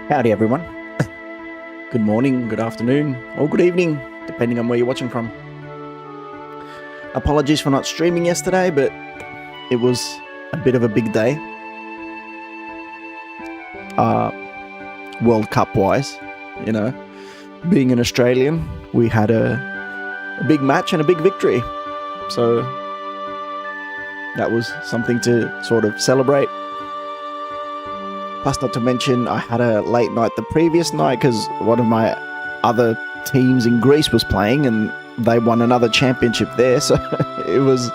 Howdy, everyone. Good morning, good afternoon, or good evening, depending on where you're watching from. Apologies for not streaming yesterday, but it was a bit of a big day. World Cup-wise, you know. Being an Australian, we had a big match and a big victory. So that was something to sort of celebrate. Plus, not to mention, I had a late night the previous night because one of my other teams in Greece was playing and they won another championship there. So it was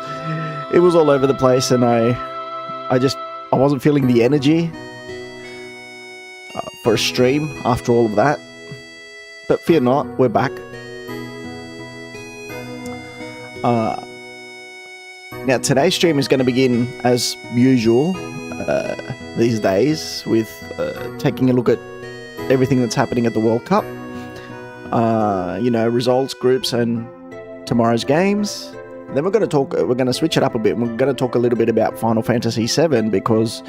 all over the place, and I wasn't feeling the energy for a stream after all of that. But fear not, we're back. Now, today's stream is going to begin as usual. These days with taking a look at everything that's happening at the World Cup, results, groups, and tomorrow's games. Then we're going to switch it up a bit, and we're going to talk a little bit about Final Fantasy VII, because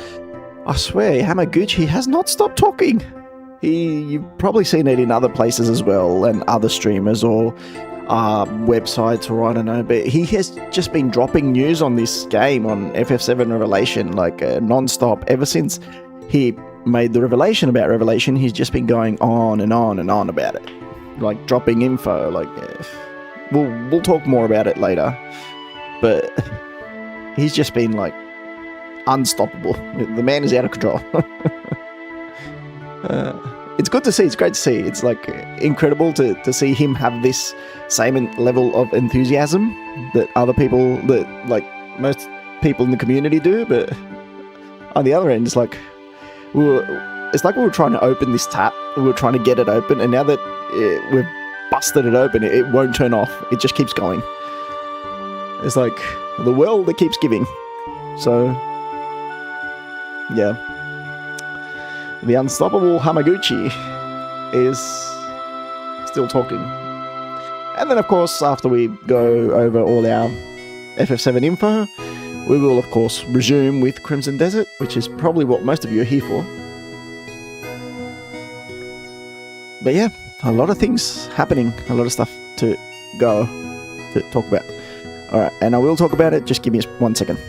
I swear Hamaguchi has not stopped talking. You've probably seen it in other places as well, and other streamers or websites, or I don't know, but he has just been dropping news on this game, on FF7 Revelation, like non-stop. Ever since he made the revelation about Revelation, he's just been going on and on and on about it, like dropping info. Like we'll talk more about it later, but he's just been like unstoppable. The man is out of control. It's good to see. It's great to see. It's like incredible to see him have this same level of enthusiasm that other people, that like most people in the community do. But on the other end, it's like we were trying to open this tap. We were trying to get it open, and now that we've busted it open, it won't turn off. It just keeps going. It's like the well that keeps giving. So yeah. The unstoppable Hamaguchi is still talking. And then, of course, after we go over all our FF7 info, we will, of course, resume with Crimson Desert, which is probably what most of you are here for. But yeah, a lot of things happening, a lot of stuff to talk about. Alright, and I will talk about it, just give me 1 second.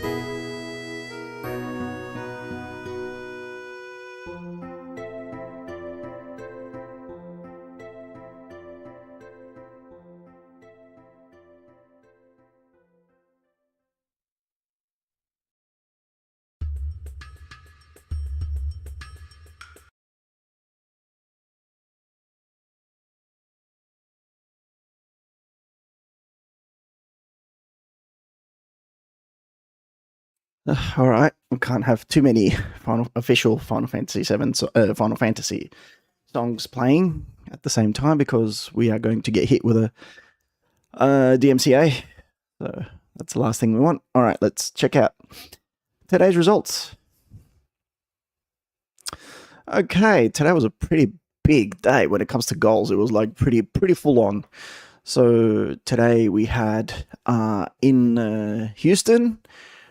All right, we can't have too many official Final Fantasy Final Fantasy songs playing at the same time, because we are going to get hit with a DMCA. So that's the last thing we want. All right, let's check out today's results. Okay, today was a pretty big day when it comes to goals. It was like pretty full on. So today we had in Houston,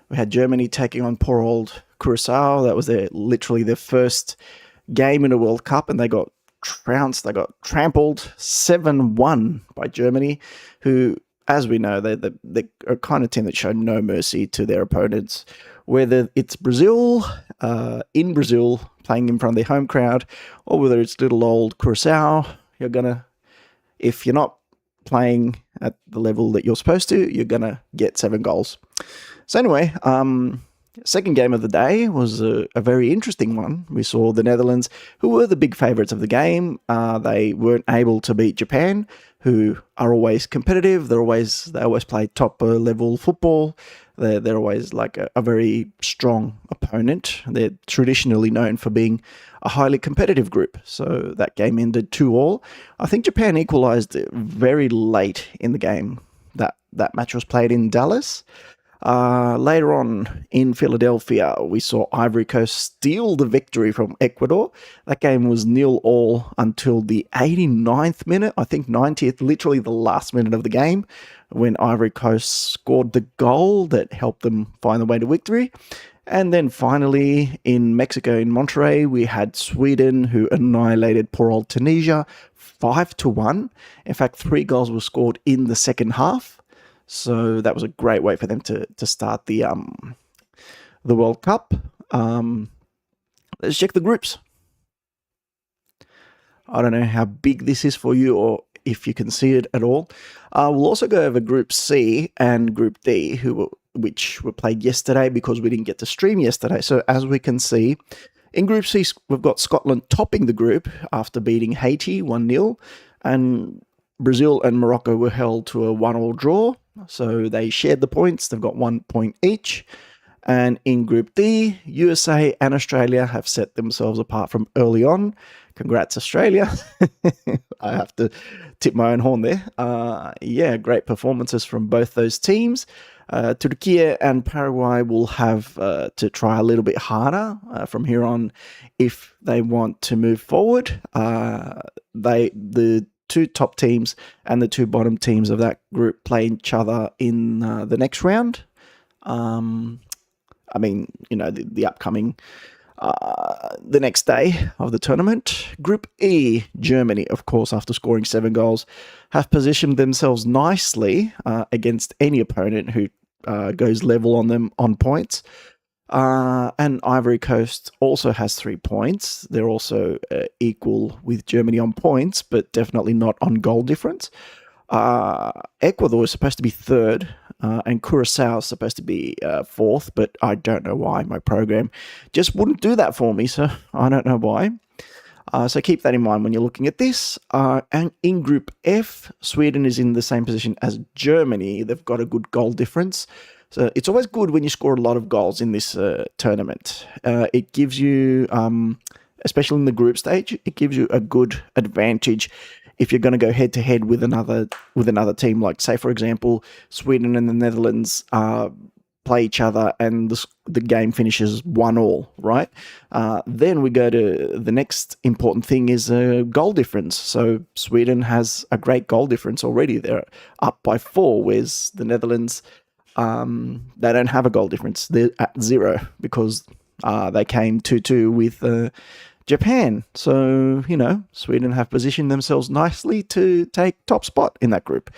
we had Germany taking on poor old Curacao. That was literally their first game in the World Cup, and they got trounced. They got trampled 7-1 by Germany, who, as we know, they're a kind of team that show no mercy to their opponents. Whether it's Brazil, in Brazil, playing in front of their home crowd, or whether it's little old Curacao, if you're not playing at the level that you're supposed to, you're gonna get 7 goals. So anyway, Second game of the day was a very interesting one. We saw the Netherlands, who were the big favourites of the game. They weren't able to beat Japan, who are always competitive. They always play top level football. They're always like a very strong opponent. They're traditionally known for being a highly competitive group. So that game ended 2-2. I think Japan equalised very late in the game. That match was played in Dallas. Later on in Philadelphia, we saw Ivory Coast steal the victory from Ecuador. That game was 0-0 until the 89th minute, I think 90th, literally the last minute of the game, when Ivory Coast scored the goal that helped them find the way to victory. And then finally, in Mexico, in Monterrey, we had Sweden, who annihilated poor old Tunisia 5-1. In fact, 3 goals were scored in the second half. So that was a great way for them to start the World Cup. Let's check the groups. I don't know how big this is for you or if you can see it at all. We'll also go over Group C and Group D, which were played yesterday because we didn't get to stream yesterday. So as we can see, in Group C, we've got Scotland topping the group after beating Haiti 1-0, and Brazil and Morocco were held to a 1-1 draw. So they shared the points. They've got 1 point each. And in Group D, USA and Australia have set themselves apart from early on. Congrats, Australia. I have to tip my own horn there. Great performances from both those teams. Turkey and Paraguay will have to try a little bit harder from here on if they want to move forward. The 2 top teams and the 2 bottom teams of that group play each other in the next round. The upcoming, the next day of the tournament. Group E, Germany, of course, after scoring 7 goals, have positioned themselves nicely against any opponent who goes level on them on points. And Ivory Coast also has 3 points. They're also equal with Germany on points, but definitely not on goal difference. Ecuador is supposed to be 3rd, and Curacao is supposed to be 4th, but I don't know why. My program just wouldn't do that for me, so I don't know why. So keep that in mind when you're looking at this. And in Group F, Sweden is in the same position as Germany. They've got a good goal difference. So it's always good when you score a lot of goals in this tournament. It gives you, especially in the group stage, it gives you a good advantage if you're going to go head to head with another team. Like, say, for example, Sweden and the Netherlands play each other and the game finishes 1-1, right? Then we go to the next important thing is goal difference. So Sweden has a great goal difference already. They're up by 4, whereas the Netherlands, they don't have a goal difference. They're at 0 because they came 2-2 with Japan. So, Sweden have positioned themselves nicely to take top spot in that group.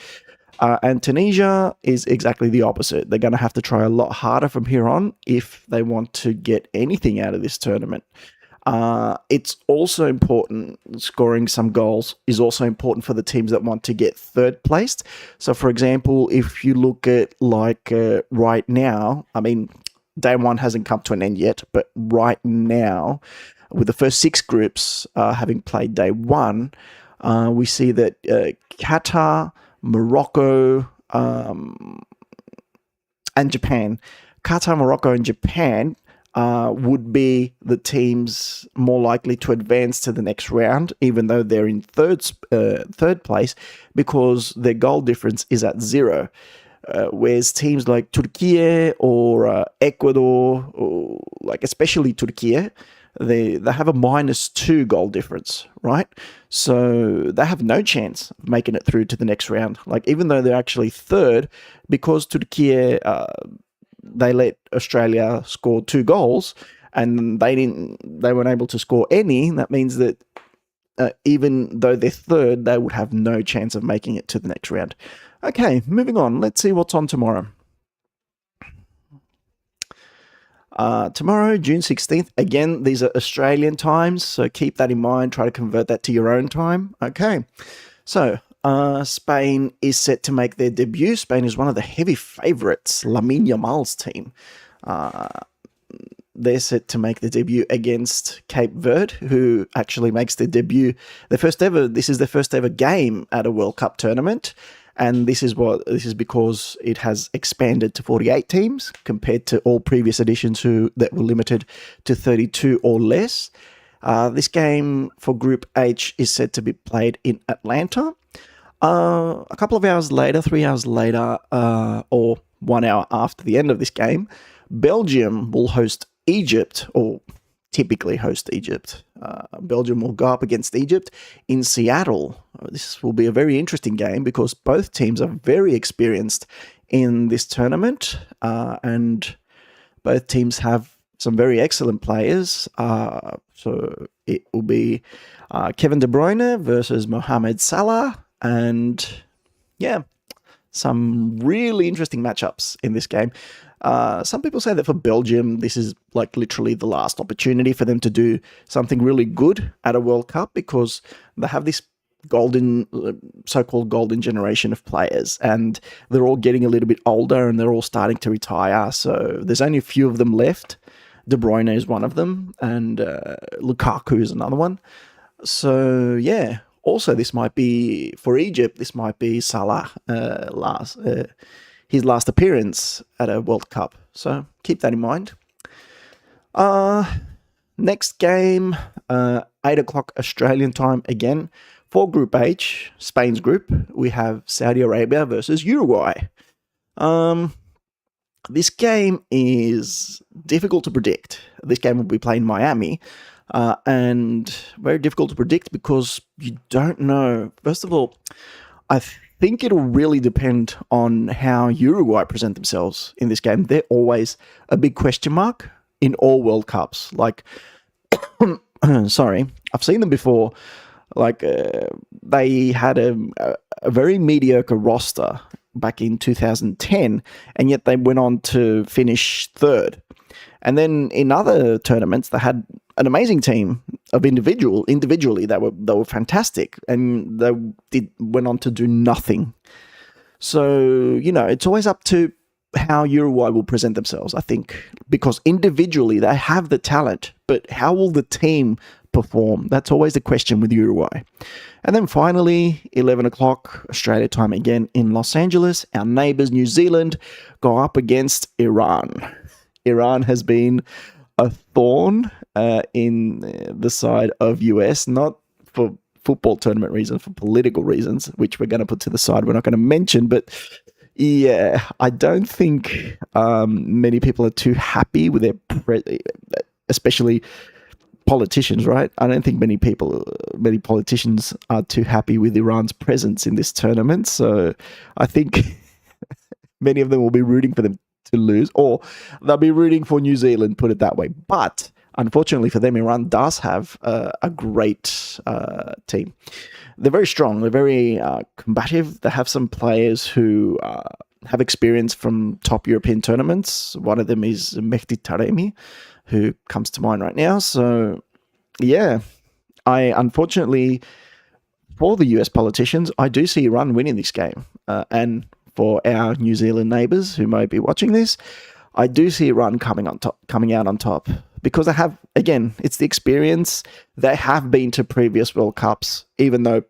And Tunisia is exactly the opposite. They're going to have to try a lot harder from here on if they want to get anything out of this tournament. It's also important, scoring some goals is also important for the teams that want to get 3rd placed. So, for example, if you look at right now, day 1 hasn't come to an end yet, but right now, with the first 6 groups having played day 1, we see that Qatar, Morocco, and Japan. Qatar, Morocco, and Japan would be the teams more likely to advance to the next round, even though they're in third place, because their goal difference is at 0. Whereas teams like Turkey or Ecuador, or especially Turkey, they have a -2 goal difference, right? So they have no chance of making it through to the next round. Even though they're actually 3rd, because Turkey, they let Australia score 2 goals, and they weren't able to score any. That means that even though they're 3rd, they would have no chance of making it to the next round. Okay, moving on. Let's see what's on tomorrow. Tomorrow, June 16th, again, these are Australian times, so keep that in mind. Try to convert that to your own time. Okay, so Spain is set to make their debut. Spain is one of the heavy favourites, Lamine Yamal's team. they're set to make their debut against Cape Verde, who actually makes their debut, this is their first ever game at a World Cup tournament. And this is because it has expanded to 48 teams compared to all previous editions that were limited to 32 or less. This game for Group H is set to be played in Atlanta. A couple of hours later, 3 hours later, or 1 hour after the end of this game, Belgium will host Egypt, or typically host Egypt. Belgium will go up against Egypt in Seattle. This will be a very interesting game because both teams are very experienced in this tournament, and both teams have some very excellent players. So it will be Kevin De Bruyne versus Mohamed Salah, and yeah, some really interesting matchups in this game. Some people say that for Belgium, this is like literally the last opportunity for them to do something really good at a World Cup because they have this so-called golden generation of players, and they're all getting a little bit older and they're all starting to retire. So there's only a few of them left. De Bruyne is one of them, and Lukaku is another one. So yeah. Also, this might be, for Egypt, this might be Salah his last appearance at a World Cup. So keep that in mind. Next game, 8 o'clock Australian time again. For Group H, Spain's group, we have Saudi Arabia versus Uruguay. This game is difficult to predict. This game will be played in Miami. And very difficult to predict because you don't know. First of all, I think it'll really depend on how Uruguay present themselves in this game. They're always a big question mark in all World Cups. Like, sorry, I've seen them before. Like, they had a very mediocre roster back in 2010, and yet they went on to finish third. And then in other tournaments, they had an amazing team of individually that were fantastic, and they went on to do nothing. So, it's always up to how Uruguay will present themselves, I think, because individually they have the talent, but how will the team perform? That's always the question with Uruguay. And then finally, 11 o'clock Australia time again in Los Angeles, our neighbours New Zealand go up against Iran. Iran has been a thorn in the side of US, not for football tournament reasons, for political reasons, which we're going to put to the side. We're not going to mention, but yeah, I don't think many people are too happy with their, especially politicians, right? I don't think many politicians are too happy with Iran's presence in this tournament. So I think many of them will be rooting for them to lose, or they'll be rooting for New Zealand, put it that way. But unfortunately for them, Iran does have a great team. They're very strong. They're very combative. They have some players who have experience from top European tournaments. One of them is Mehdi Taremi, who comes to mind right now. So, yeah, unfortunately for the US politicians, I do see Iran winning this game. And for our New Zealand neighbours who might be watching this, I do see Iran coming out on top because they have, again, it's the experience. They have been to previous World Cups, even though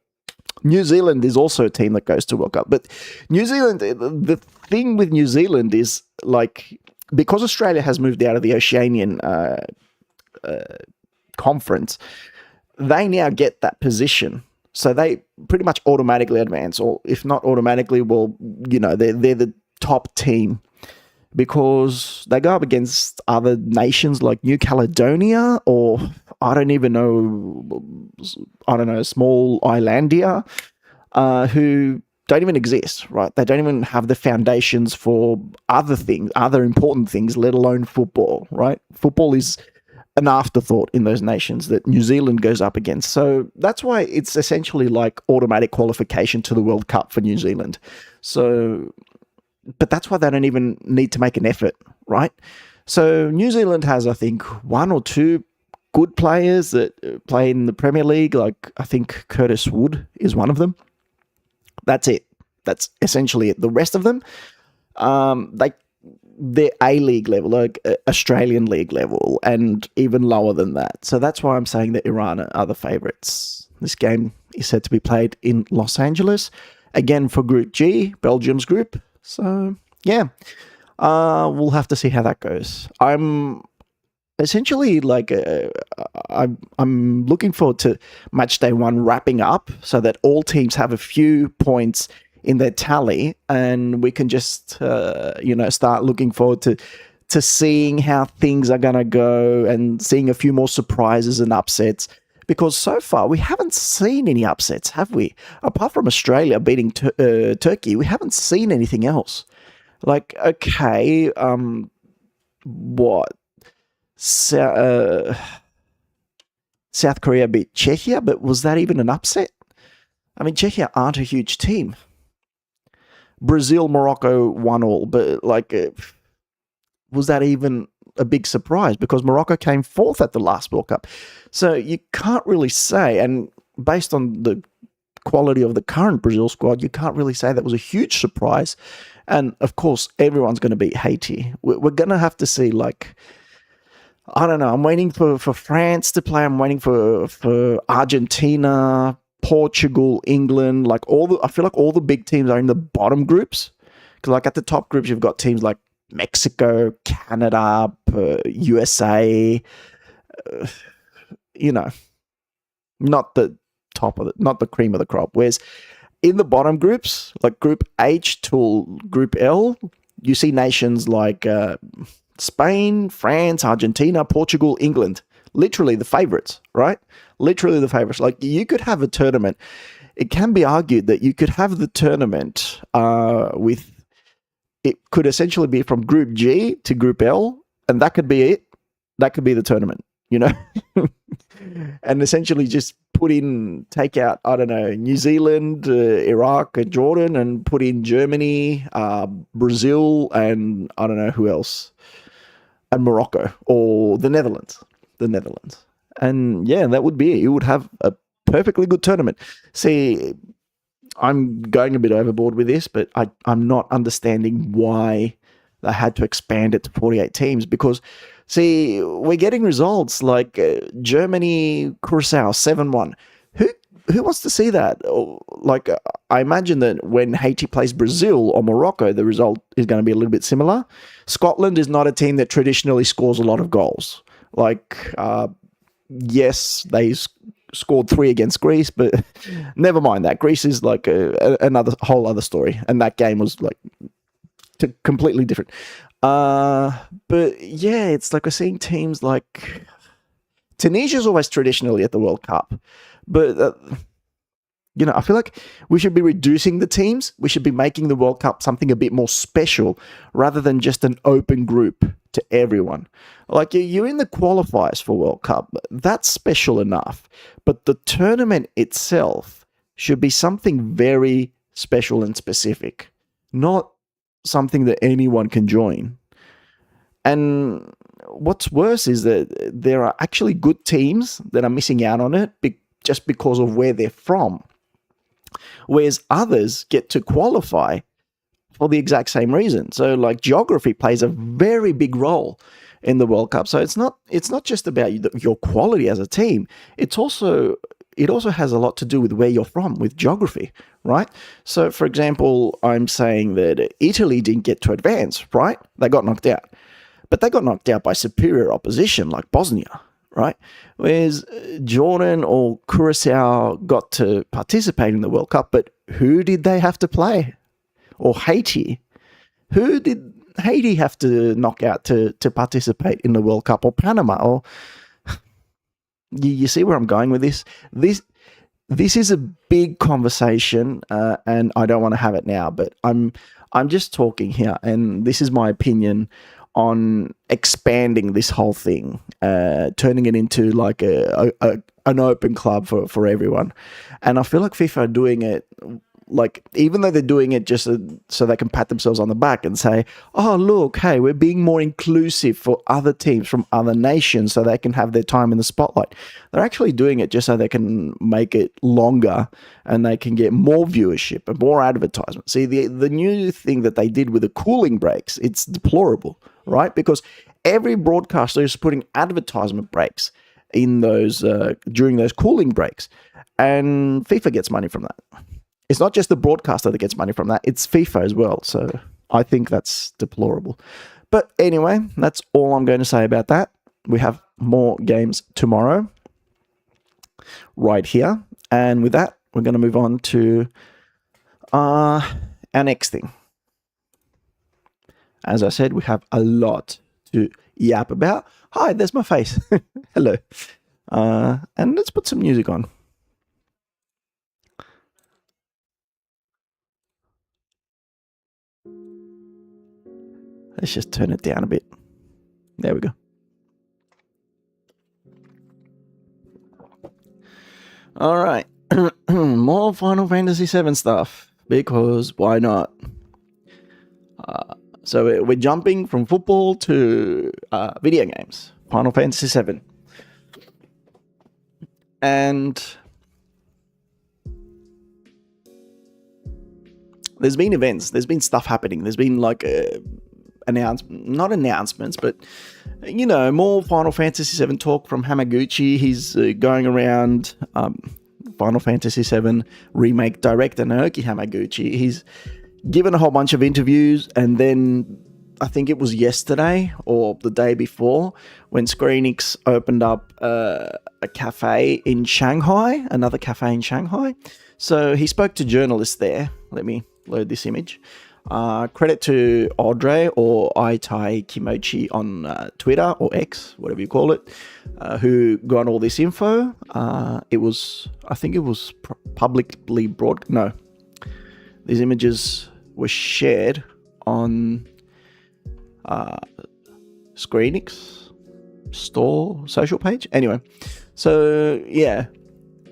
New Zealand is also a team that goes to World Cup. But New Zealand, the thing with New Zealand is, like, because Australia has moved out of the Oceanian conference, they now get that position. So they pretty much automatically advance, or if not automatically, well, they're the top team because they go up against other nations like New Caledonia, or I don't know, small Islandia, who don't even exist, right? They don't even have the foundations for other important things, let alone football, right? Football is an afterthought in those nations that New Zealand goes up against. So that's why it's essentially like automatic qualification to the World Cup for New Zealand. So, but that's why they don't even need to make an effort, right? So New Zealand has, I think, one or two good players that play in the Premier League. Like, I think Curtis Wood is one of them. That's it. That's essentially it. The rest of them, they're A-League level, like Australian League level, and even lower than that. So that's why I'm saying that Iran are the favourites. This game is said to be played in Los Angeles, again for Group G, Belgium's group. So, yeah, we'll have to see how that goes. I'm essentially like I'm looking forward to match day 1 wrapping up so that all teams have a few points in their tally, and we can just start looking forward to seeing how things are going to go and seeing a few more surprises and upsets, because so far we haven't seen any upsets, have we? Apart from Australia beating Turkey, we haven't seen anything else. Like, okay, what? South Korea beat Czechia, but was that even an upset? I mean, Czechia aren't a huge team. Brazil, Morocco 1-1, but like, was that even a big surprise? Because Morocco came 4th at the last World Cup. So you can't really say, and based on the quality of the current Brazil squad, you can't really say that was a huge surprise. And of course, everyone's going to beat Haiti. We're going to have to see, like, I don't know. I'm waiting for France to play. I'm waiting for Argentina, Portugal, England. Like I feel like all the big teams are in the bottom groups. Because like at the top groups, you've got teams like Mexico, Canada, USA. Not the top of not the cream of the crop. Whereas in the bottom groups, like Group H to Group L, you see nations like Spain, France, Argentina, Portugal, England. Literally the favorites, right? Literally the favorites. Like, you could have a tournament. It can be argued that you could have the tournament with, it could essentially be from Group G to Group L, and that could be it. That could be the tournament, and essentially just take out, I don't know, New Zealand, Iraq, and Jordan, and put in Germany, Brazil, and I don't know who else, and Morocco, or the Netherlands. And yeah, that would be it. You would have a perfectly good tournament. See, I'm going a bit overboard with this, but I'm not understanding why they had to expand it to 48 teams, because, see, we're getting results like Germany, Curacao, 7-1. Who wants to see that? Like, I imagine that when Haiti plays Brazil or Morocco, the result is going to be a little bit similar. Scotland is not a team that traditionally scores a lot of goals. Like, yes, they scored 3 against Greece, but never mind that. Greece is like another whole other story, and that game was like completely different. But yeah, it's like we're seeing teams like Tunisia's always traditionally at the World Cup, but I feel like we should be reducing the teams. We should be making the World Cup something a bit more special rather than just an open group to everyone. Like, you're in the qualifiers for World Cup. That's special enough. But the tournament itself should be something very special and specific, not something that anyone can join. And what's worse is that there are actually good teams that are missing out on it just because of where they're from, whereas others get to qualify for the exact same reason. So, like, geography plays a very big role in the World Cup. So it's not just about your quality as a team. It also has a lot to do with where you're from, with geography, right? So, for example, I'm saying that Italy didn't get to advance, right? They got knocked out. But they got knocked out by superior opposition like Bosnia, right? Whereas Jordan or Curacao got to participate in the World Cup, but who did they have to play? Or Haiti? Who did Haiti have to knock out to participate in the World Cup? Or Panama? Or you see where I'm going with this? This is a big conversation, and I don't want to have it now. But I'm just talking here, and this is my opinion on expanding this whole thing, turning it into like an open club for everyone. And I feel like FIFA are doing it like, even though they're doing it just so they can pat themselves on the back and say, oh, look, hey, we're being more inclusive for other teams from other nations so they can have their time in the spotlight. They're actually doing it just so they can make it longer and they can get more viewership and more advertisement. See, the new thing that they did with the cooling breaks, it's deplorable, right? Because every broadcaster is putting advertisement breaks in those during those cooling breaks, and FIFA gets money from that. It's not just the broadcaster that gets money from that, it's FIFA as well. So I think that's deplorable. But anyway, that's all I'm going to say about that. We have more games tomorrow right here. And with that, we're going to move on to our next thing. As I said, we have a lot to yap about. Hi, there's my face. Hello. And let's put some music on. Let's just turn it down a bit. There we go. All right. More Final Fantasy VII stuff, because why not? So we're jumping from football to video games. Final Fantasy VII. And there's been events. There's been stuff happening. There's been like not announcements, but more Final Fantasy VII talk from Hamaguchi. He's going around Final Fantasy VII Remake director Naoki Hamaguchi. He's given a whole bunch of interviews, and then I think it was yesterday or the day before when Square Enix opened up a cafe in Shanghai, another cafe in Shanghai. So he spoke to journalists there. Let me load this image. Credit to Audrey or Aitai Kimochi on Twitter or X, whatever you call it, who got all this info. I think it was publicly broad. No, these images were shared on Square Enix store social page. Anyway, so yeah,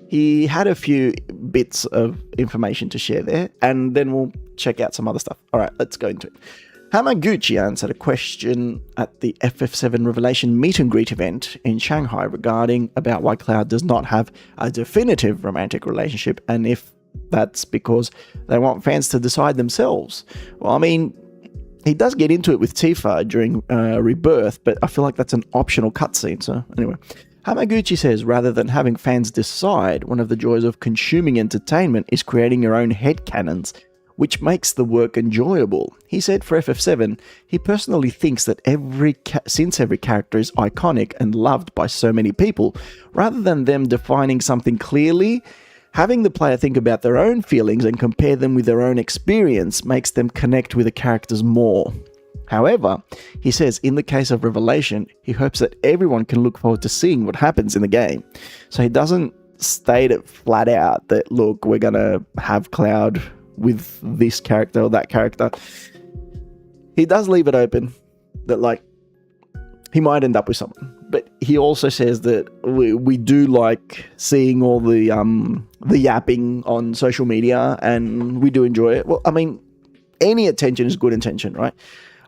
he had a few bits of information to share there, and then we'll check out some other stuff. All right, let's go into it. Hamaguchi answered a question at the FF7 Revelation meet and greet event in Shanghai regarding about why Cloud does not have a definitive romantic relationship, and if that's because they want fans to decide themselves. Well, I mean, he does get into it with Tifa during Rebirth, but I feel like that's an optional cutscene. So anyway, Hamaguchi says rather than having fans decide, one of the joys of consuming entertainment is creating your own headcanons, which makes the work enjoyable. He said for FF7, he personally thinks that since every character is iconic and loved by so many people, rather than them defining something clearly, having the player think about their own feelings and compare them with their own experience makes them connect with the characters more. However, he says in the case of Revelation, he hopes that everyone can look forward to seeing what happens in the game. So he doesn't state it flat out that, look, we're going to have Cloud with this character or that character. He does leave it open that, like, he might end up with someone. But he also says that we do like seeing all the yapping on social media, and we do enjoy it. Well, I mean, any attention is good attention, right?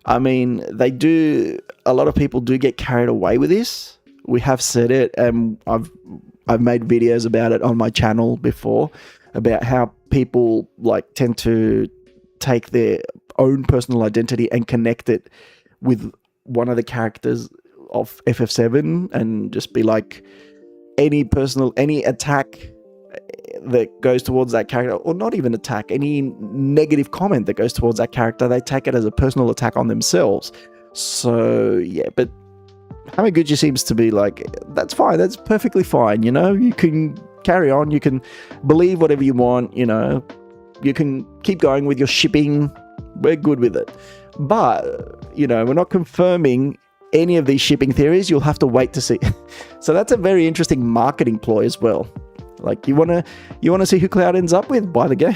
I mean, a lot of people do get carried away with this. We have said it, and I've made videos about it on my channel before, about how people like tend to take their own personal identity and connect it with one of the characters of FF7 and just be like, any attack that goes towards that character, or not even attack, any negative comment that goes towards that character, they take it as a personal attack on themselves. So yeah, but Hamaguchi seems to be like, that's fine, that's perfectly fine, you can carry on, you can believe whatever you want, you can keep going with your shipping, we're good with it. But, we're not confirming any of these shipping theories. You'll have to wait to see. So that's a very interesting marketing ploy as well. Like, you wanna see who Cloud ends up with? Buy the game.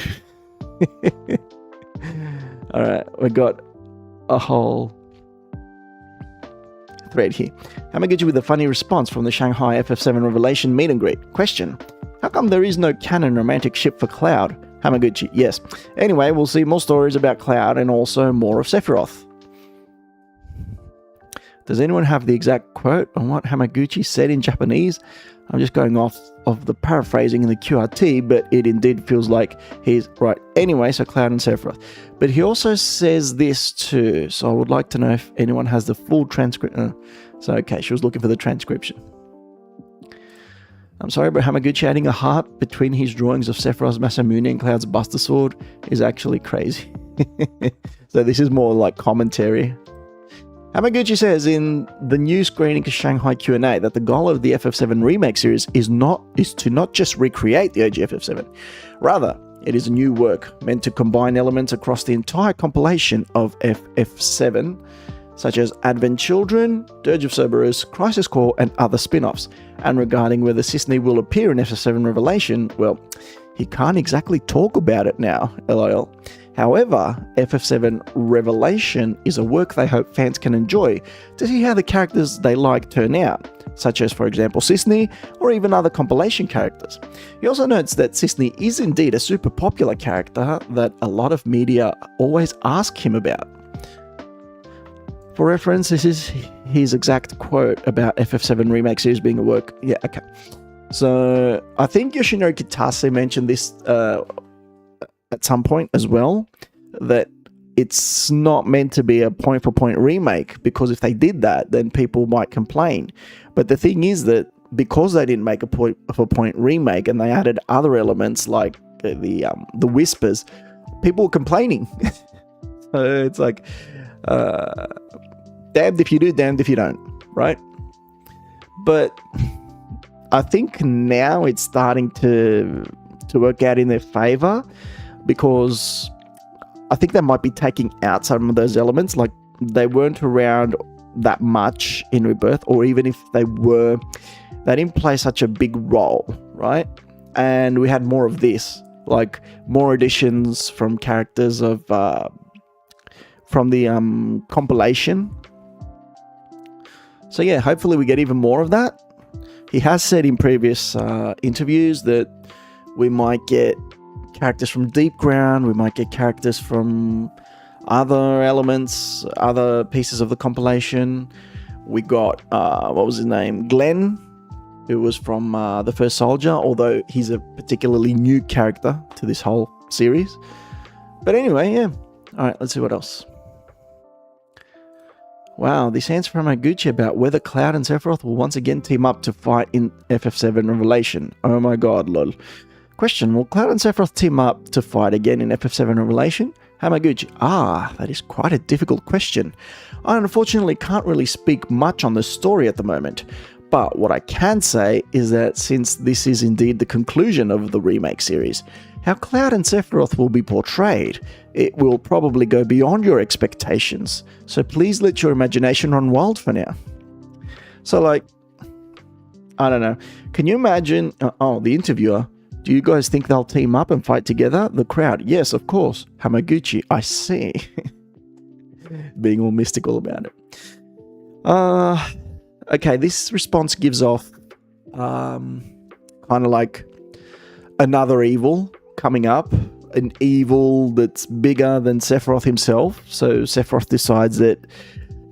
All right, we got a whole thread here. Hamaguchi with a funny response from the Shanghai FF7 Revelation meet and greet. Question: how come there is no canon romantic ship for Cloud? Hamaguchi, yes. Anyway, we'll see more stories about Cloud and also more of Sephiroth. Does anyone have the exact quote on what Hamaguchi said in Japanese? I'm just going off of the paraphrasing in the QRT, but it indeed feels like he's right. Anyway, so Cloud and Sephiroth. But he also says this too, so I would like to know if anyone has the full transcript. So, okay, she was looking for the transcription. I'm sorry, but Hamaguchi adding a heart between his drawings of Sephiroth's Masamune and Cloud's Buster Sword is actually crazy. So this is more like commentary. Hamaguchi says in the new screening of Shanghai Q&A that the goal of the FF7 remake series is to not just recreate the OG FF7. Rather, it is a new work meant to combine elements across the entire compilation of FF7, such as Advent Children, Dirge of Cerberus, Crisis Core, and other spin-offs. And regarding whether Cisne will appear in FF7 Revelation, well, he can't exactly talk about it now, lol. However, FF7 Revelation is a work they hope fans can enjoy to see how the characters they like turn out, such as, for example, Cisne, or even other compilation characters. He also notes that Cisne is indeed a super popular character that a lot of media always ask him about. For reference, this is his exact quote about FF7 Remake series being a work. Yeah, okay. So, I think Yoshinori Kitase mentioned this at some point as well, that it's not meant to be a point-for-point remake, because if they did that, then people might complain. But the thing is that because they didn't make a point-for-point remake and they added other elements like the whispers, people were complaining. So it's like, damned if you do, damned if you don't, right? But I think now it's starting to work out in their favor, because I think they might be taking out some of those elements. Like, they weren't around that much in Rebirth, or even if they were, they didn't play such a big role, right? And we had more of this, like more additions from characters of from the compilation. So yeah, hopefully we get even more of that. He has said in previous interviews that we might get characters from Deep Ground, we might get characters from other elements, other pieces of the compilation. We got, what was his name? Glenn, who was from The First Soldier, although he's a particularly new character to this whole series. But anyway, yeah. Alright, let's see what else. Wow, this answer from Hamaguchi about whether Cloud and Sephiroth will once again team up to fight in FF7 Revelation. Oh my god, lol. Question, will Cloud and Sephiroth team up to fight again in FF7 Revelation? Hamaguchi, that is quite a difficult question. I unfortunately can't really speak much on the story at the moment, but what I can say is that since this is indeed the conclusion of the remake series, how Cloud and Sephiroth will be portrayed, it will probably go beyond your expectations, so please let your imagination run wild for now. So like, I don't know, can you imagine, the interviewer, do you guys think they'll team up and fight together? The crowd, yes, of course. Hamaguchi, I see. Being all mystical about it. Okay, this response gives off kind of like another evil coming up. An evil that's bigger than Sephiroth himself. So Sephiroth decides that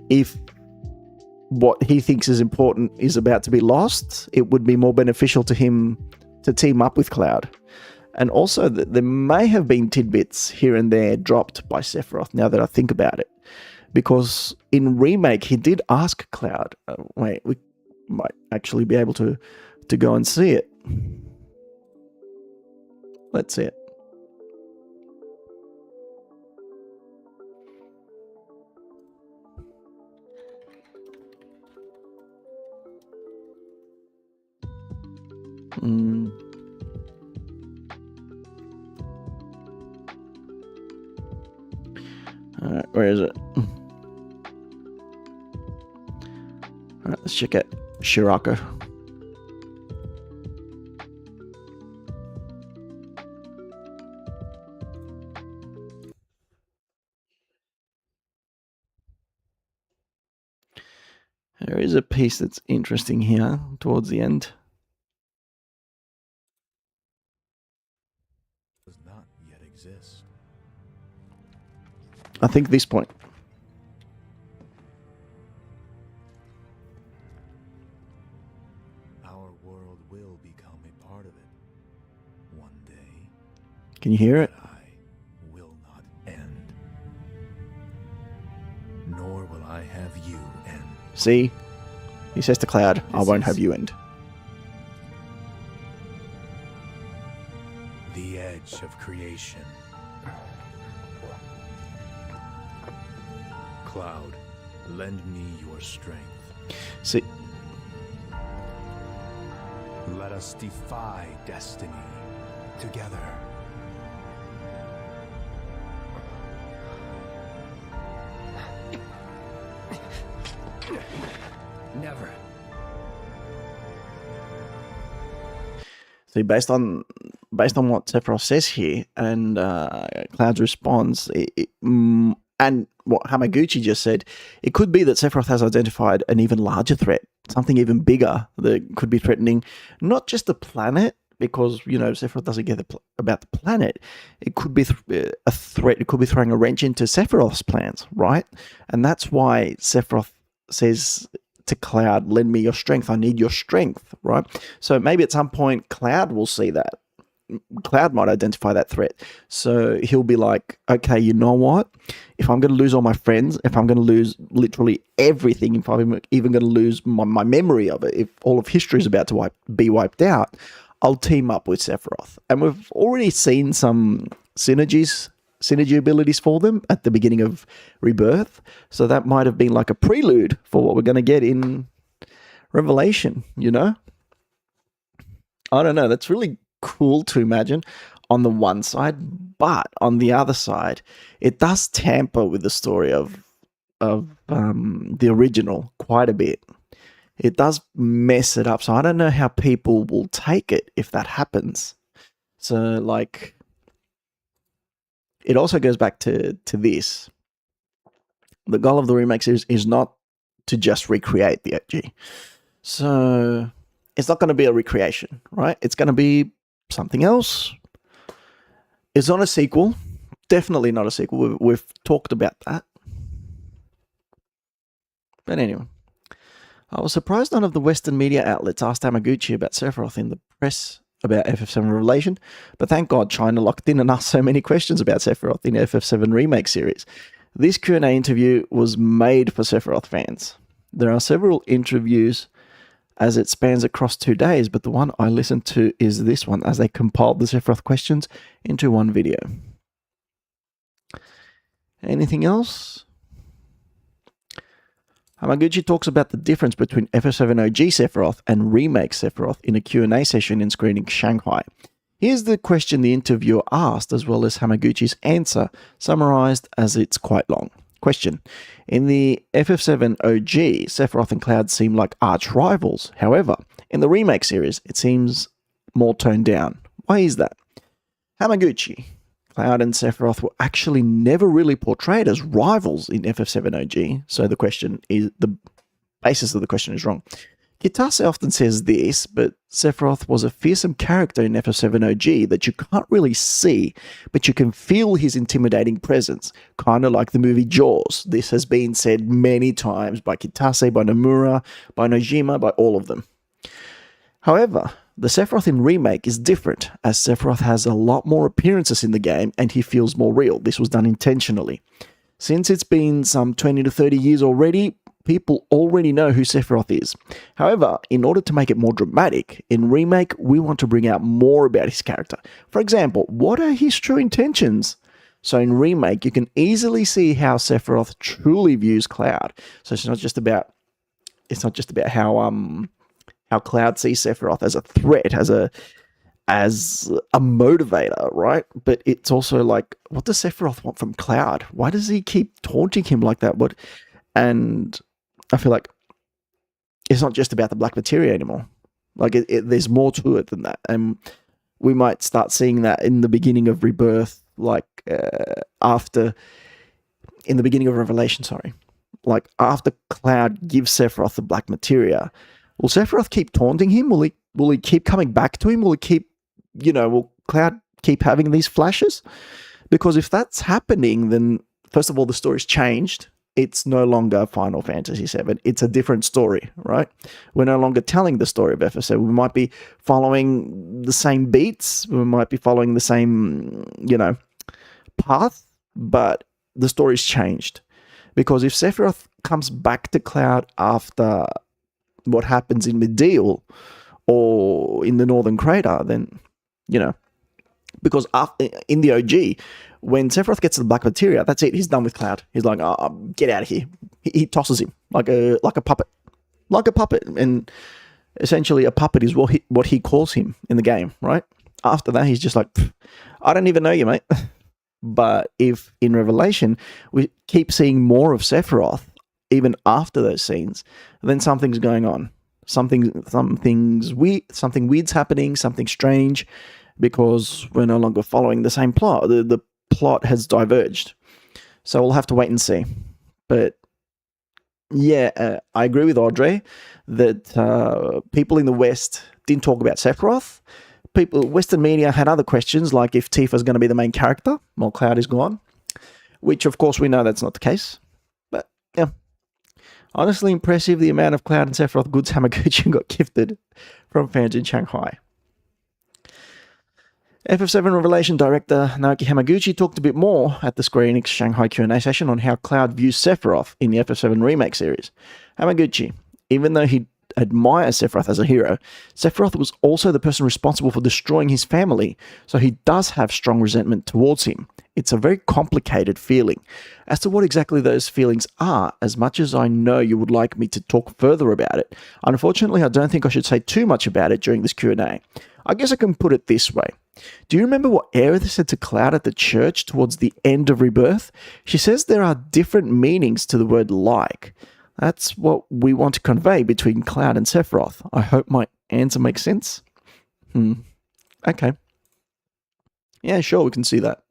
if what he thinks is important is about to be lost, it would be more beneficial to him to team up with Cloud. And also that there may have been tidbits here and there dropped by Sephiroth, now that I think about it. Because in Remake, he did ask Cloud. Wait, we might actually be able to go and see it. Let's see it. Alright, where is it? Alright, let's check out Shirako. There is a piece that's interesting here towards the end. Was not exist. I think this point. Our world will become a part of it. One day, Can you hear it? but I will not end. Nor will I have you end. See? He says to Cloud, I This won't is- have you end. The edge of creation. Cloud, lend me your strength. See, Let us defy destiny together. Never. See, based on what Sephiroth says here and Cloud's response, and what Hamaguchi just said, it could be that Sephiroth has identified an even larger threat, something even bigger that could be threatening not just the planet, because Sephiroth doesn't get about the planet. It could be a threat. It could be throwing a wrench into Sephiroth's plans, right? And that's why Sephiroth says to Cloud, lend me your strength. I need your strength, right? So maybe at some point Cloud will see that. Cloud might identify that threat. So he'll be like, okay, you know what? If I'm going to lose all my friends, if I'm going to lose literally everything, if I'm even going to lose my memory of it, if all of history is about to be wiped out, I'll team up with Sephiroth. And we've already seen some synergy abilities for them at the beginning of Rebirth. So that might have been like a prelude for what we're going to get in Revelation, I don't know. That's really cool to imagine on the one side, but on the other side, it does tamper with the story of the original quite a bit. It does mess it up. So I don't know how people will take it if that happens. So it also goes back to this. The goal of the remake series is not to just recreate the OG. So it's not going to be a recreation, right? It's going to be something else. It's not a sequel. Definitely not a sequel. We've talked about that. But anyway, I was surprised none of the Western media outlets asked Hamaguchi about Sephiroth in the press about FF7 Revelation, but thank God China locked in and asked so many questions about Sephiroth in FF7 Remake series. This Q&A interview was made for Sephiroth fans. There are several interviews as it spans across 2 days, but the one I listened to is this one, as they compiled the Sephiroth questions into one video. Anything else? Hamaguchi talks about the difference between FF7 OG Sephiroth and Remake Sephiroth in a Q&A session in Screening Shanghai. Here's the question the interviewer asked, as well as Hamaguchi's answer, summarized as it's quite long. Question: in the FF7 OG, Sephiroth and Cloud seem like arch rivals. However, in the remake series, it seems more toned down. Why is that? Hamaguchi: Cloud and Sephiroth were actually never really portrayed as rivals in FF7 OG, so the basis of the question is wrong. Kitase often says this, but Sephiroth was a fearsome character in FF7 OG that you can't really see, but you can feel his intimidating presence, kind of like the movie Jaws. This has been said many times by Kitase, by Nomura, by Nojima, by all of them. However, the Sephiroth in Remake is different, as Sephiroth has a lot more appearances in the game and he feels more real. This was done intentionally. Since it's been some 20 to 30 years already, people already know who Sephiroth is. However, in order to make it more dramatic, in Remake, we want to bring out more about his character. For example, what are his true intentions? So in Remake, you can easily see how Sephiroth truly views Cloud. So it's not just about how Cloud sees Sephiroth as a threat, as a motivator, right? But it's also like, what does Sephiroth want from Cloud? Why does he keep taunting him like that? And I feel like it's not just about the black materia anymore. Like there's more to it than that, and we might start seeing that in the beginning of Rebirth, in the beginning of Revelation. Sorry, like after Cloud gives Sephiroth the black materia, will Sephiroth keep taunting him? Will he keep coming back to him? Will Cloud keep having these flashes? Because if that's happening, then first of all, the story's changed. It's no longer Final Fantasy VII. It's a different story, right? We're no longer telling the story of FF7. We might be following the same beats. We might be following the same, path, but the story's changed. Because if Sephiroth comes back to Cloud after what happens in Mideel or in the Northern Crater, then, because after, in the OG, when Sephiroth gets to the Black Materia, that's it. He's done with Cloud. He's like, get out of here. He tosses him like a puppet, and essentially a puppet is what he calls him in the game, right? After that, he's just like, I don't even know you, mate. But if in Revelation we keep seeing more of Sephiroth even after those scenes, then something's going on. Something's weird. Something weird's happening. Something strange. Because we're no longer following the same plot. The plot has diverged. So we'll have to wait and see. But yeah, I agree with Audrey that people in the West didn't talk about Sephiroth. Western media had other questions, like if Tifa's going to be the main character while Cloud is gone, which of course we know that's not the case. But yeah, honestly impressive the amount of Cloud and Sephiroth goods Hamaguchi got gifted from fans in Shanghai. FF7 Revelation director Naoki Hamaguchi talked a bit more at the Square Enix Shanghai Q&A session on how Cloud views Sephiroth in the FF7 remake series. Hamaguchi, even though he admires Sephiroth as a hero, Sephiroth was also the person responsible for destroying his family, so he does have strong resentment towards him. It's a very complicated feeling. As to what exactly those feelings are, as much as I know you would like me to talk further about it, unfortunately I don't think I should say too much about it during this Q&A. I guess I can put it this way. Do you remember what Aerith said to Cloud at the church towards the end of Rebirth? She says there are different meanings to the word like. That's what we want to convey between Cloud and Sephiroth. I hope my answer makes sense. Okay. Yeah, sure, we can see that.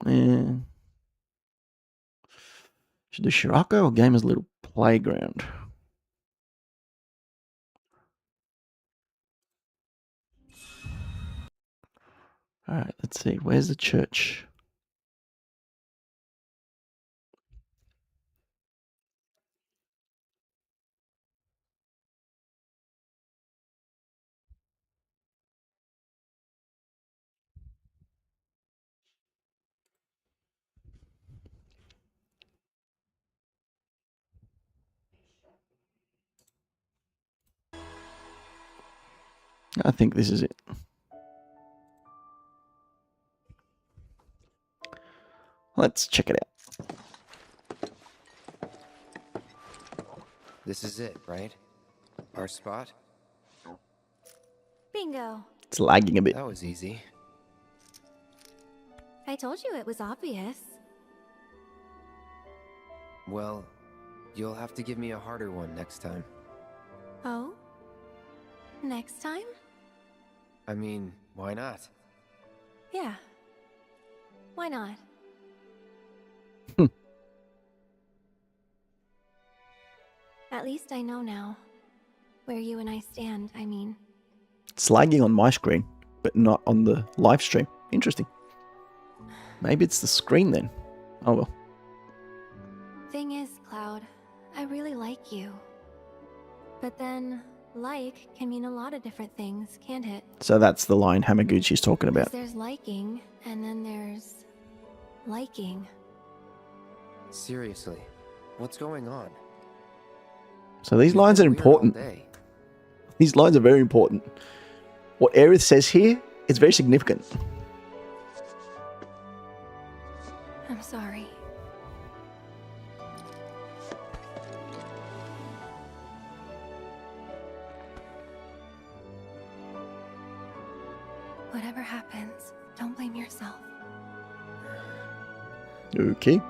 Yeah. Should do Shirako or Gamer's Little Playground? Alright, let's see. Where's the church? I think this is it. Let's check it out. This is it, right? Our spot? Bingo. It's lagging a bit. That was easy. I told you it was obvious. Well, you'll have to give me a harder one next time. Oh? Next time? I mean, why not? Yeah. Why not? At least I know now. Where you and I stand, I mean. It's lagging on my screen, but not on the live stream. Interesting. Maybe it's the screen then. Oh well. Thing is, Cloud, I really like you. But then, like can mean a lot of different things, can't it? So that's the line Hamaguchi's talking 'Cause about. there's liking, and then there's liking. Seriously, what's going on? So these You've lines are been weird all important. day. These lines are very important. What Aerith says here is very significant. I'm sorry. Whatever happens, don't blame yourself. Okay.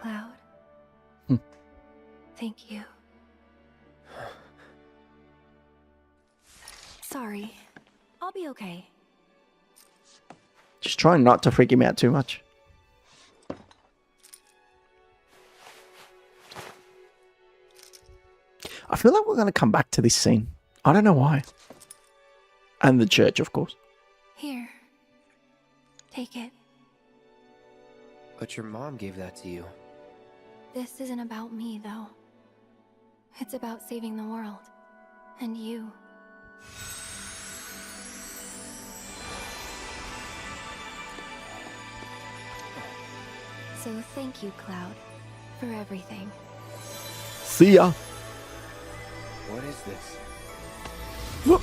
Cloud? Thank you. Sorry. I'll be okay. Just trying not to freak him out too much. I feel like we're going to come back to this scene. I don't know why. And the church, of course. Here. Take it. But your mom gave that to you. This isn't about me, though. It's about saving the world. And you. So thank you, Cloud, for everything. See ya. What is this? Whoop.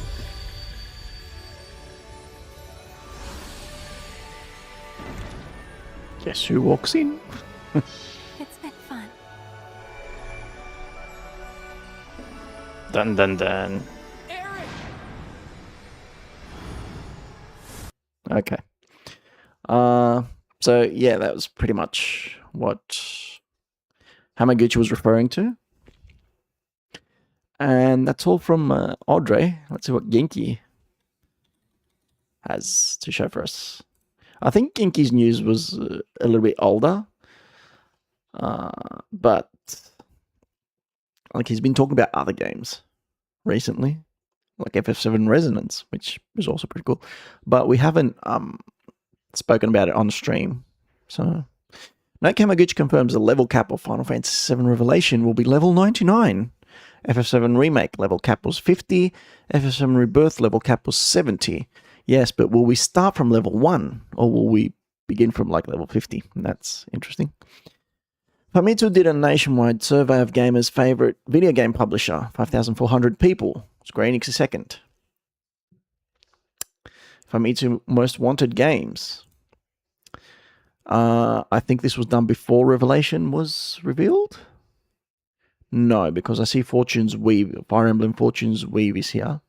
Guess who walks in? It's been fun. Dun dun dun. Okay. So yeah, that was pretty much what Hamaguchi was referring to. And that's all from Audrey. Let's see what Genki has to show for us. I think Genki's news was a little bit older. But like he's been talking about other games recently, like FF7 Resonance, which is also pretty cool. But we haven't spoken about it on stream. So Note Hamaguchi confirms the level cap of Final Fantasy VII Revelation will be level 99. FF7 Remake level cap was 50. FF7 Rebirth level cap was 70. Yes, but will we start from level 1 or will we begin from like level 50? That's interesting. Famitsu did a nationwide survey of gamers' favorite video game publisher, 5,400 people. Square Enix is second. Famitsu most wanted games. I think this was done before Revelation was revealed. No, because I see Fortune's Weave, Fire Emblem Fortune's Weave is here.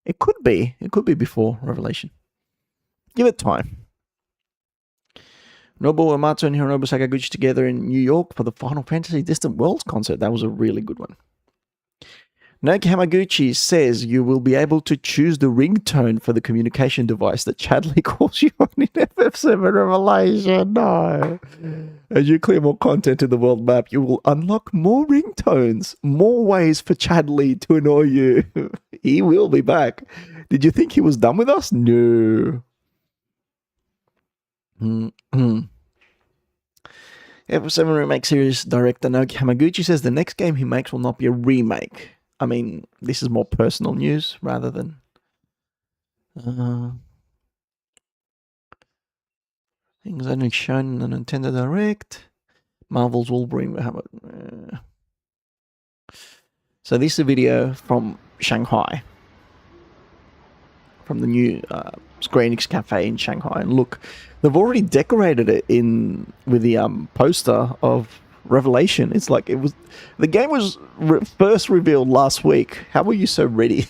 It could be. It could be before Revelation. Give it time. Nobuo Uematsu and Hironobu Sakaguchi together in New York for the Final Fantasy Distant Worlds concert. That was a really good one. Naoki Hamaguchi says you will be able to choose the ringtone for the communication device that Chadley calls you on in FF7 Revelation. No. As you clear more content in the world map, you will unlock more ringtones, more ways for Chadley to annoy you. He will be back. Did you think he was done with us? No. FF7 Remake Series director Naoki Hamaguchi says the next game he makes will not be a remake. I mean, this is more personal news rather than... things only shown in the Nintendo Direct. Marvel's Wolverine. So this is a video from Shanghai. From the new Square Enix Cafe in Shanghai. And look, they've already decorated it with the poster of Revelation. It's like it was... The game was first revealed last week. How were you so ready?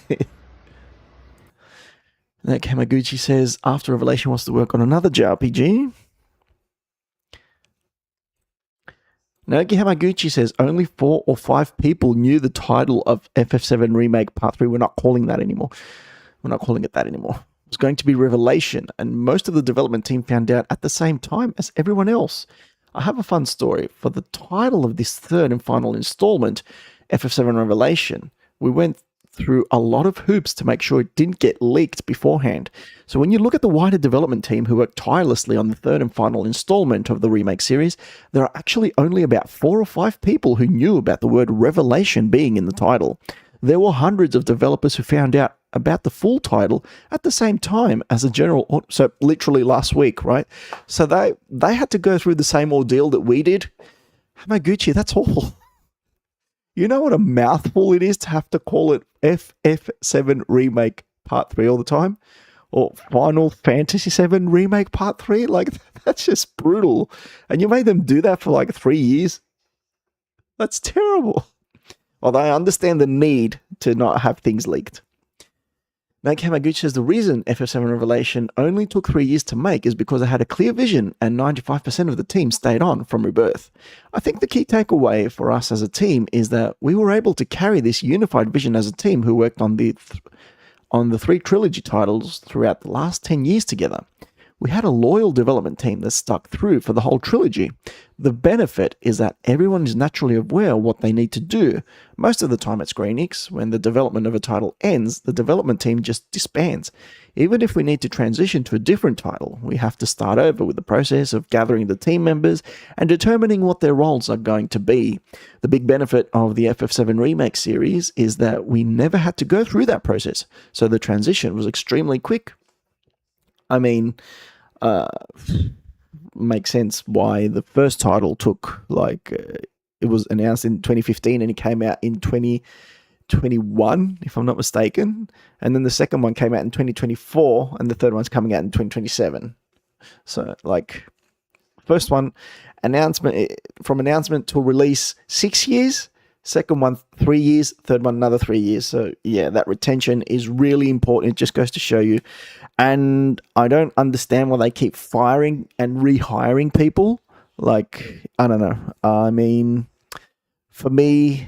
That Hamaguchi says after Revelation wants to work on another JRPG. Naoki Hamaguchi says only 4 or 5 people knew the title of FF7 Remake Part 3. We're not calling that anymore. We're not calling it that anymore. It was going to be Revelation, and most of the development team found out at the same time as everyone else. I have a fun story. For the title of this third and final installment, FF7 Revelation, we went through a lot of hoops to make sure it didn't get leaked beforehand. So when you look at the wider development team who worked tirelessly on the third and final installment of the remake series, there are actually only about 4 or 5 people who knew about the word Revelation being in the title. There were hundreds of developers who found out about the full title at the same time as a general, so literally last week, right? So they had to go through the same ordeal that we did. Hamaguchi, that's all. You know what a mouthful it is to have to call it FF7 Remake Part 3 all the time? Or Final Fantasy 7 Remake Part 3? Like, that's just brutal. And you made them do that for like 3 years? That's terrible. Well, I understand the need to not have things leaked. Nate Hamaguchi says the reason FF7 Revelation only took 3 years to make is because it had a clear vision and 95% of the team stayed on from Rebirth. I think the key takeaway for us as a team is that we were able to carry this unified vision as a team who worked on the 3 trilogy titles throughout the last 10 years together. We had a loyal development team that stuck through for the whole trilogy. The benefit is that everyone is naturally aware of what they need to do. Most of the time at Square Enix, when the development of a title ends, the development team just disbands. Even if we need to transition to a different title, we have to start over with the process of gathering the team members and determining what their roles are going to be. The big benefit of the FF7 Remake series is that we never had to go through that process, so the transition was extremely quick. I mean, makes sense why the first title took, it was announced in 2015 and it came out in 2021, if I'm not mistaken. And then the second one came out in 2024 and the third one's coming out in 2027. So, first one, from announcement to release, 6 years. Second one, 3 years. Third one, another 3 years. So, yeah, that retention is really important. It just goes to show you. And I don't understand why they keep firing and rehiring people. I don't know. I mean, for me,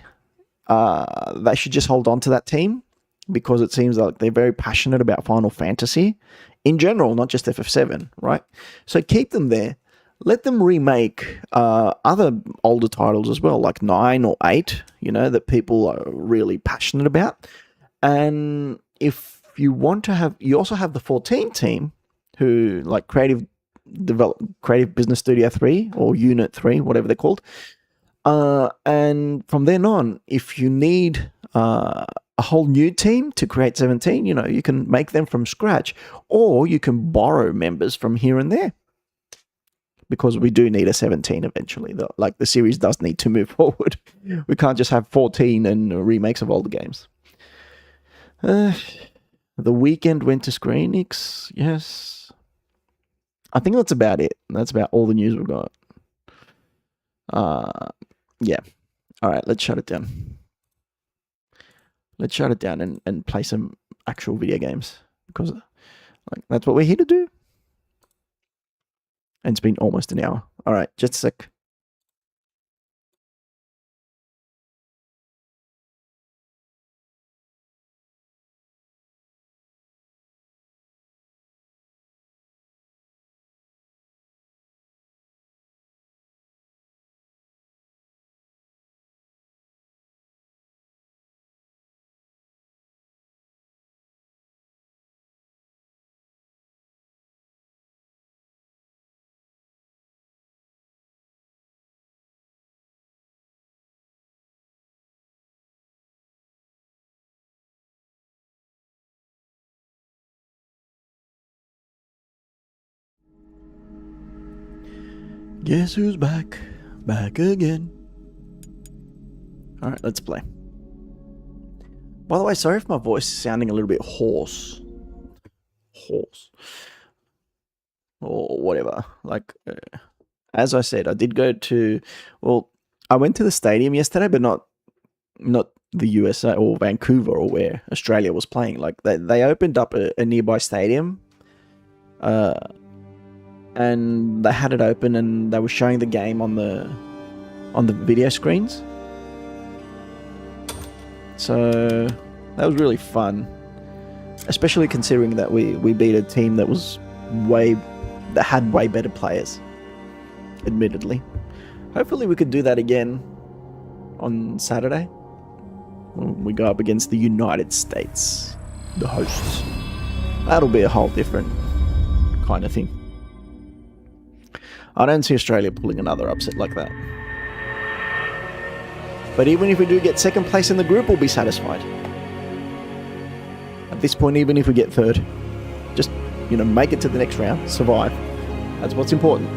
they should just hold on to that team because it seems like they're very passionate about Final Fantasy in general, not just FF7, right? So keep them there. Let them remake other older titles as well, like 9 or 8, that people are really passionate about. And if you want to have, you also have the 14 team who, Creative Business Studio 3 or Unit 3, whatever they're called. And from then on, if you need a whole new team to create 17, you can make them from scratch, or you can borrow members from here and there. Because we do need a 17 eventually. The series does need to move forward. We can't just have 14 and remakes of older games. The Weekend went to Square Enix. Yes. I think that's about it. That's about all the news we've got. Yeah. All right, let's shut it down. Let's shut it down and play some actual video games. Because that's what we're here to do. And it's been almost an hour. All right, just a sec. Guess who's back? Back again. Alright, let's play. By the way, sorry if my voice is sounding a little bit hoarse. Or whatever. As I said, I did go to... Well, I went to the stadium yesterday, but not the USA or Vancouver or where Australia was playing. They opened up a nearby stadium. And they had it open and they were showing the game on the video screens. So that was really fun, especially considering that we beat a team that had way better players, admittedly. Hopefully we could do that again on Saturday when we go up against the United States, the hosts. That'll be a whole different kind of thing. I don't see Australia pulling another upset like that. But even if we do get second place in the group, we'll be satisfied. At this point, even if we get third, just, make it to the next round, survive. That's what's important.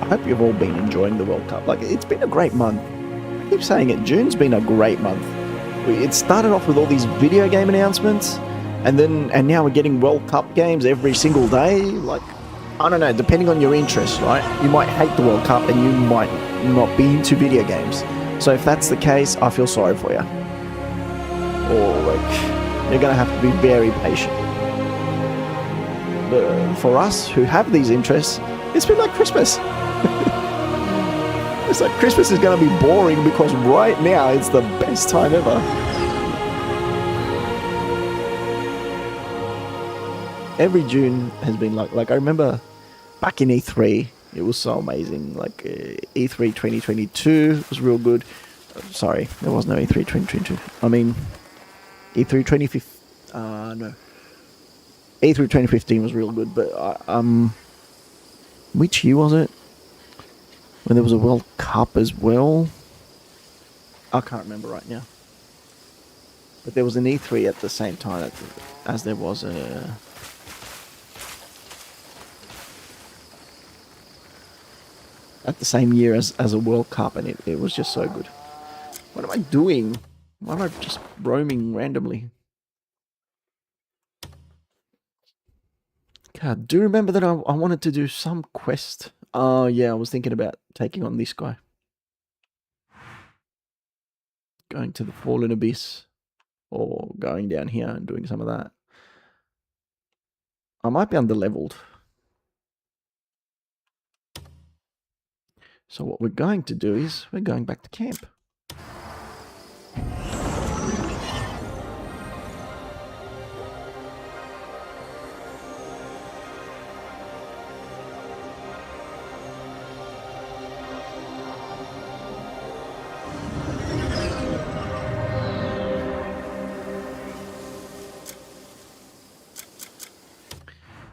I hope you've all been enjoying the World Cup. It's been a great month. I keep saying it, June's been a great month. It started off with all these video game announcements, and now we're getting World Cup games every single day. I don't know, depending on your interests, right? You might hate the World Cup and you might not be into video games. So if that's the case, I feel sorry for you. Or like, you're gonna have to be very patient. But for us who have these interests, it's been like Christmas. It's like Christmas is gonna be boring because right now it's the best time ever. Every June has been like I remember back in E3, it was so amazing. Like E3 2022 was real good. Sorry, there was no E3 2022. I mean, E3 2015. No, E3 2015 was real good. But which year was it? When there was a World Cup as well. I can't remember right now. But there was an E3 at the same time as there was a. At the same year as a World Cup, and it was just so good. What am I doing? Why am I just roaming randomly? God, do you remember that I wanted to do some quest? Oh, yeah, I was thinking about taking on this guy. Going to the Fallen Abyss. Or going down here and doing some of that. I might be under-leveled. So what we're going to do is we're going back to camp.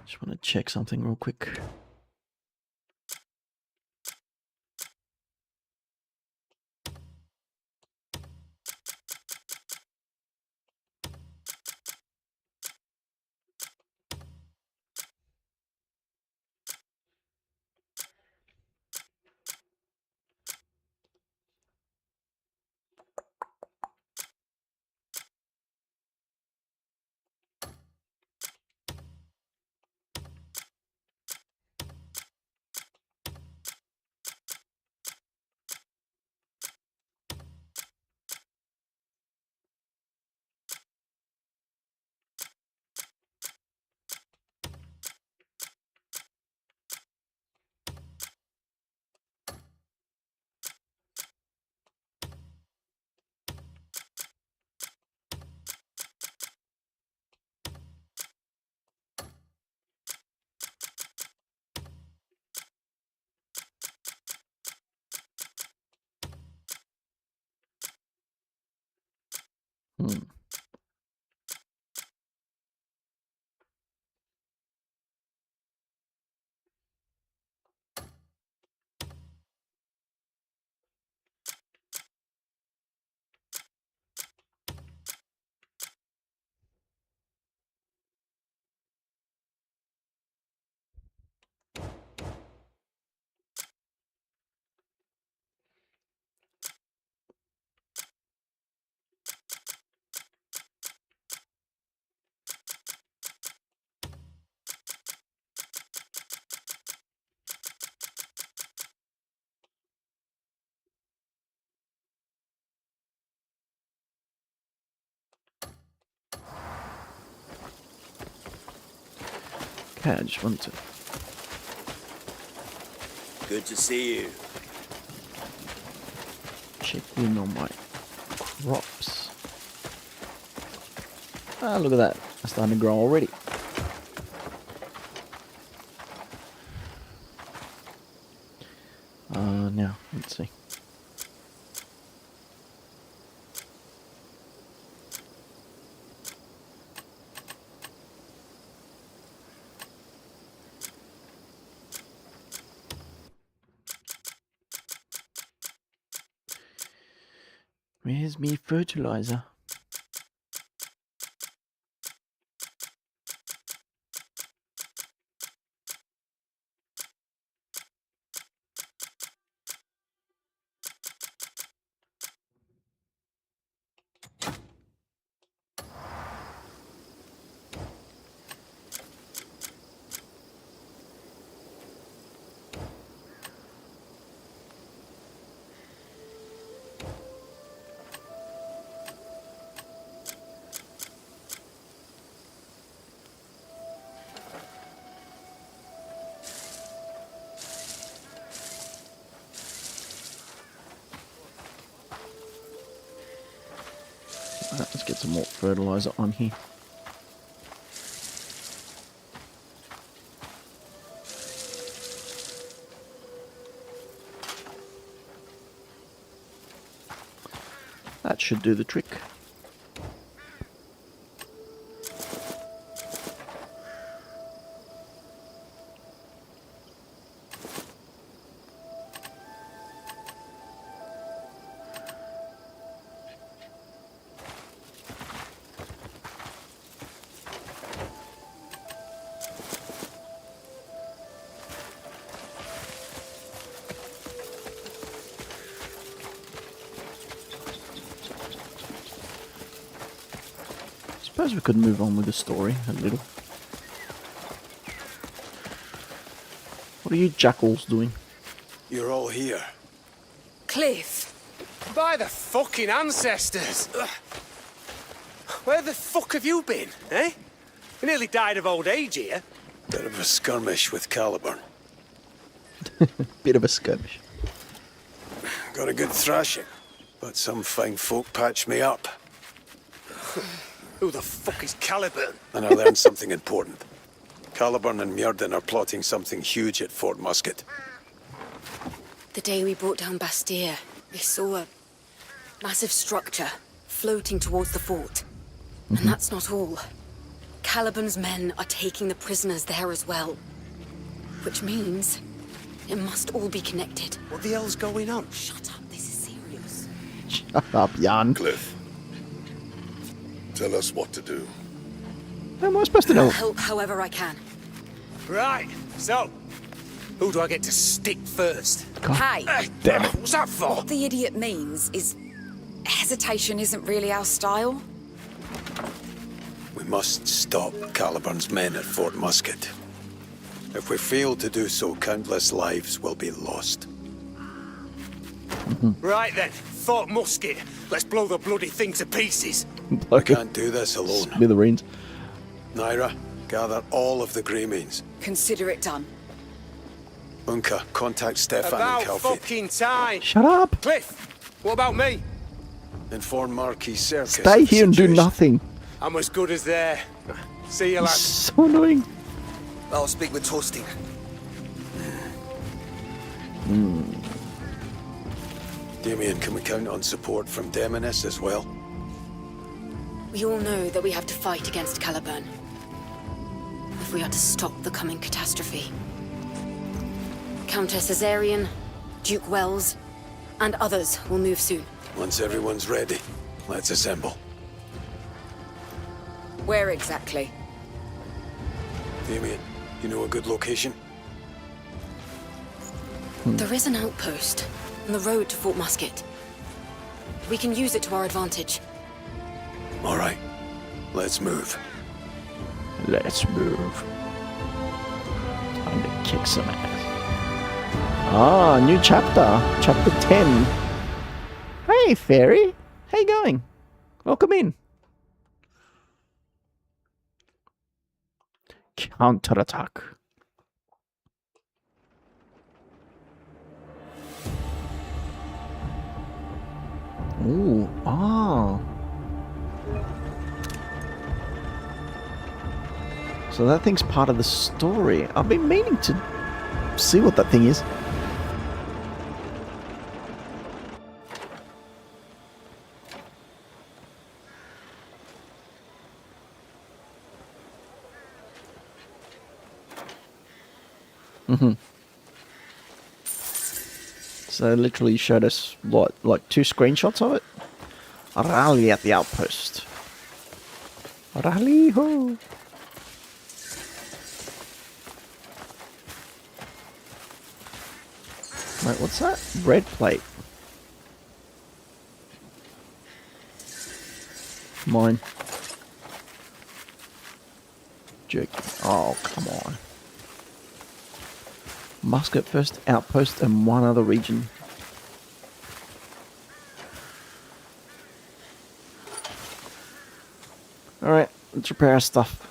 Just want to check something real quick. Okay, I just wanted to Good to see you. check in on my crops. Ah, look at that. It's starting to grow already. Now, let's see. Where's me fertilizer? Let's get some more fertilizer on here. That should do the trick. Suppose we could move on with the story a little. What are you jackals doing? You're all here. Cliff, By the fucking ancestors! Ugh. Where the fuck have you been, eh? You nearly died of old age here. Bit of a skirmish with Caliburn. Bit of a skirmish. Got a good thrashing, but some fine folk patched me up, Who the fuck is Caliburn? and I learned something important. Caliburn and Myrddin are plotting something huge at Fort Musket. the day we brought down Bastir, we saw a massive structure floating towards the fort. And that's not all. Caliburn's men are taking the prisoners there as well. Which means it must all be connected. What the hell's going on? Shut up, this is serious. Shut up, Jan. Cliff, tell us what to do. How am I supposed to I'll know? help however I can. Right, so, who do I get to stick first? Hey, Damn it. What's that for? what the idiot means is hesitation isn't really our style. We must stop Caliburn's men at Fort Musket. If we fail to do so, countless lives will be lost. Right then, Fort Musket. Let's blow the bloody thing to pieces. We can't do this alone. Smithereens. Naira, gather all of the Greymeans. Consider it done. Unka, contact Stefan About and Kalfi. fucking time. Shut up. Cliff, what about me? Inform Marquis Circus. Stay of the here and do situation. nothing. I'm as good as there. See you, lads. So annoying. I'll speak with Toasting. Damien, can we count on support from Demeniss as well? We all know that we have to fight against Caliburn. If we are to stop the coming catastrophe. Countess Azarian, Duke Wells, and others will move soon. Once everyone's ready, let's assemble. Where exactly? Damien, you know a good location? There is an outpost on the road to Fort Musket. We can use it to our advantage. All right, let's move. Let's move. Time to kick some ass. Ah, new chapter. Chapter 10. Hey, Fairy. How you going? Welcome in. Counterattack. Ooh, ah. So that thing's part of the story. I've been meaning to see what that thing is. So they literally showed us, what, like 2 screenshots of it? Rally at the outpost. Rally ho! Wait, what's that? Bread plate. Mine. Jerky. Oh, come on. Musket first outpost and 1 other region. Alright, let's repair our stuff.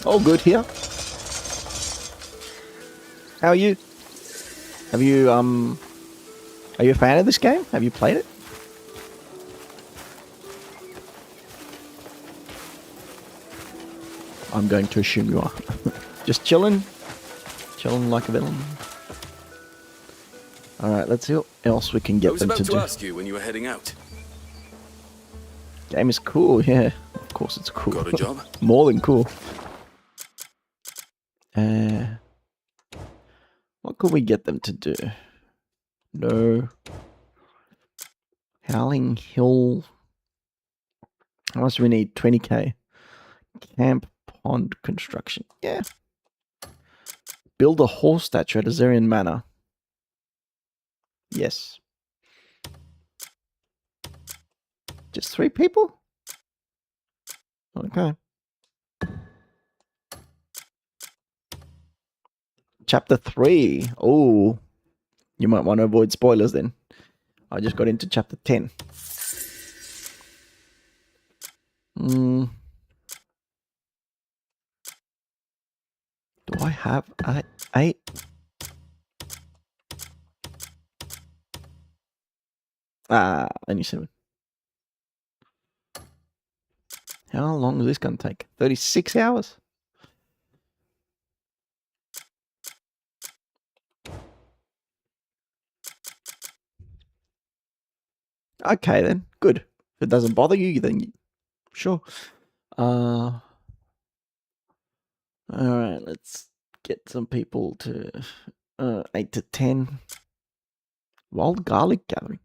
All good here. How are you? Have you are you a fan of this game? Have you played it? I'm going to assume you are. Just chilling like a villain. All right, let's see what else we can get them to do. I was about to ask you when you were heading out. Game is cool, yeah. Of course it's cool. Got a job? More than cool. What could we get them to do? No. Howling Hill. How much do we need? 20k. Camp pond construction. Yeah. Build a horse statue at Azarian Manor. Yes. Just 3 people? Okay. Chapter 3. Oh. You might want to avoid spoilers then. I just got into chapter 10. Do I have 8? Only 7. How long is this going to take? 36 hours? Okay then, good. If it doesn't bother you, then sure. Alright, let's get some people to 8 to 10. Wild garlic gathering.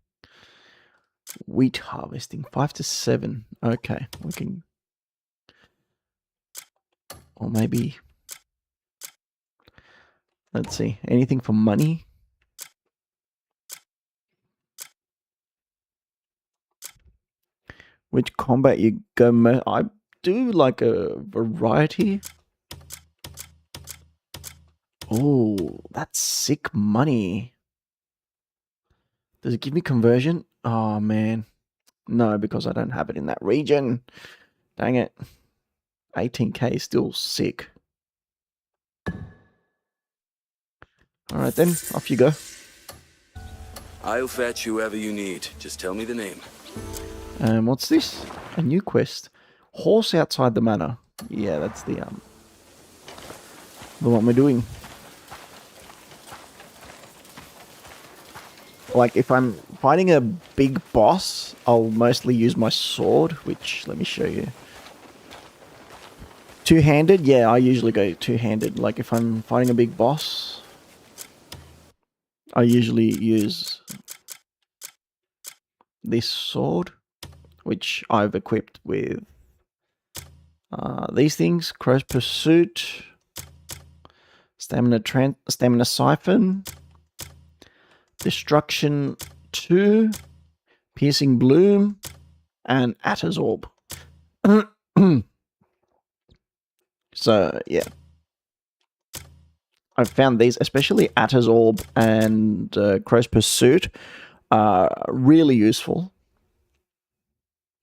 Wheat harvesting, 5 to 7. Okay, we can... Or maybe... Let's see, anything for money? Which combat you go... I do like a variety. Oh, that's sick money. Does it give me conversion? Oh, man. No, because I don't have it in that region. Dang it. 18k is still sick. Alright then, off you go. I'll fetch whoever you need. Just tell me the name. What's this? A new quest. Horse outside the manor. Yeah, that's the one we're doing. Like, if I'm fighting a big boss, I'll mostly use my sword, which, let me show you. Two-handed? Yeah, I usually go two-handed. Like, if I'm fighting a big boss, I usually use this sword, which I've equipped with these things. Crow's Pursuit, Stamina Siphon, Destruction 2, Piercing Bloom, and Atter's Orb. So, yeah. I've found these, especially Atter's Orb and Crow's Pursuit, are really useful.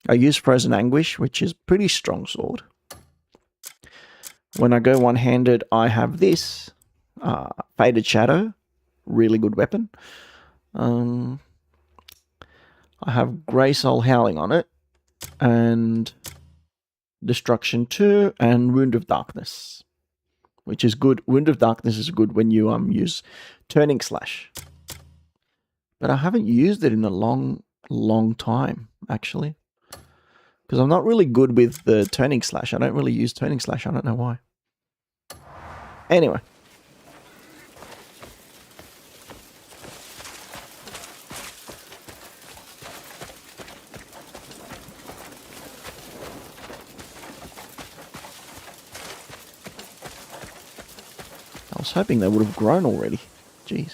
I use Frozen Anguish, which is pretty strong sword. When I go one-handed, I have this, Faded Shadow, really good weapon. I have Grey Soul Howling on it, and Destruction 2, and Wound of Darkness, which is good. Wound of Darkness is good when you use Turning Slash. But I haven't used it in a long time, actually. Because I'm not really good with the Turning Slash. I don't really use Turning Slash. I don't know why. Anyway. I was hoping they would have grown already. Jeez.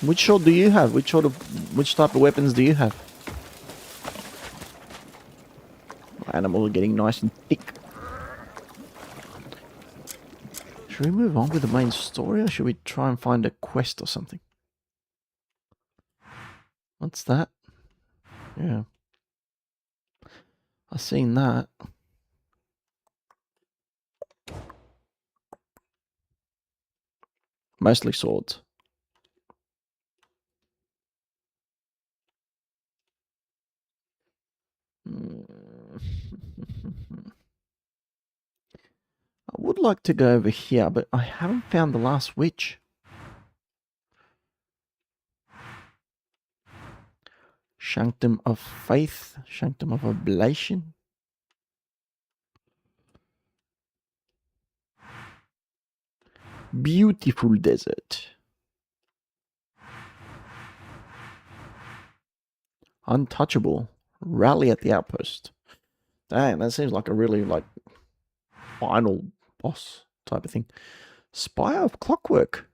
Which sword do you have? Which type of weapons do you have? Animals are getting nice and thick. Should we move on with the main story, or should we try and find a quest or something? What's that? Yeah. I've seen that. Mostly swords. I would like to go over here, but I haven't found the last witch. Sanctum of Faith, Sanctum of Oblation. Beautiful desert. Untouchable. Rally at the outpost. Dang, that seems like a really final boss type of thing. Spire of Clockwork.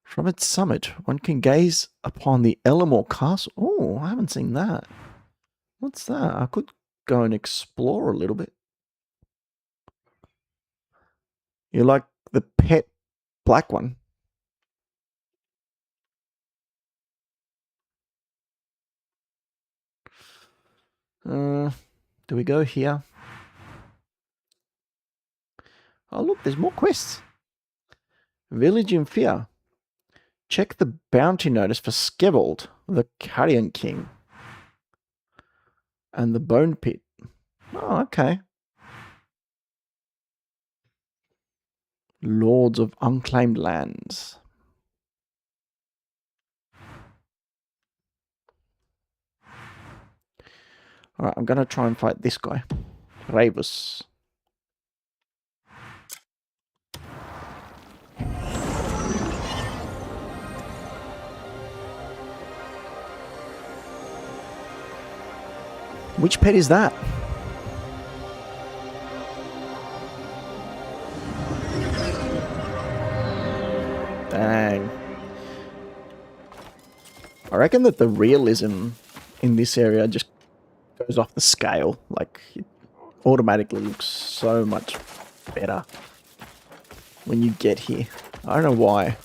From its summit, one can gaze upon the Elmore Castle. Oh, I haven't seen that. What's that? I could go and explore a little bit. You like the pet black one? Do we go here? Oh, look, there's more quests. Village in Fear. Check the bounty notice for Skebold, the Carrion King. And the Bone Pit. Oh, okay. Lords of Unclaimed Lands. Alright, I'm going to try and fight this guy. Ravus. Which pet is that? Dang. I reckon that the realism in this area just goes off the scale. Like, it automatically looks so much better when you get here. I don't know why.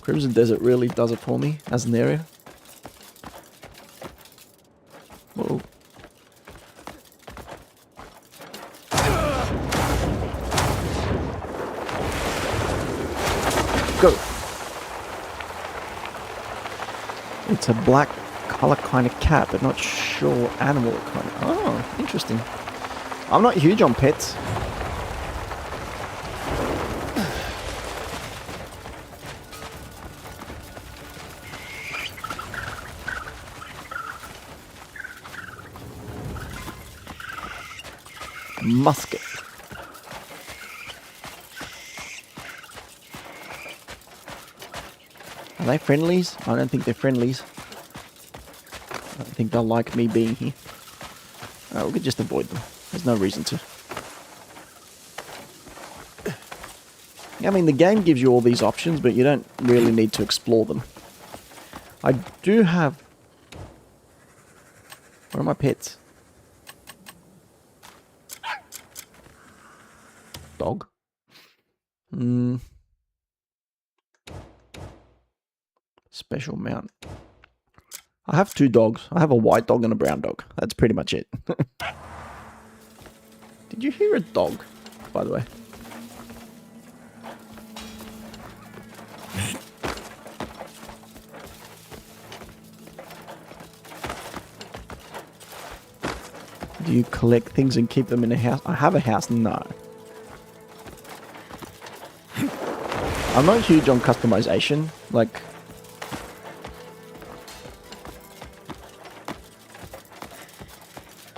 Crimson Desert really does it for me as an area. Whoa. Go. It's a black color kind of cat, but not sure what animal it kind of. Oh, interesting. I'm not huge on pets. Musket. Are they friendlies? I don't think they're friendlies. I don't think they'll like me being here. We could just avoid them. There's no reason to. I mean, the game gives you all these options, but you don't really need to explore them. I do have... Where are my pets? Dog. Special mount. I have two dogs. I have a white dog and a brown dog. That's pretty much it. Did you hear a dog, by the way? Do you collect things and keep them in a house? I have a house. No. I'm not huge on customization. Like,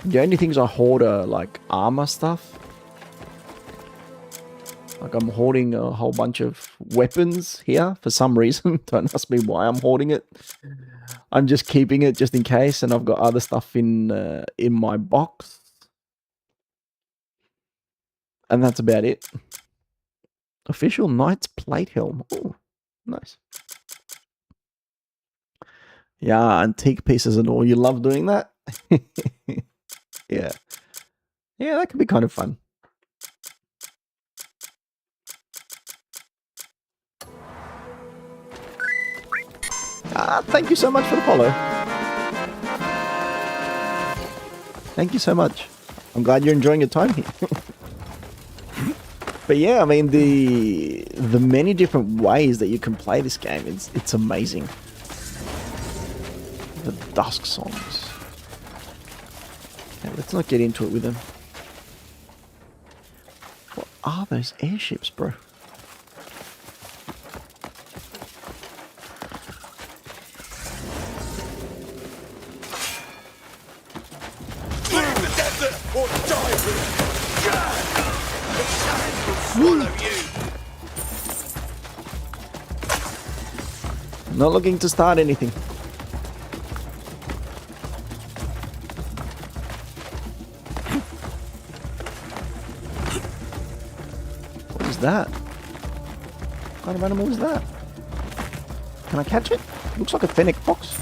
the only things I hoard are like armor stuff. Like, I'm hoarding a whole bunch of weapons here for some reason. Don't ask me why I'm hoarding it. I'm just keeping it just in case, and I've got other stuff in my box. And that's about it. Official Knight's Plate Helm. Oh, nice. Yeah, antique pieces and all. You love doing that? Yeah. Yeah, that could be kind of fun. Thank you so much for the follow. Thank you so much. I'm glad you're enjoying your time here. But yeah, I mean, the many different ways that you can play this game, it's amazing. The Dusk songs. Okay, let's not get into it with them. What are those airships, bro? Leave the desert or die here! The sand will swallow you. Not looking to start anything. What is that? What kind of animal is that? Can I catch it? Looks like a fennec fox.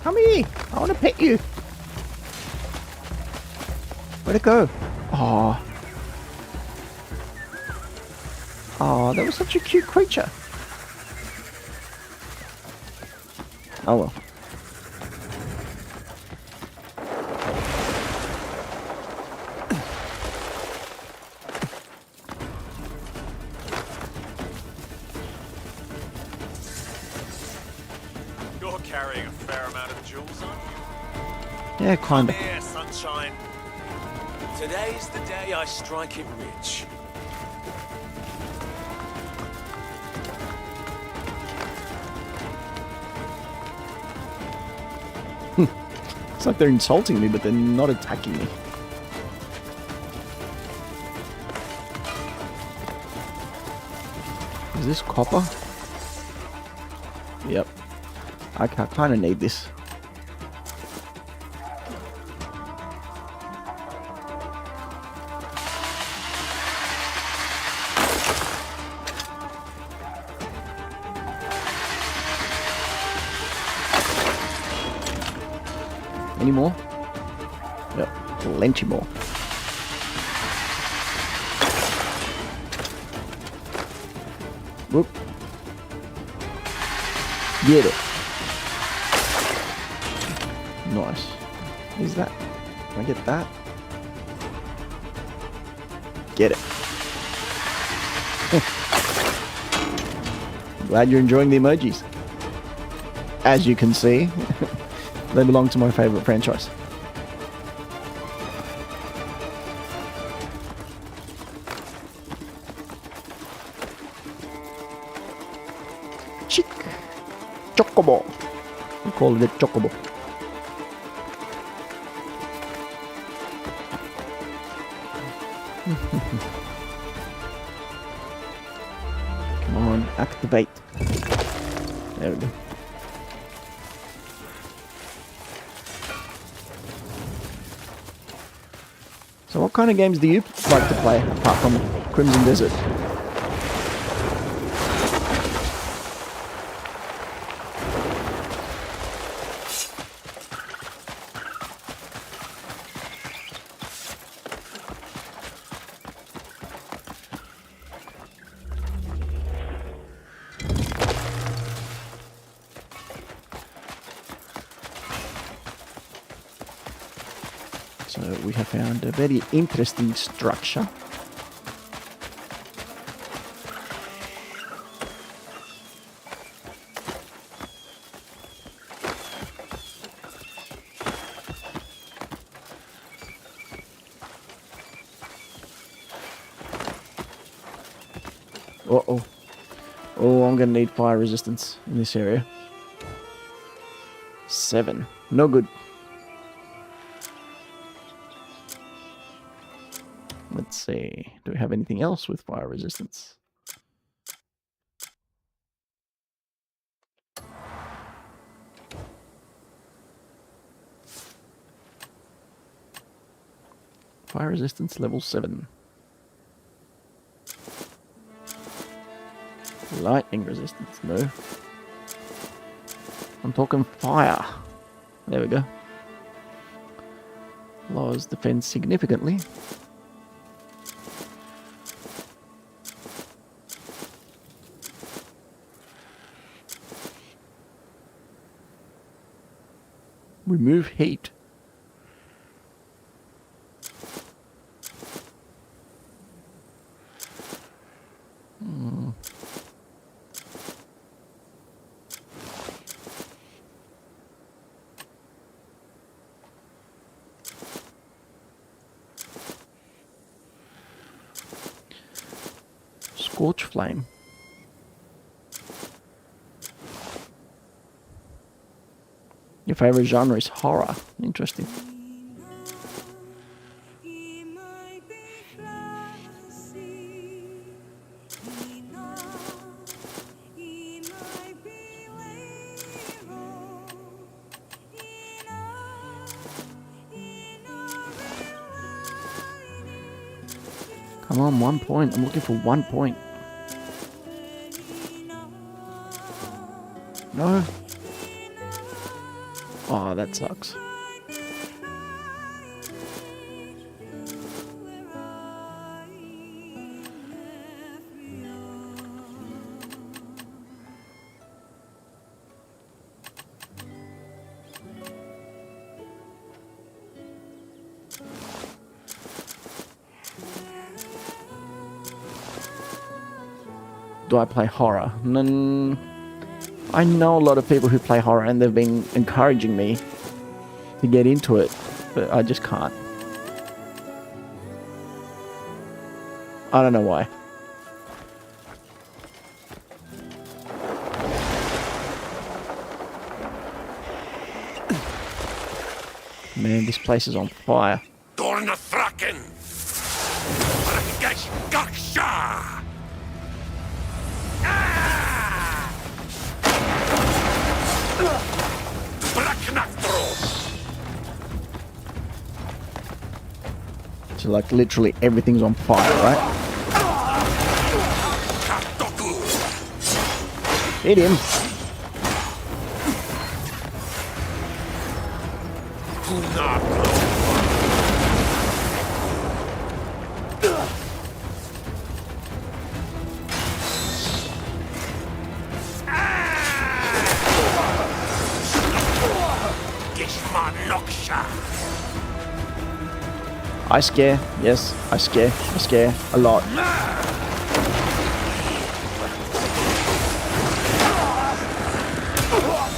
Come here! I want to pet you! Where'd it go? Oh. Oh, that was such a cute creature. Oh well. You're carrying a fair amount of jewels, aren't you? Yeah, kinda. Come here, sunshine. Today's the day I strike it rich. It's like they're insulting me, but they're not attacking me. Is this copper? Yep. I kind of need this. Any more? Yep, plenty more. Whoop. Get it. Nice. What is that? Can I get that? Get it. Glad you're enjoying the emojis. As you can see, they belong to my favorite franchise. Chick. Chocobo. We call it a chocobo. Come on, activate. There we go. So what kind of games do you like to play apart from Crimson Desert? So we have found a very interesting structure. Uh-oh. Oh, I'm gonna need fire resistance in this area. 7. No good. Let's see. Do we have anything else with fire resistance? Fire resistance level 7. Lightning resistance, no. I'm talking fire. There we go. Lowers defense significantly. Remove heat. Scorch flame. Your favorite genre is horror. Interesting. Come on, 1 point. I'm looking for 1 point. No. Oh, that sucks. Do I play horror? I know a lot of people who play horror and they've been encouraging me to get into it, but I just can't. I don't know why. Man, this place is on fire. So like literally everything's on fire, right? Hit him. I scare, yes, I scare a lot.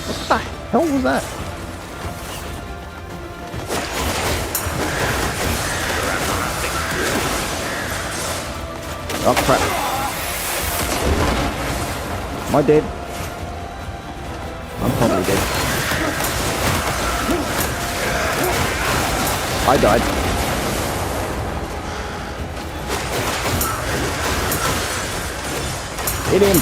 What the hell was that? Oh crap. Am I dead? I'm probably dead. I died. Hit him.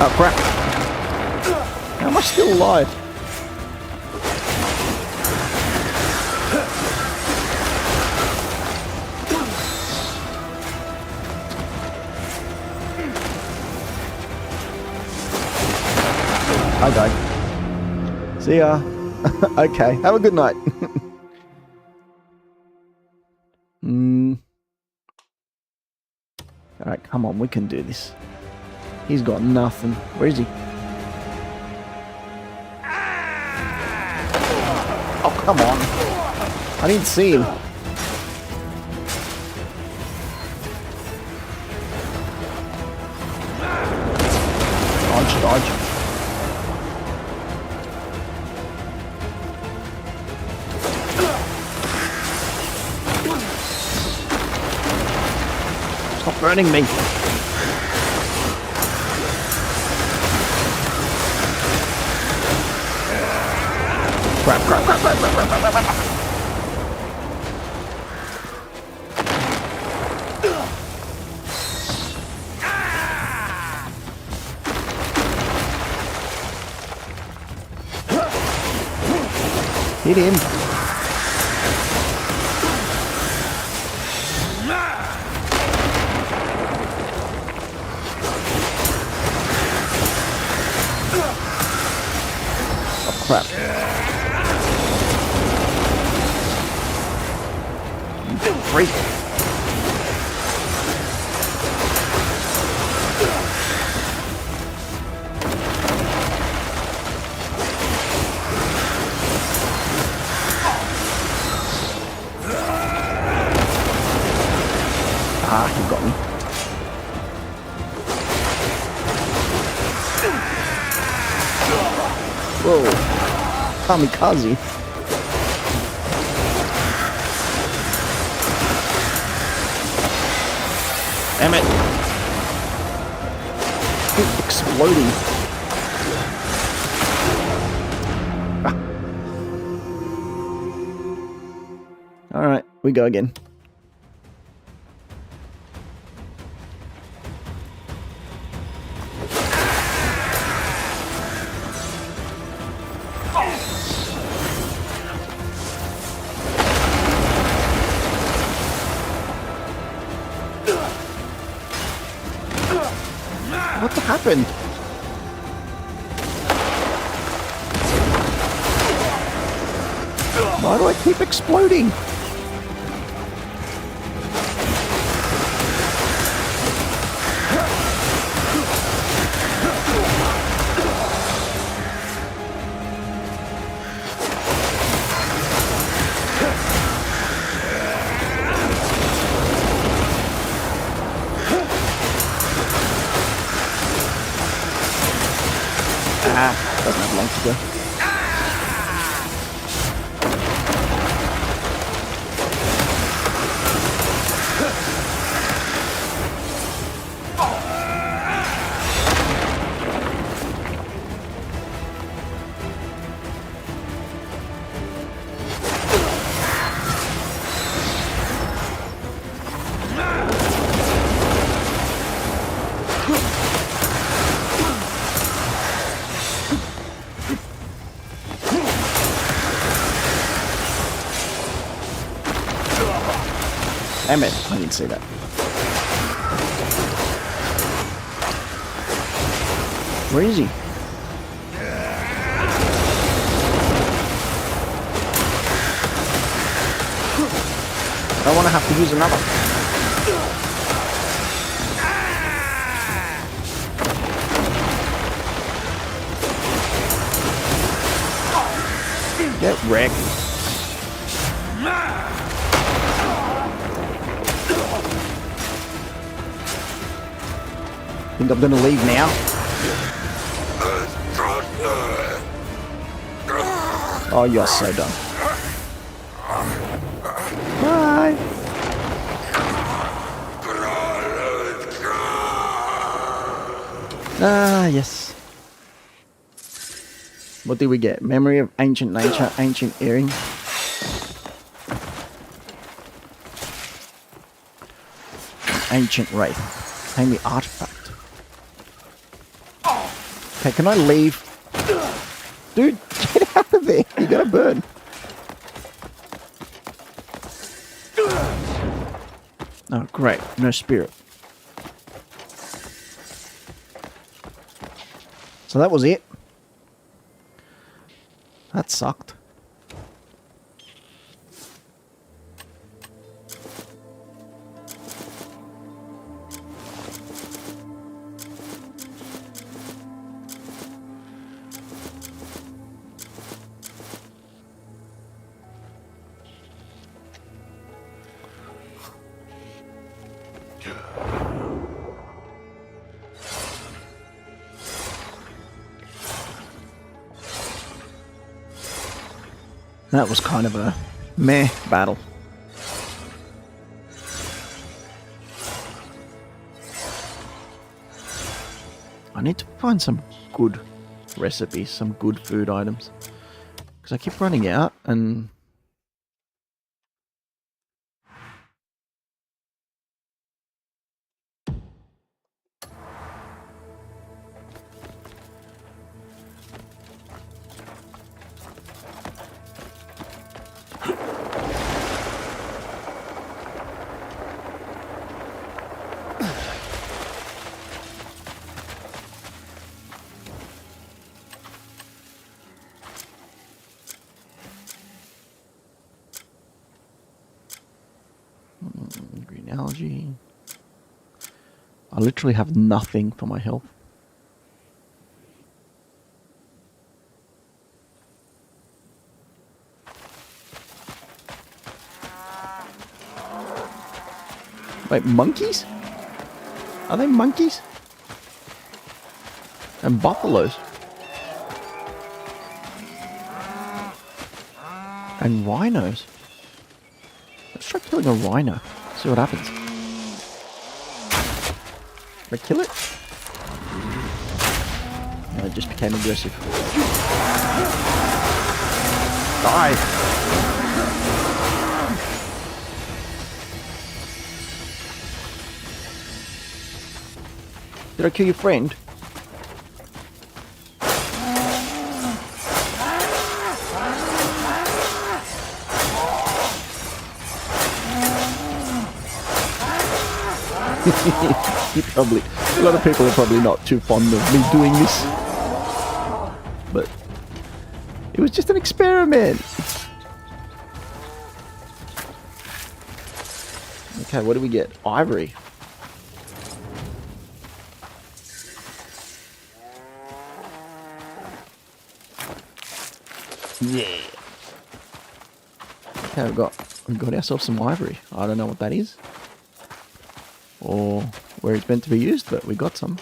Oh crap. How am I still alive? I died. See ya. Okay, have a good night. Alright, come on, we can do this. He's got nothing. Where is he? Oh, come on. I didn't see him. Dodge, dodge. Stop burning me. Crap, crap, crap, crap, crap, crap, crap, crap. Hit him. Oh crap. free. Ah, he got me. Whoa. Kamikaze. Damn it. Keep exploding. Ah. Alright, we go again. What happened? Why do I keep exploding? Doesn't have long to go. Damn it, I didn't see that. Where is he? I don't want to have to use another. Get wrecked. Think I'm gonna leave now? Oh, you're so done. Bye. Ah, yes. What did we get? Memory of ancient nature, ancient earring. Ancient wraith. Name the artifact. Okay, can I leave? Dude, get out of there. You're gonna burn. Oh, great. No spirit. So that was it. That sucked. That was kind of a meh battle. I need to find some good recipes, some good food items. Because I keep running out and... Technology. I literally have nothing for my health. Wait, monkeys? Are they monkeys? And buffaloes? And rhinos? Let's try killing a rhino. See what happens. Did I kill it? No, it just became aggressive. Die! Did I kill your friend? Probably. A lot of people are probably not too fond of me doing this. But it was just an experiment. Okay, what do we get? Ivory. Yeah. Okay, we've got ourselves some ivory. I don't know what that is. Or where it's meant to be used, but we got some.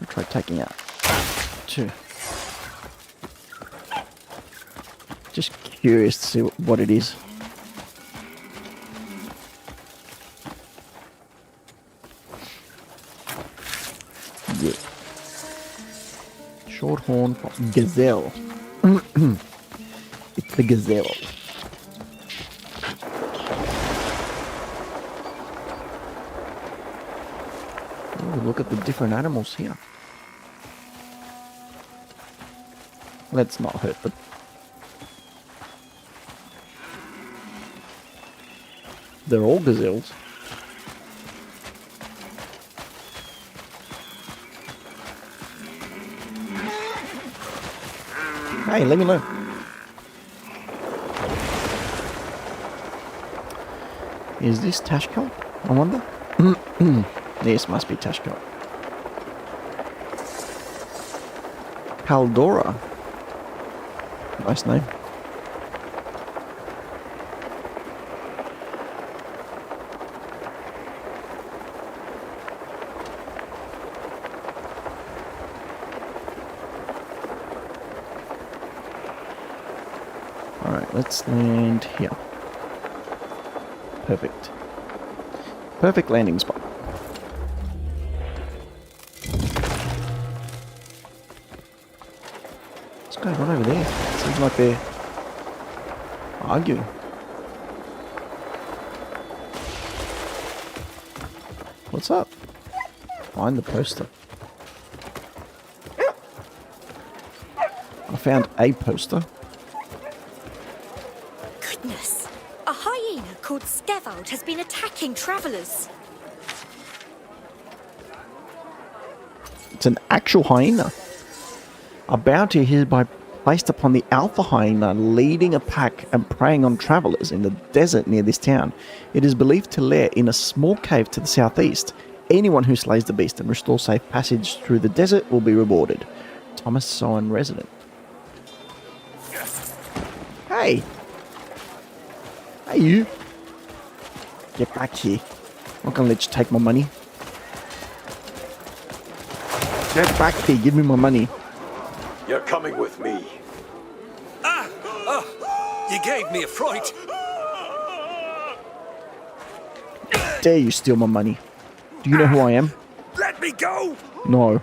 Try taking out 2. Just curious to see what it is. Yeah. Shorthorn gazelle. It's the gazelle. Oh, look at the different animals here. Let's not hurt them. They're all gazelles. Hey, let me know. Is this Tashkalp? I wonder. This must be Tashkalp. Paldora. Nice name. Alright, let's land here. Perfect. Perfect landing spot. What's going on over there? Seems like they're arguing. What's up? Find the poster. I found a poster. Goodness! A hyena called Skevald has been attacking travelers. It's an actual hyena. A bounty hereby placed upon the alpha hyena leading a pack and preying on travelers in the desert near this town. It is believed to lair in a small cave to the southeast. Anyone who slays the beast and restores safe passage through the desert will be rewarded. Thomas Sowen, resident. Hey! Hey, you! Get back here. I'm not gonna let you take my money. Get back here, give me my money. You're coming with me. You gave me a fright. Dare you steal my money? Do you know who I am? Let me go! No.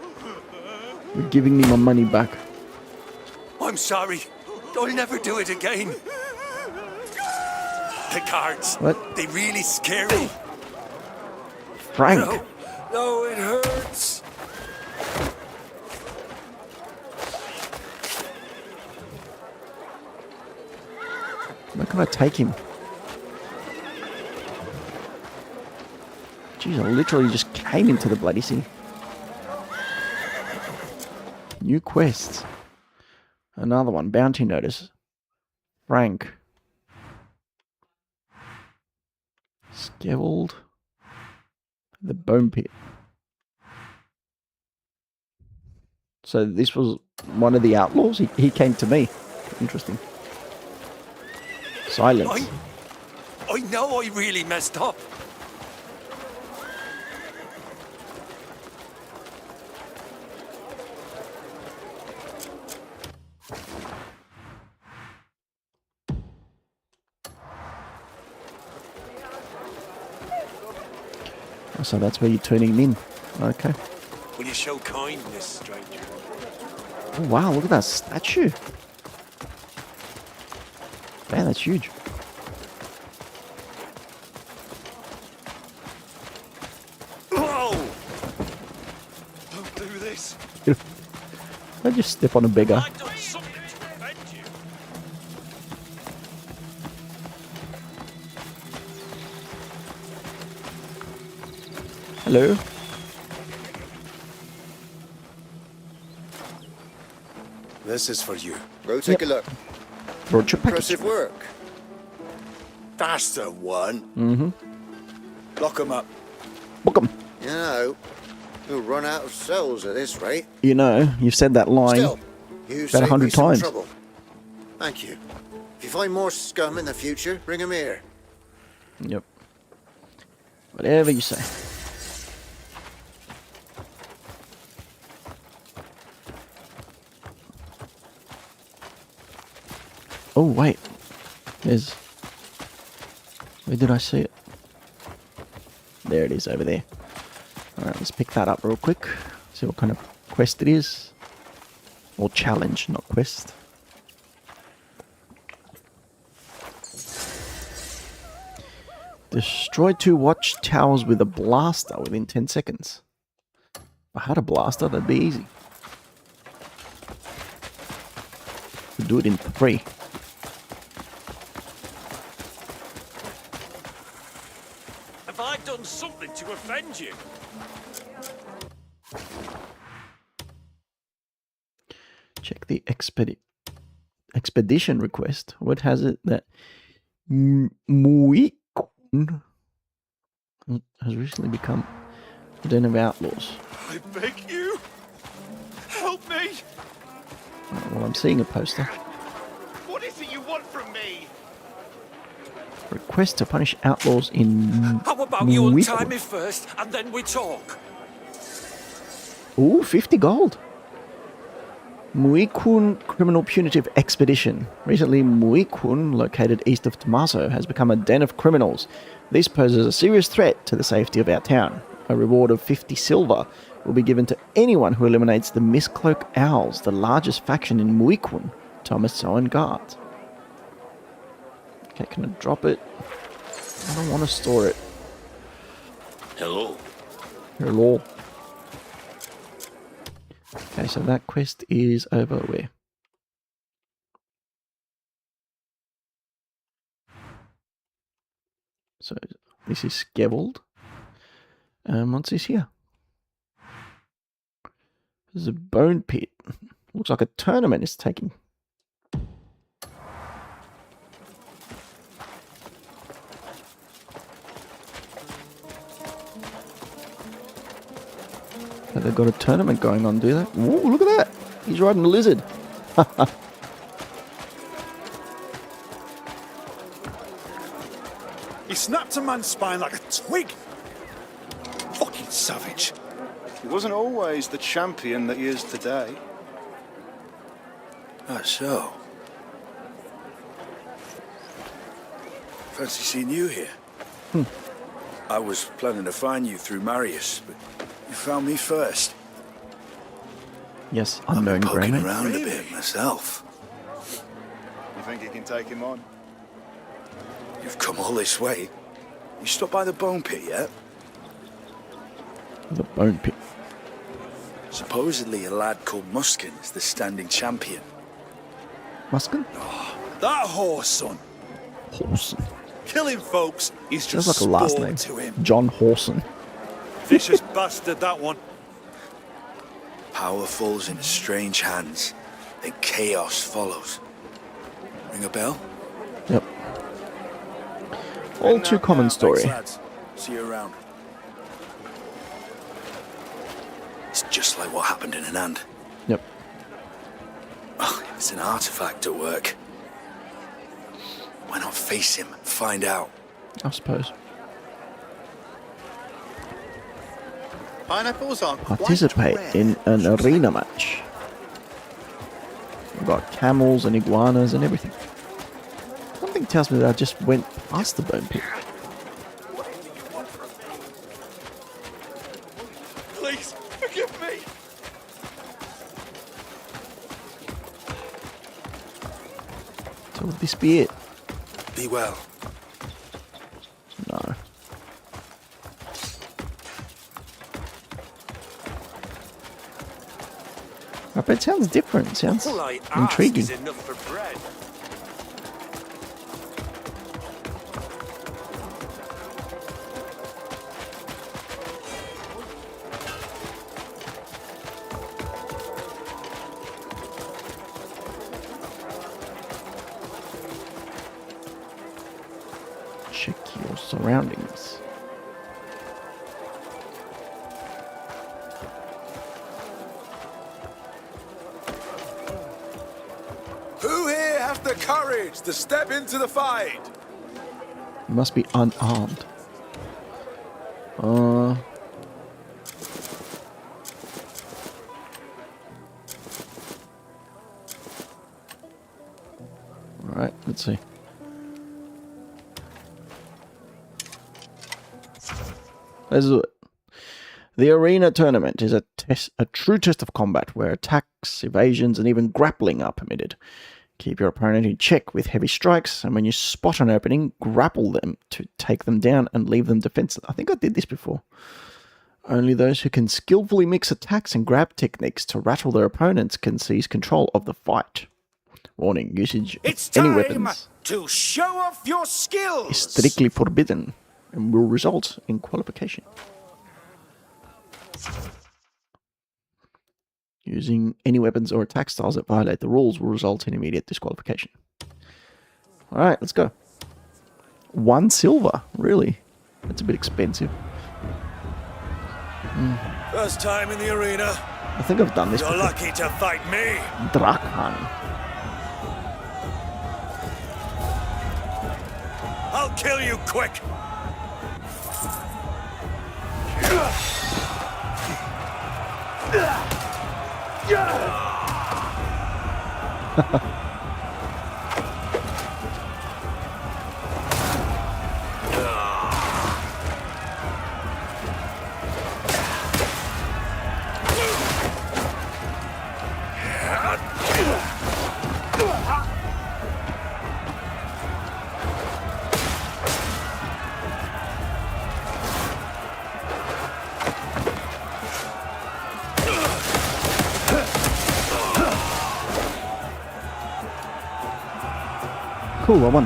You're giving me my money back. I'm sorry. I'll never do it again. The guards. What? They really scare me. Frank. No, it hurts. Where can I take him? Jeez, I literally just came into the bloody city. New quests. Another one. Bounty notice. Frank. Skevald. The Bone Pit. So this was one of the outlaws? He came to me. Interesting. Silence. I know I really messed up. So that's where you're turning him in. Okay. Will you show kindness, stranger? Oh, wow, look at that statue. Man, that's huge. Whoa! Don't do this. I just step on a beggar. I've done something to offend you. Hello? This is for you. Go take a look. Brought your package. Impressive work. That's the one. Mm-hmm. Lock 'em up. Book 'em. You know, we'll run out of cells at this rate. You know, you've said that line Still, you about saved me 100 some times. trouble. Thank you. If you find more scum in the future, bring 'em here. Yep. Whatever you say. Oh, wait. There's... Where did I see it? There it is, over there. Alright, let's pick that up real quick. See what kind of quest it is. Or challenge, not quest. Destroy 2 watchtowers with a blaster within 10 seconds. If I had a blaster, that'd be easy. Could do it in 3. Have I done something to offend you? Check the expedition request. What has it that Muikun has recently become a den of outlaws? I beg you, help me. Well, I'm seeing a poster. What is it you want from me? Request to punish outlaws in How about you untie Muikun. me first, and then we talk? Ooh, 50 gold. Muikun Criminal Punitive Expedition. Recently, Muikun, located east of Tommaso, has become a den of criminals. This poses a serious threat to the safety of our town. A reward of 50 silver will be given to anyone who eliminates the Mistcloak Owls, the largest faction in Muikun, Thomas Sowen Guard. Okay, can I drop it? I don't want to store it. Hello. Hello. Okay, so that quest is over where? So this is Skevald. What's this here? There's a bone pit. Looks like a tournament is taking. They've got a tournament going on, do they? Ooh, look at that. He's riding a lizard. He snapped a man's spine like a twig. Fucking savage. He wasn't always the champion that he is today. That's so. Fancy seeing you here. I was planning to find you through Marius, but you found me first. Yes, I've unknown been poking Grey. around a bit myself. You think you can take him on? You've come all this way. You stopped by the bone pit yet? The bone pit. Supposedly a lad called Muskin is the standing champion. Muskin? That Horson. Horson. Killing folks is Sounds just like a last sport name. to him. John Horson. Vicious bastard, that one. Power falls into strange hands, then chaos follows. Ring a bell? Yep. All too common story. Thanks, lads. See you around. It's just like what happened in Hernand. Yep. Oh, it's an artifact at work. Why not face him, find out? I suppose. Pineapples are quite Participate rare. in an arena match. We've got camels and iguanas and everything. Something tells me that I just went past the bone pit. Please, forgive me. So would this be it? Be well. No. I bet it sounds different. It sounds All I ask intriguing. is enough for bread. Check your surroundings. Who here has the courage to step into the fight? You must be unarmed. Alright, let's see. Let's do it. The arena tournament is a true test of combat where attacks, evasions, and even grappling are permitted. Keep your opponent in check with heavy strikes, and when you spot an opening, grapple them to take them down and leave them defenseless. I think I did this before. Only those who can skillfully mix attacks and grab techniques to rattle their opponents can seize control of the fight. Warning, usage It's of any time weapons to show off your skills. is strictly forbidden and will result in qualification. Using any weapons or attack styles that violate the rules will result in immediate disqualification. Alright, let's go. 1 silver, really? That's a bit expensive. First time in the arena. I think I've done this You're before. lucky to fight me. Drakhan. I'll kill you quick. Cool, I won.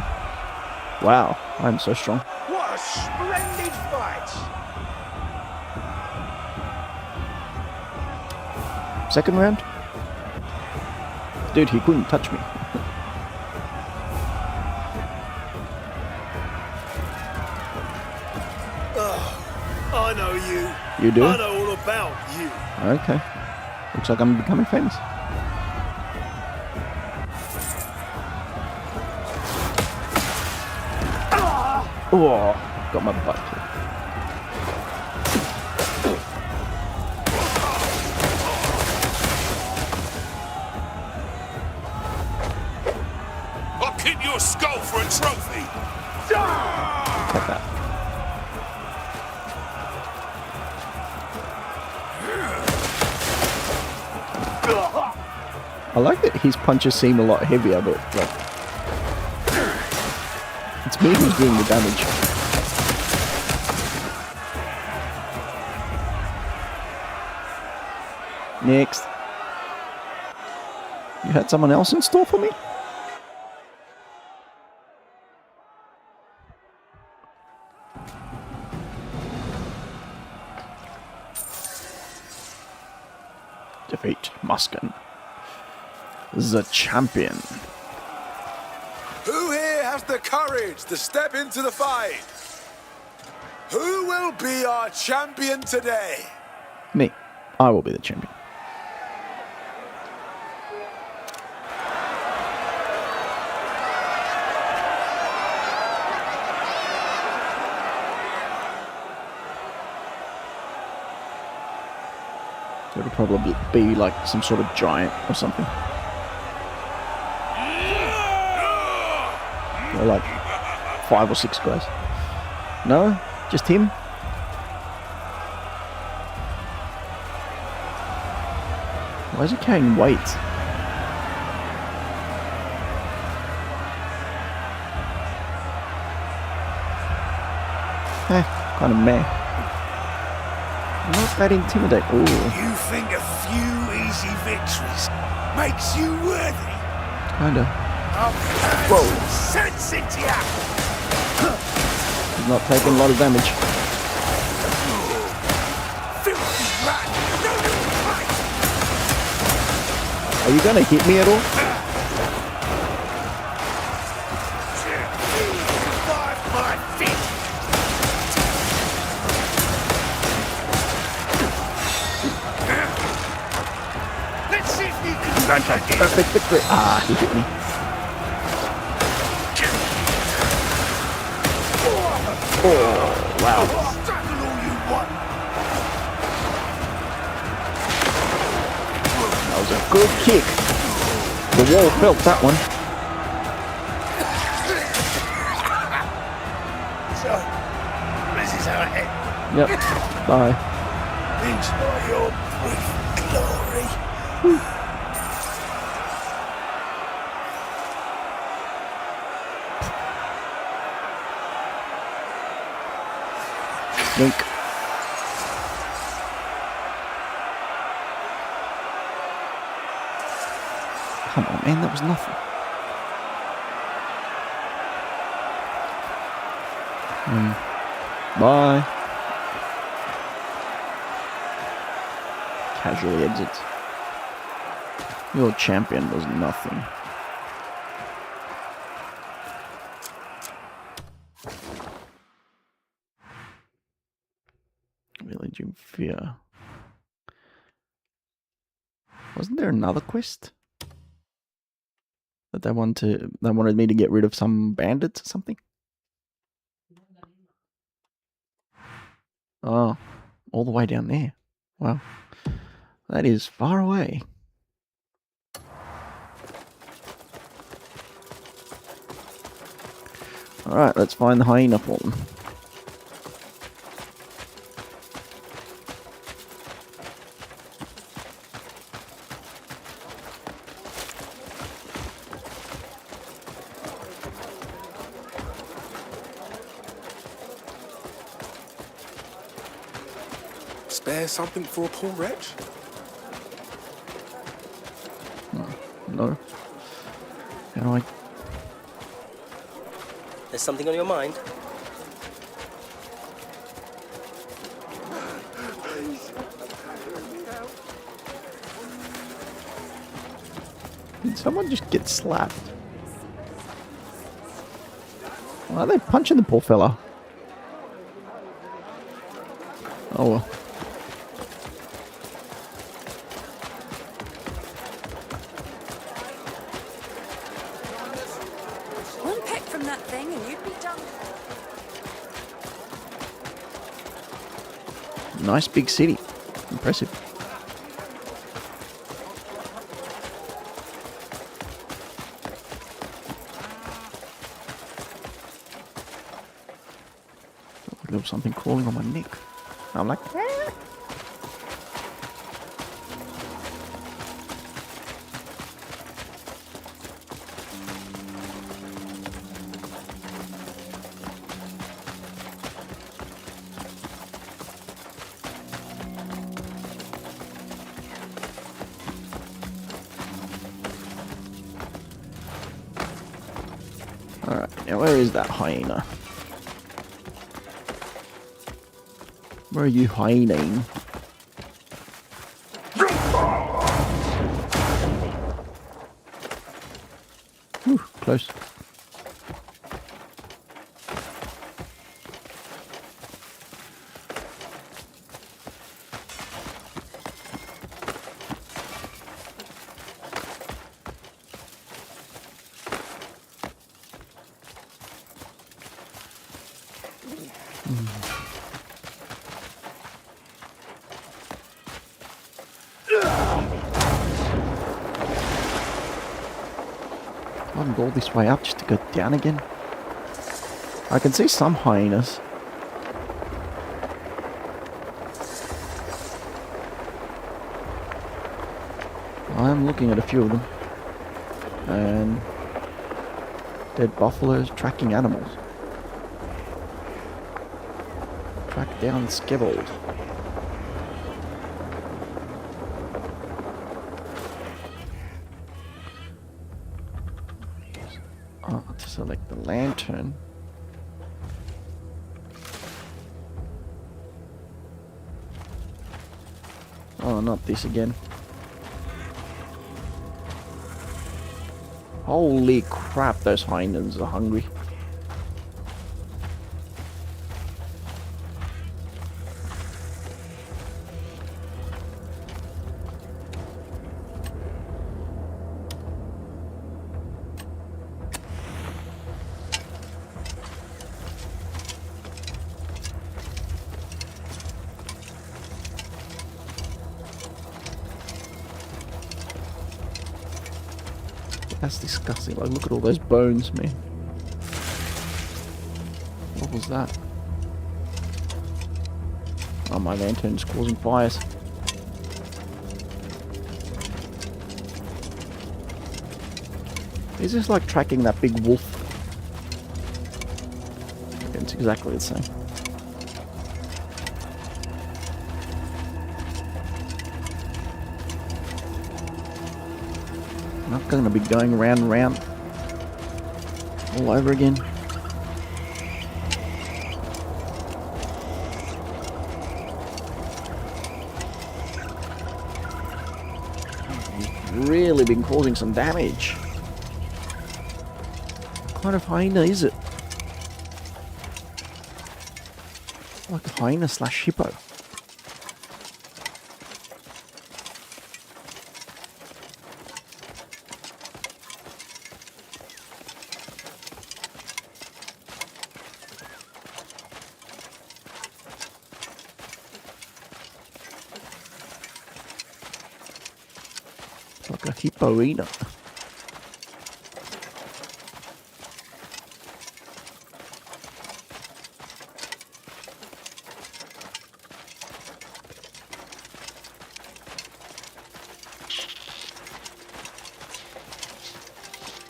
Wow, I'm so strong. What a splendid fight. Second round? Dude, he couldn't touch me. I know you. You do? I know all about you. Okay. Looks like I'm becoming famous. Oh, got my butt kicked. I'll keep your skull for a trophy. Take that. I like that his punches seem a lot heavier, but like, it's me who's doing the damage. Next. You had someone else in store for me? Defeat Muskin. The champion. Who here has the courage to step into the fight? Who will be our champion today? Me. I will be the champion. It'll probably be like some sort of giant or something. Or like 5 or 6 guys. No? Just him? Why is he carrying weights? Kind of meh. Not that intimidating. Ooh. You think a few easy victories makes you worthy? Kinda. Whoa. Sense into ya. He's not taking a lot of damage. Filthy rat. No fight. Are you gonna hit me at all? Survive my feet. Let's see if you can Don't try. Perfect victory. Ah, he hit me. Oh, wow. struggle all you want. That was a good kick. The wall felt that one. So, this is how it ends. Yep. Bye. Enjoy your brief glory. Link. Come on, man, that was nothing. Bye. Casually exits. Your champion was nothing. Village in fear. Wasn't there another quest that they wanted me to get rid of some bandits or something? Oh, all the way down there. Wow. That is far away. Alright, let's find the hyena form. Spare something for a poor wretch? No. How do I... There's something on your mind? Did someone just get slapped? Why are they punching the poor fella? Oh well. on that thing and you'd be done. Nice big city. Impressive. There was something crawling on my neck. I'm like, ah. Alright, now where is that hyena? Where are you hiding? Whew, close. I've go all this way up just to go down again. I can see some hyenas. I'm looking at a few of them. And dead buffaloes tracking animals. Track down Skevald. To select the lantern. Oh, not this again. Holy crap, those hyenas are hungry. That's disgusting. Like, look at all those bones, man. What was that? Oh, my lantern's causing fires. Is this like tracking that big wolf? It's exactly the same. I'm not going to be going round and round all over again. I've really been causing some damage. What kind of hyena is it? Like a hyena slash hippo. Like a hippoina.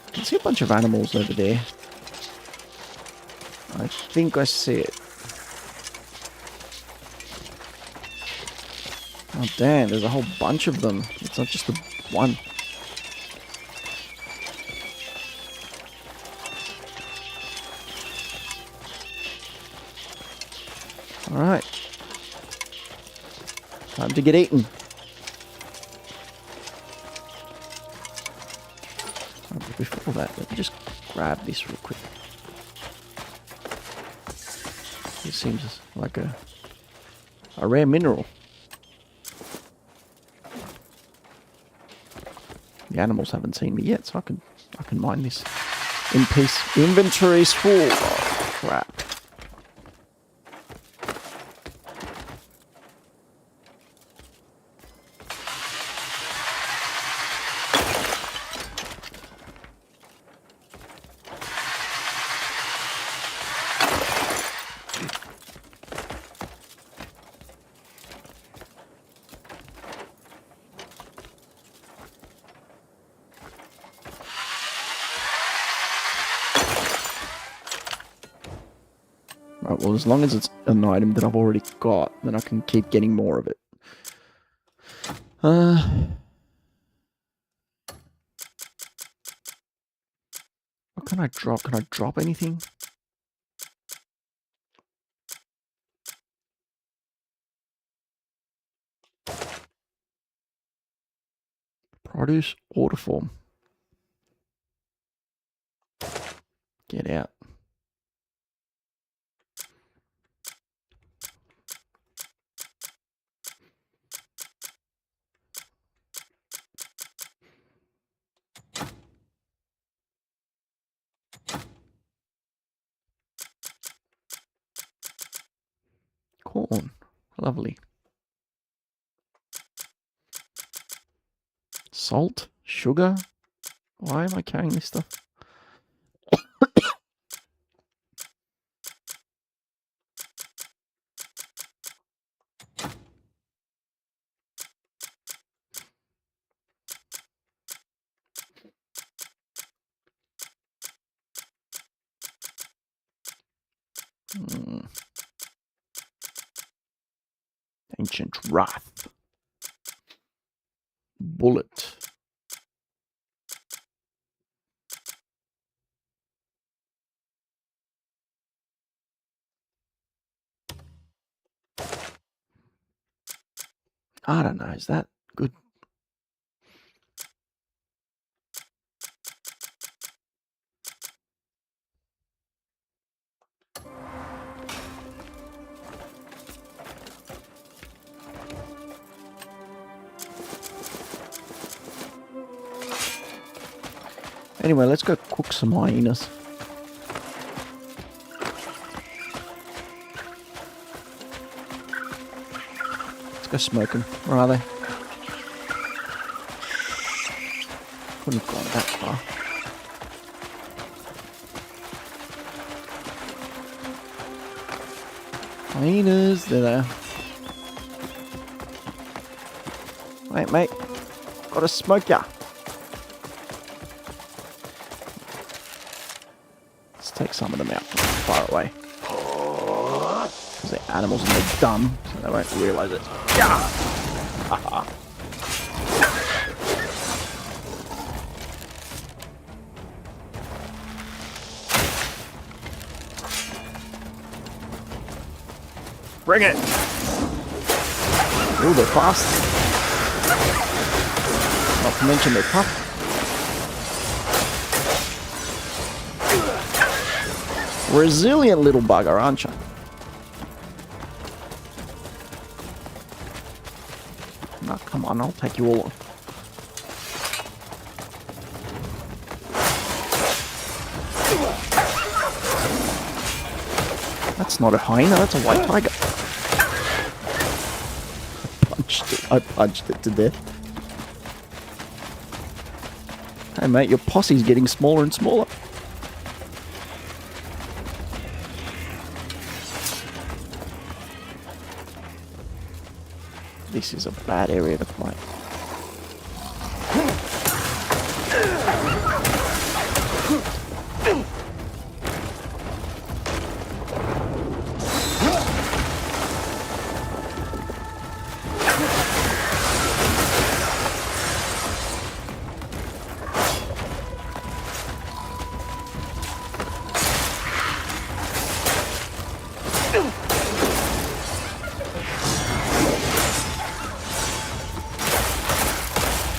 I can see a bunch of animals over there. I think I see it. Oh damn, there's a whole bunch of them. It's not just the one. Alright. Time to get eaten. Oh, but before that, let me just grab this real quick. It seems like a rare mineral. The animals haven't seen me yet, so I can mine this. In peace. Inventory's full. Oh, crap. Right, well, as long as it's an item that I've already got, then I can keep getting more of it. What can I drop? Can I drop anything? Produce order form. Get out. Corn. Lovely. Salt? Sugar? Why am I carrying this stuff? Ancient Wrath. Bullet. I don't know, is that good? Anyway, let's go cook some hyenas. Let's go smoke them. Where are they? Couldn't have gone that far. Hyenas, they're there. Wait, mate. Gotta smoke ya. Let's take some of them out from far away. Because they're animals and they're dumb, so they won't realise it. Yeah! Haha. Bring it! Ooh, they're fast. Not to mention they're tough. Resilient little bugger, aren't you? No, come on, I'll take you all on. That's not a hyena, that's a white tiger. I punched it to death. Hey mate, your posse's getting smaller and smaller. This is a bad area to fight.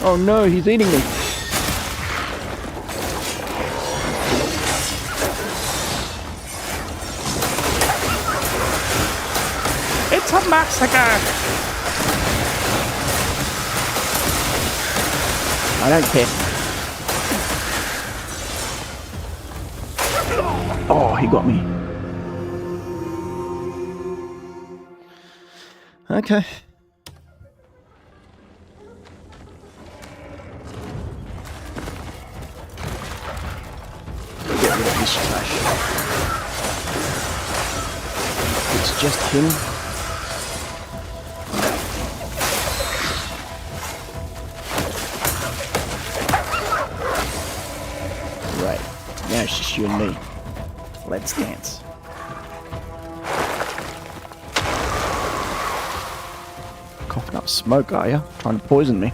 Oh no, he's eating me. It's a massacre. I don't care. Oh, he got me. Okay. Get rid of this trash. It's just him. Right. Now it's just you and me. Let's dance. Coughing up smoke, are you? Trying to poison me.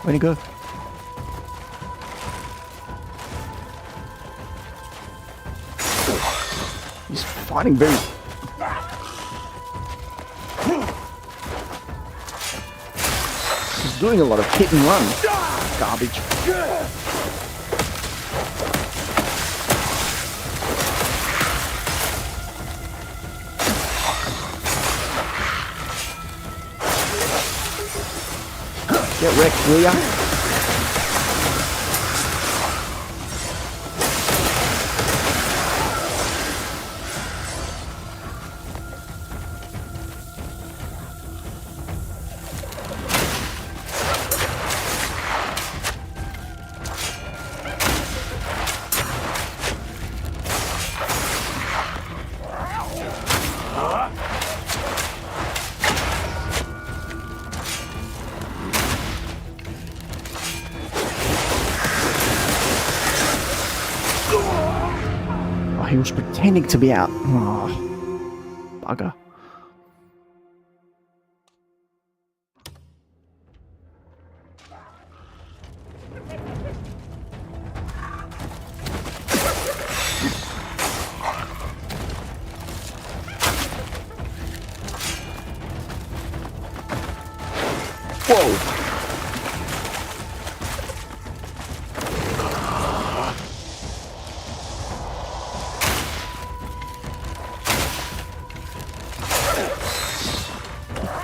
Where'd he go? He's fighting very... He's doing a lot of hit and run. Garbage. Get wrecked, will ya? He was pretending to be out. Oh, bugger. Whoa.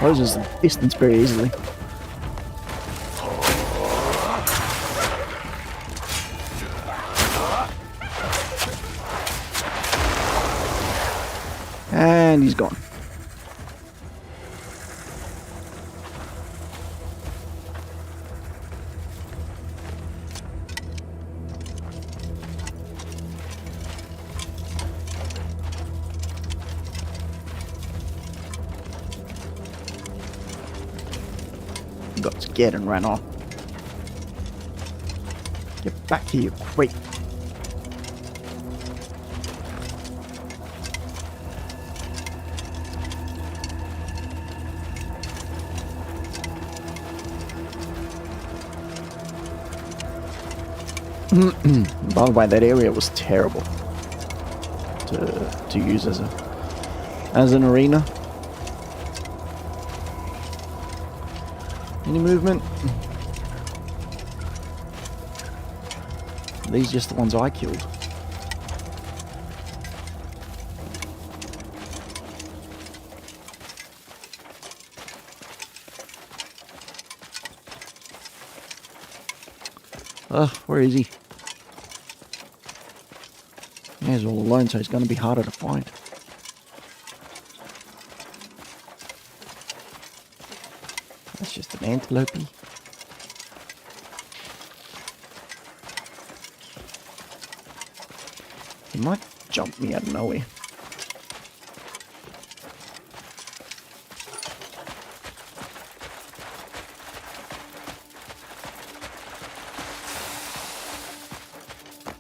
Closes the distance very easily. And he's gone. Got scared and ran off. Get back here, quick. By the way, that area was terrible to use as an arena. Any movement? These just the ones I killed. Where is he? Yeah, he's all alone, so he's going to be harder to find. That's just an antelope. He might jump me out of nowhere.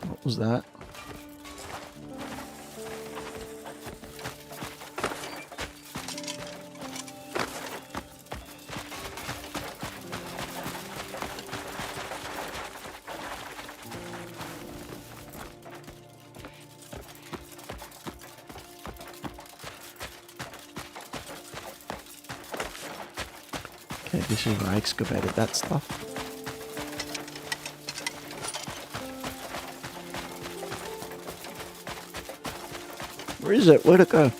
What was that? Okay, this is where I excavated that stuff. Where is it? Where'd it go?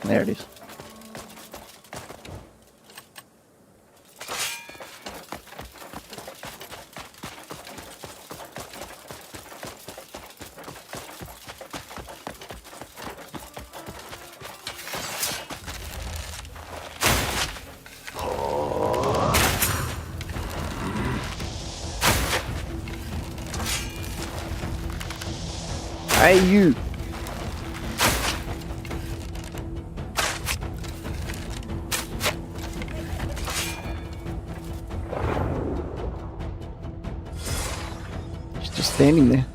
There it is. Hey, you. He's just standing there.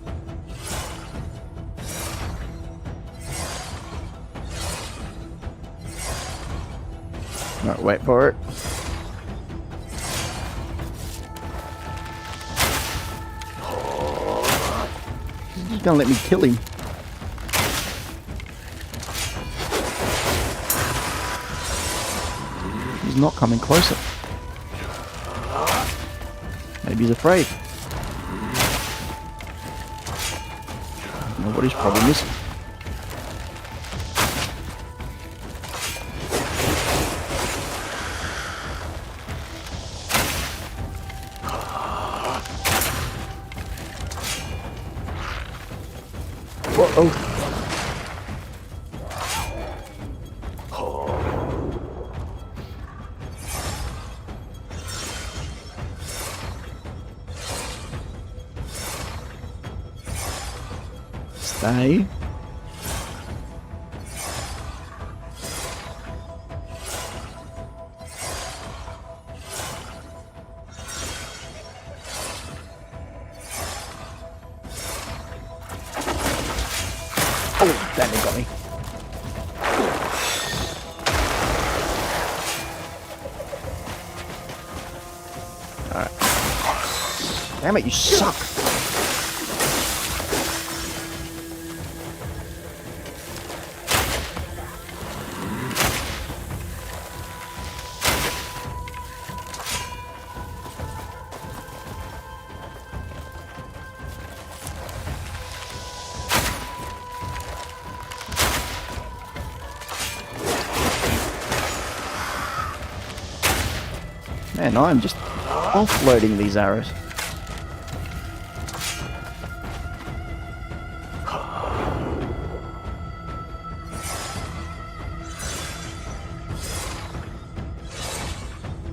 No, wait for it. He's gonna let me kill him. He's not coming closer. Maybe he's afraid. I don't know what his problem is. Uh-oh. Stay. Oh, damn, he got me. Alright. Damn it, you suck. Man, I'm just offloading these arrows.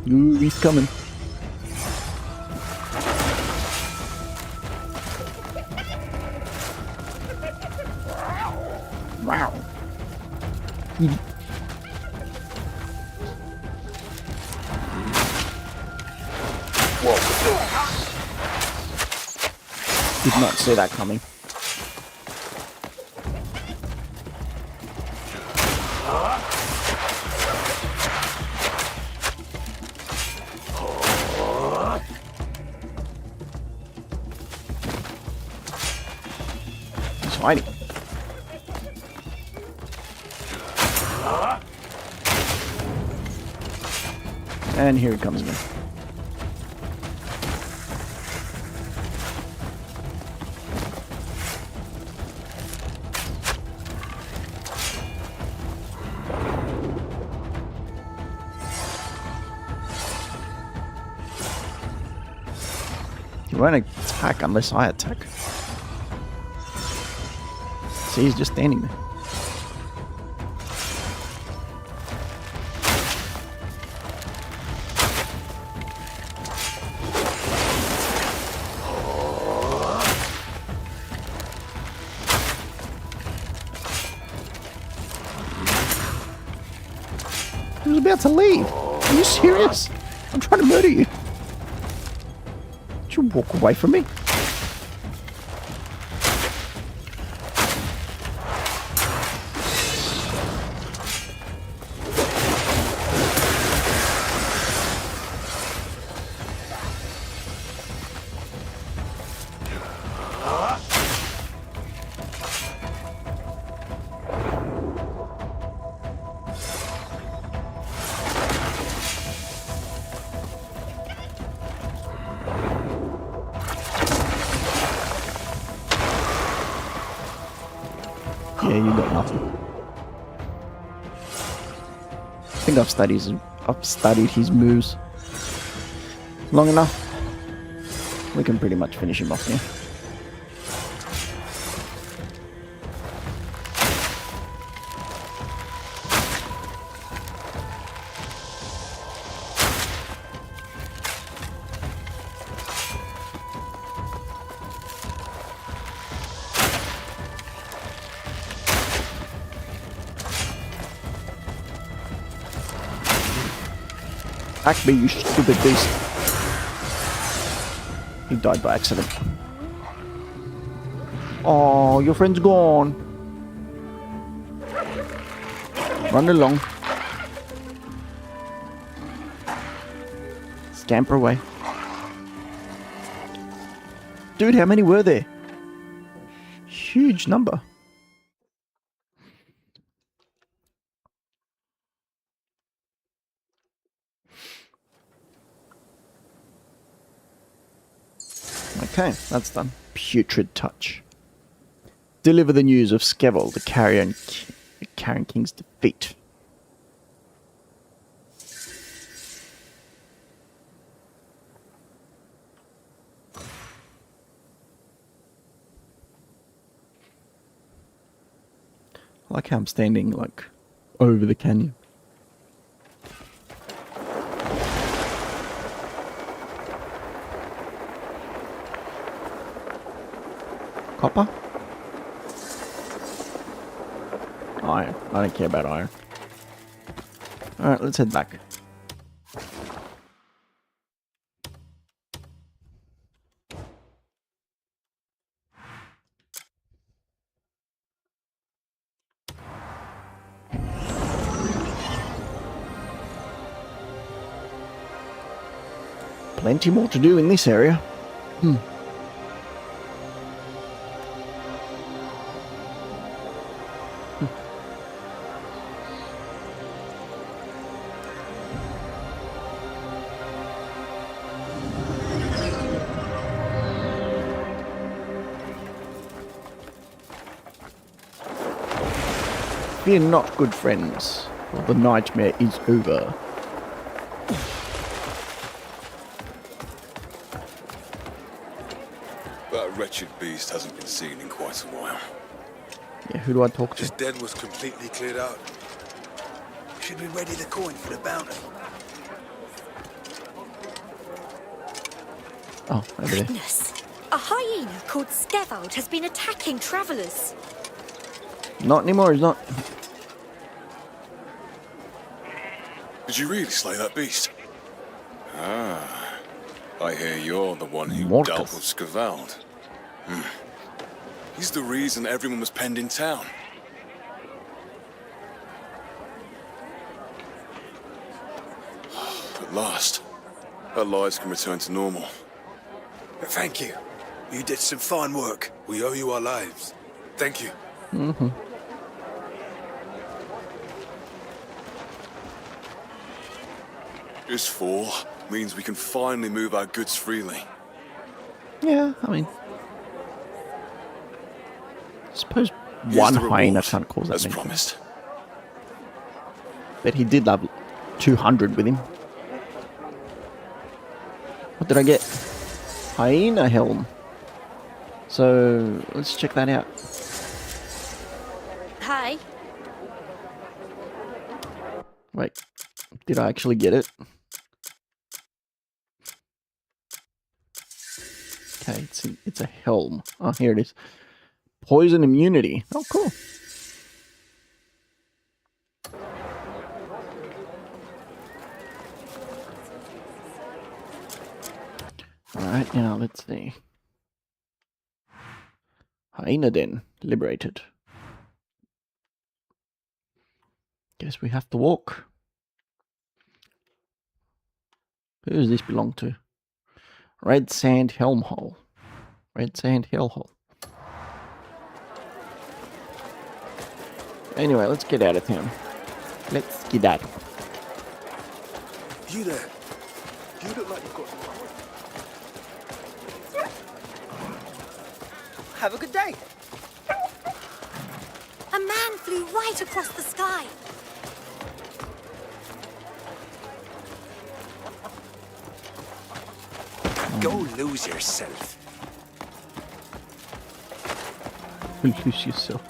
Ooh, he's coming. Wow. Did not see that coming. He's hiding. And here he comes again. He won't attack unless I attack. See, he's just standing there. He was about to leave. Are you serious? I'm trying to murder you. Don't you walk away from me? enough. I think I've studied his moves long enough. We can pretty much finish him off here. Back me, you stupid beast. He died by accident. Oh, your friend's gone. Run along. Scamper away. Dude, how many were there? Huge number. Okay, that's done. Putrid touch. Deliver the news of Skevel, the Carrion King's defeat. I like how I'm standing, like, over the canyon. Copper? Iron. I don't care about iron. Alright, let's head back. Plenty more to do in this area. Fear not, good friends, for the nightmare is over. That wretched beast hasn't been seen in quite a while. Yeah, who do I talk to? His den was completely cleared out. We should be ready the coin for the bounty. Oh, over there. Goodness! A hyena called Skevold has been attacking travellers. Not anymore, he's not. Did you really slay that beast? Ah, I hear you're the one who Morcus. dealt with Skevold. He's the reason everyone was penned in town. At last, our lives can return to normal. Thank you. You did some fine work. We owe you our lives. Thank you. This fall means we can finally move our goods freely. Yeah, I mean, I suppose Here's one the hyena reward, can't cause that as many. promised. But he did have 200 with him. What did I get? Hyena helm. So let's check that out. Hi. Wait, did I actually get it? Okay, it's a helm. Oh, here it is. Poison immunity. Oh, cool. Alright, now let's see. Hyena Den liberated. Guess we have to walk. Who does this belong to? Red Sand Helm Hole. Red Sand Hell Hole. Anyway, let's get out of town. Let's get out. You there? You look like you've got... Have a good day. A man flew right across the sky. Go lose yourself. Lose yourself.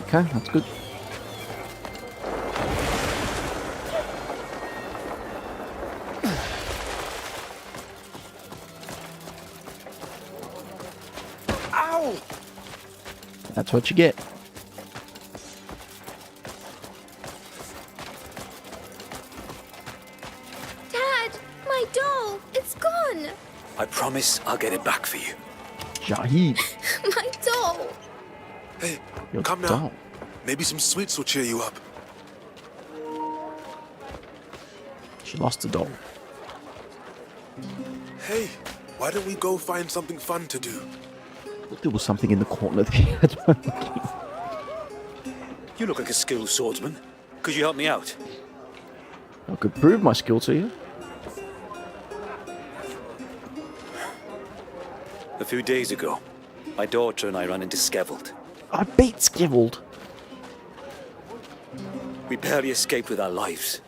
Okay, that's good. Ow! That's what you get. Dad, my doll, it's gone. I promise I'll get it back for you. Shahid. My doll. Hey, Your come now. doll. Maybe some sweets will cheer you up. She lost the doll. Hey, why don't we go find something fun to do? There was something in the corner there. You look like a skilled swordsman. Could you help me out? I could prove my skill to you. A few days ago, my daughter and I ran into Skevald. I beat Skevald. We barely escaped with our lives.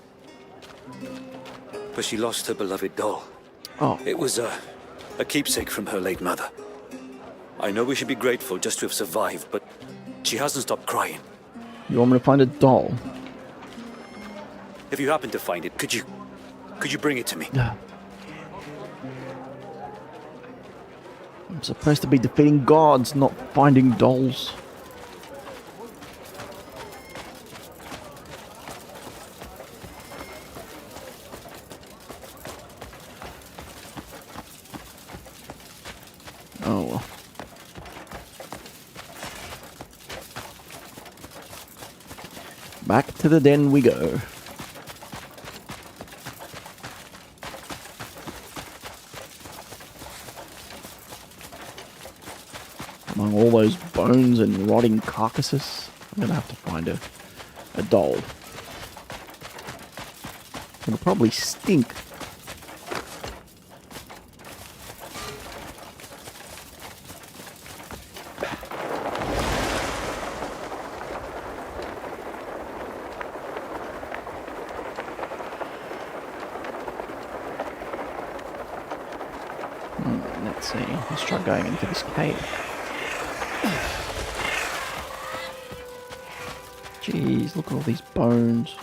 But she lost her beloved doll. Oh. It was a keepsake from her late mother. I know we should be grateful just to have survived, but she hasn't stopped crying. You want me to find a doll? If you happen to find it, could you bring it to me? Yeah. I'm supposed to be defeating gods, not finding dolls. Oh well. Back to the den we go. Among all those bones and rotting carcasses, I'm gonna have to find a doll. It'll probably stink. Let's see. Let's try going into this cave. Jeez, look at all these bones.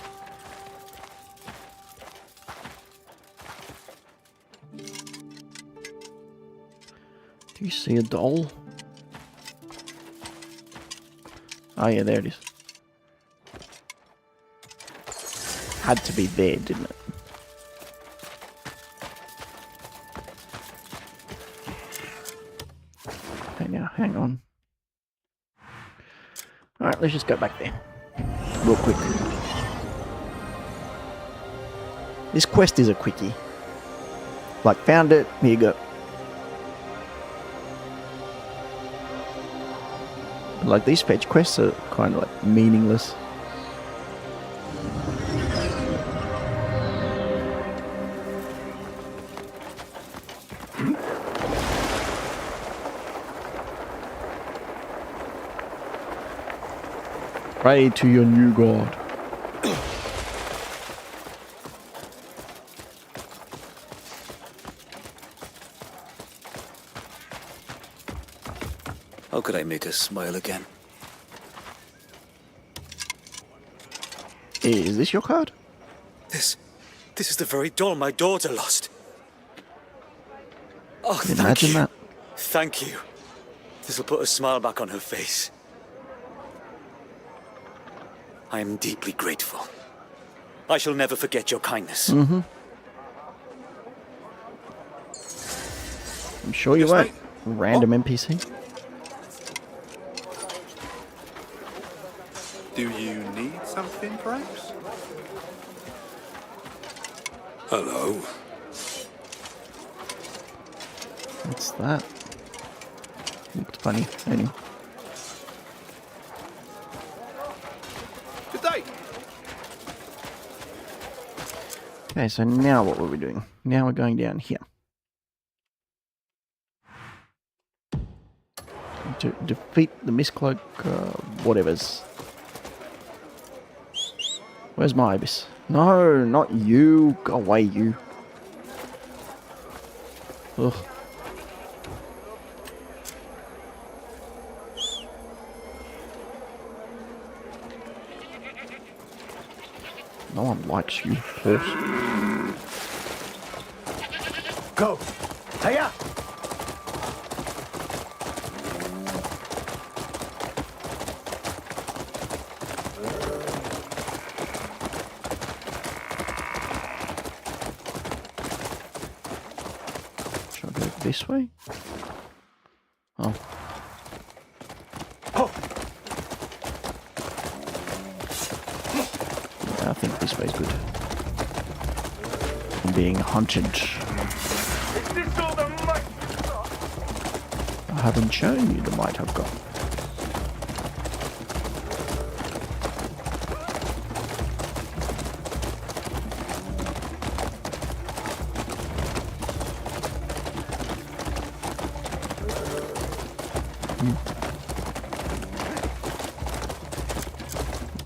Do you see a doll? Oh yeah, there it is. Had to be there, didn't it? Okay, now hang on. Alright, let's just go back there. Real quick. This quest is a quickie. Like, found it, here you go. Like, these fetch quests are kind of like meaningless. Pray to your new god. How could I make her smile again? Is this your card? This is the very doll my daughter lost. Oh, thank Imagine you. that. Thank you. This'll put a smile back on her face. I am deeply grateful. I shall never forget your kindness. Mm-hmm. I'm sure you Yes, won't. mate. Random NPC. Do you need something, perhaps? Hello. What's that? Looked funny. Anyway. Good day. Okay, so now what were we doing? Now we're going down here. To defeat the Mistcloak, whatever's. Where's my Ibis? No, not you. Go away, you. Ugh. No one likes you, horse. Go! Hiya! Should I go this way? Oh. Yeah, I think this way's good. I'm being hunted. I haven't shown you the might I've got.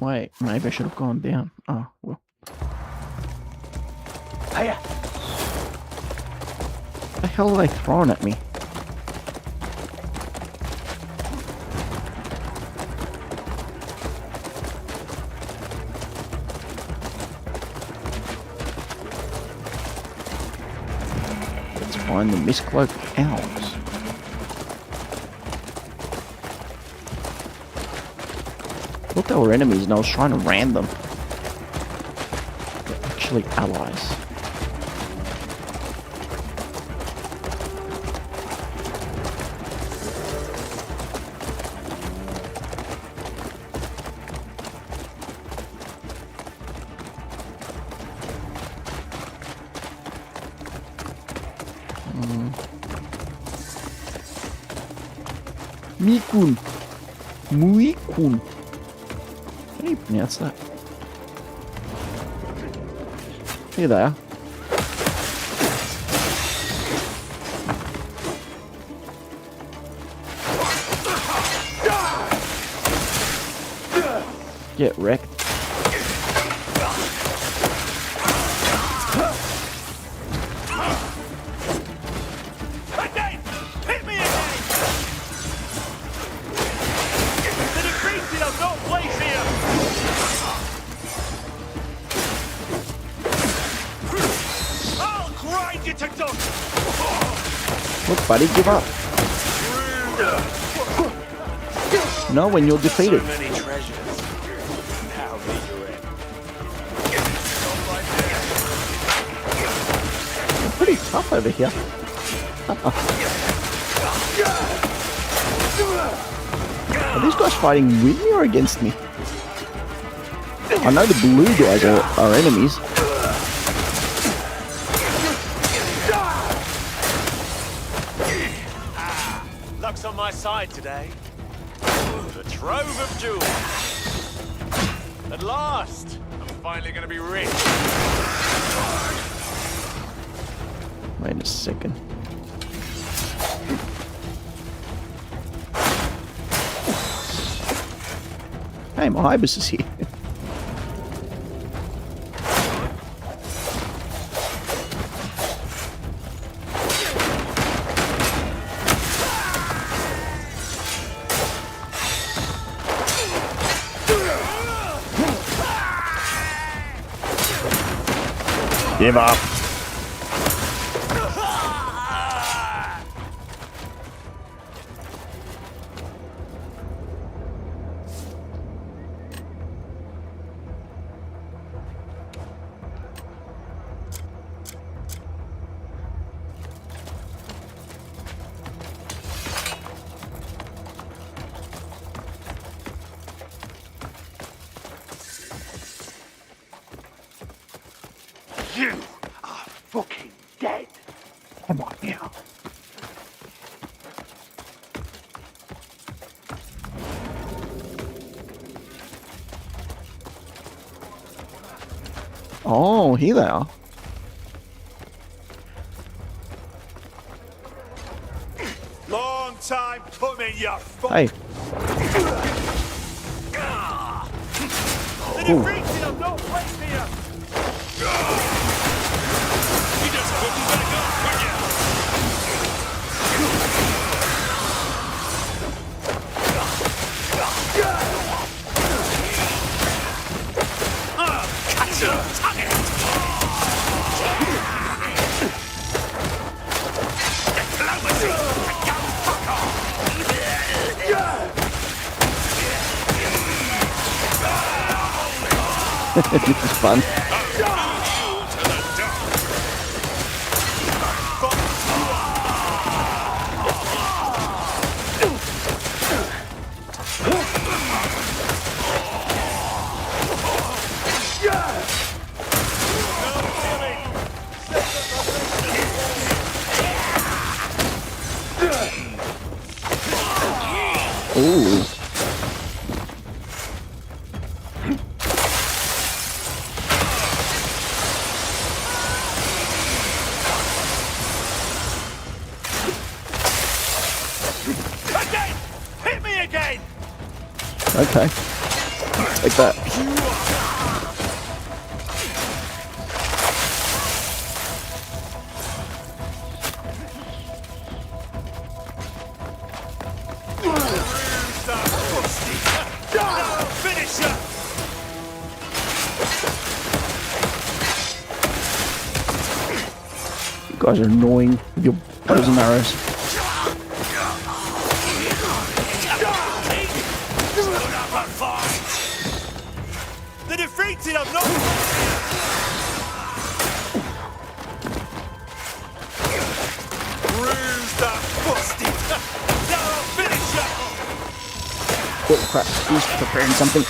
Wait, maybe I should have gone down. Oh, well. Hiya! What the hell are they throwing at me? Let's find the Mistcloak owls. I thought they were enemies and I was trying to ram them. They're actually allies. Mikun. Muikun. How do you pronounce that? Here they are. Get wrecked. Look, buddy, give up. No, when you're defeated. So many treasures. How big you're in. They're pretty tough over here. Are these guys fighting with me or against me? I know the blue guys are enemies. Luck's on my side today. The trove of jewels. At last, I'm finally going to be rich. Wait a second. Hey, my Ibis is here. Give up. You are fucking dead. Come on now. Oh, here they are. Long time coming, you Hey. The defeated have no place here. You just couldn't back up, could you? Catch it! Tug it! Diplomacy! Go fuck off! This is fun. Ooh. Again! Hit me again! Okay. Like that. Finisher! You guys are annoying with your bows and arrows. The defeated have not. Bruised up, busted. Now I'll finish you. Oh crap, he's preparing something.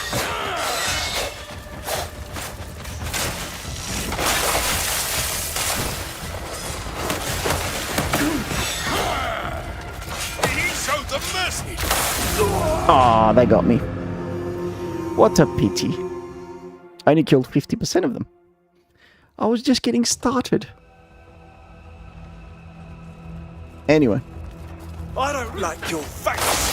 He showed them mercy. Ah, they got me. What a pity. I only killed 50% of them. I was just getting started. Anyway. I don't like your face.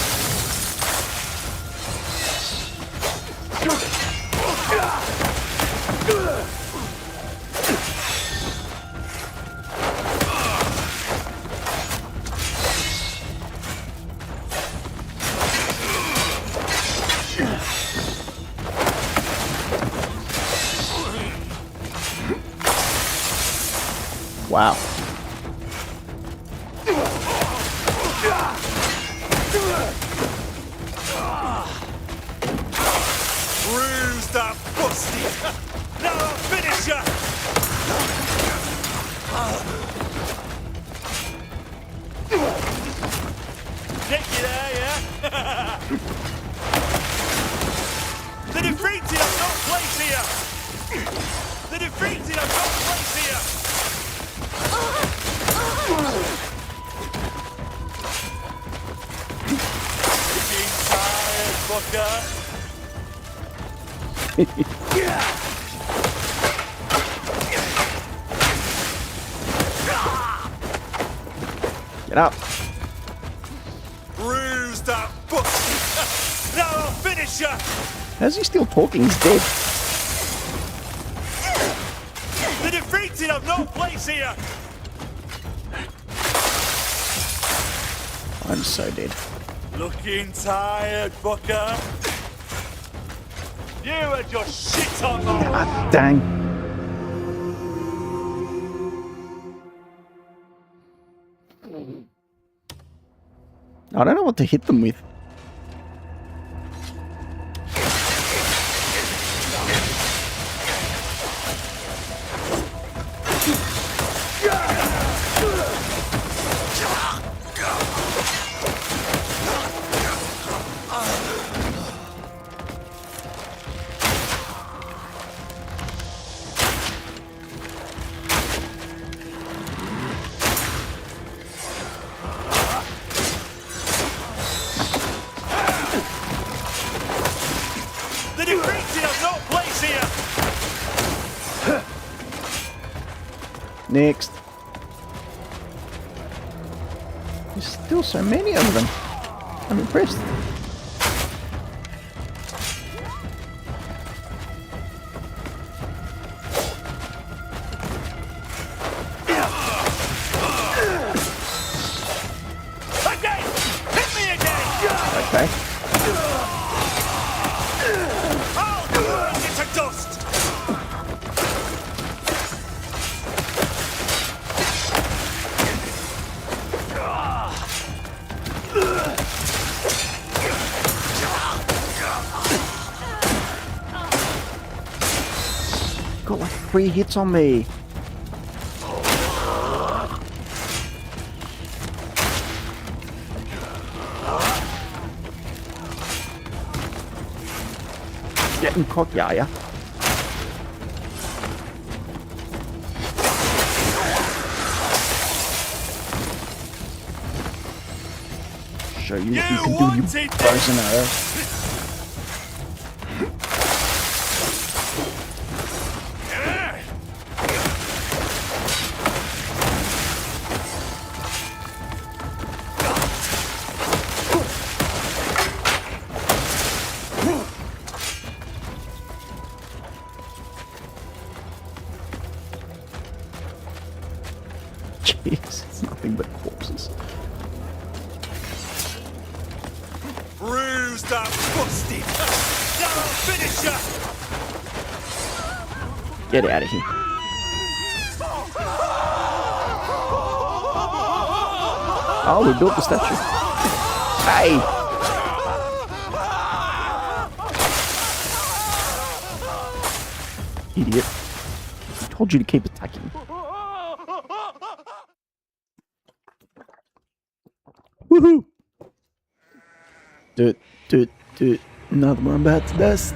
Wow. Bruised up, busted. Now I'll finish you. Nick you there, yeah? The defeated have no place here. The defeated have no place here. Being tired, fucker. Get up. Bruised up, busted. Now I'll finish you. How's he still talking? He's dead. The defeated have no place here. I'm so dead. Looking tired, fucker. You had your shit on my. Ah, dang. I don't know what to hit them with. The defeated have no place here. Next. This still so many of them. I'm impressed. Again! Hit me again! Okay. I'll burn you to dust! Got like 3 hits on me. Getting cocky, are ya? Show you what you can do, you bows and arrows. Jeez, it's nothing but corpses. Bruise that busted! That'll finish ya! Get out of here. Oh, we built the statue. Hey! Idiot. I told you to keep attacking. Woohoo! Do it. Another one back to dust.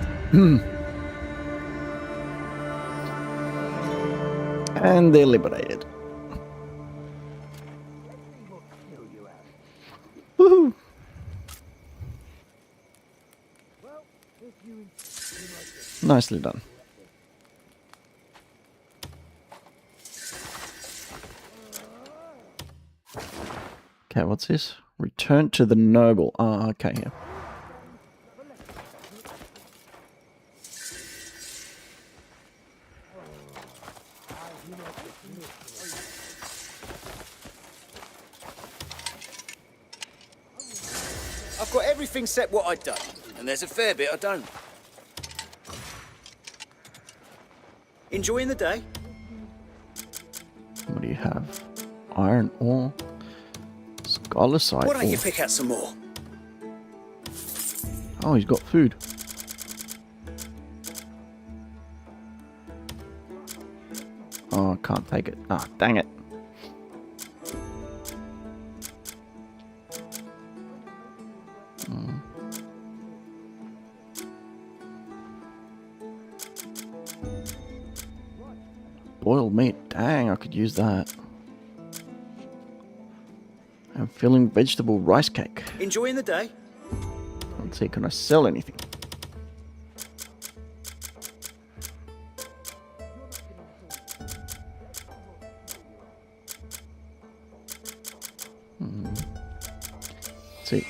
And they're liberated. Woohoo! Nicely done. Okay, what's this? Return to the noble. Ah, okay, yeah. I've got everything set what I'd done, and there's a fair bit I don't. Enjoying the day? What do you have? Iron ore. Scholarcite. Why don't you pick out some more? Oh, he's got food. Oh, I can't take it. Ah, dang it. Boiled meat. Dang, I could use that. I'm filling vegetable rice cake. Enjoying the day? Let's see, can I sell anything? Let's see.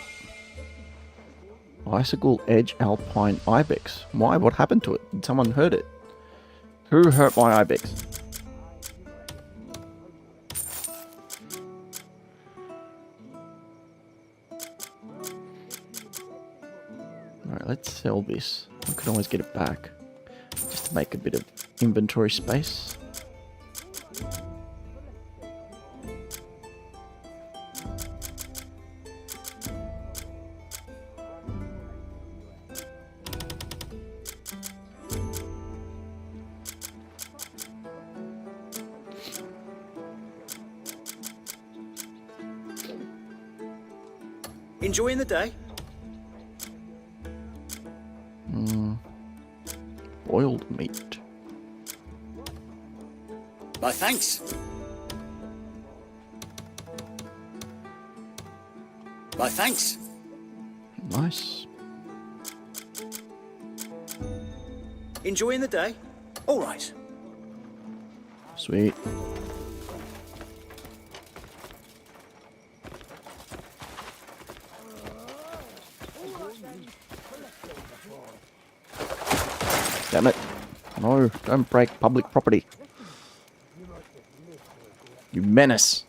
Icicle Edge Alpine Ibex. Why? What happened to it? Did someone hurt it? Who hurt my Ibex? Alright, let's sell this. I could always get it back. Just to make a bit of inventory space. Enjoying the day? Boiled meat. My thanks. My thanks. Nice. Enjoying the day? All right. Sweet. Damn it. No, don't break public property. You menace.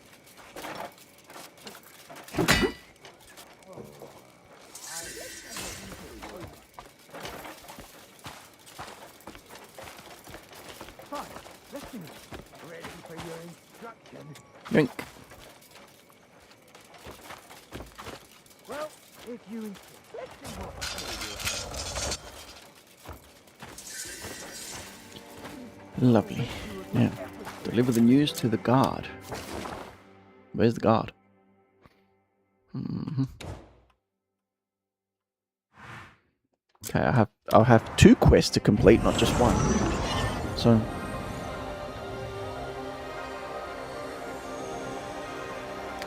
Yoink. Well, if you Lovely. Yeah. Deliver the news to the guard. Where's the guard? Okay, I'll have 2 quests to complete, not just 1. So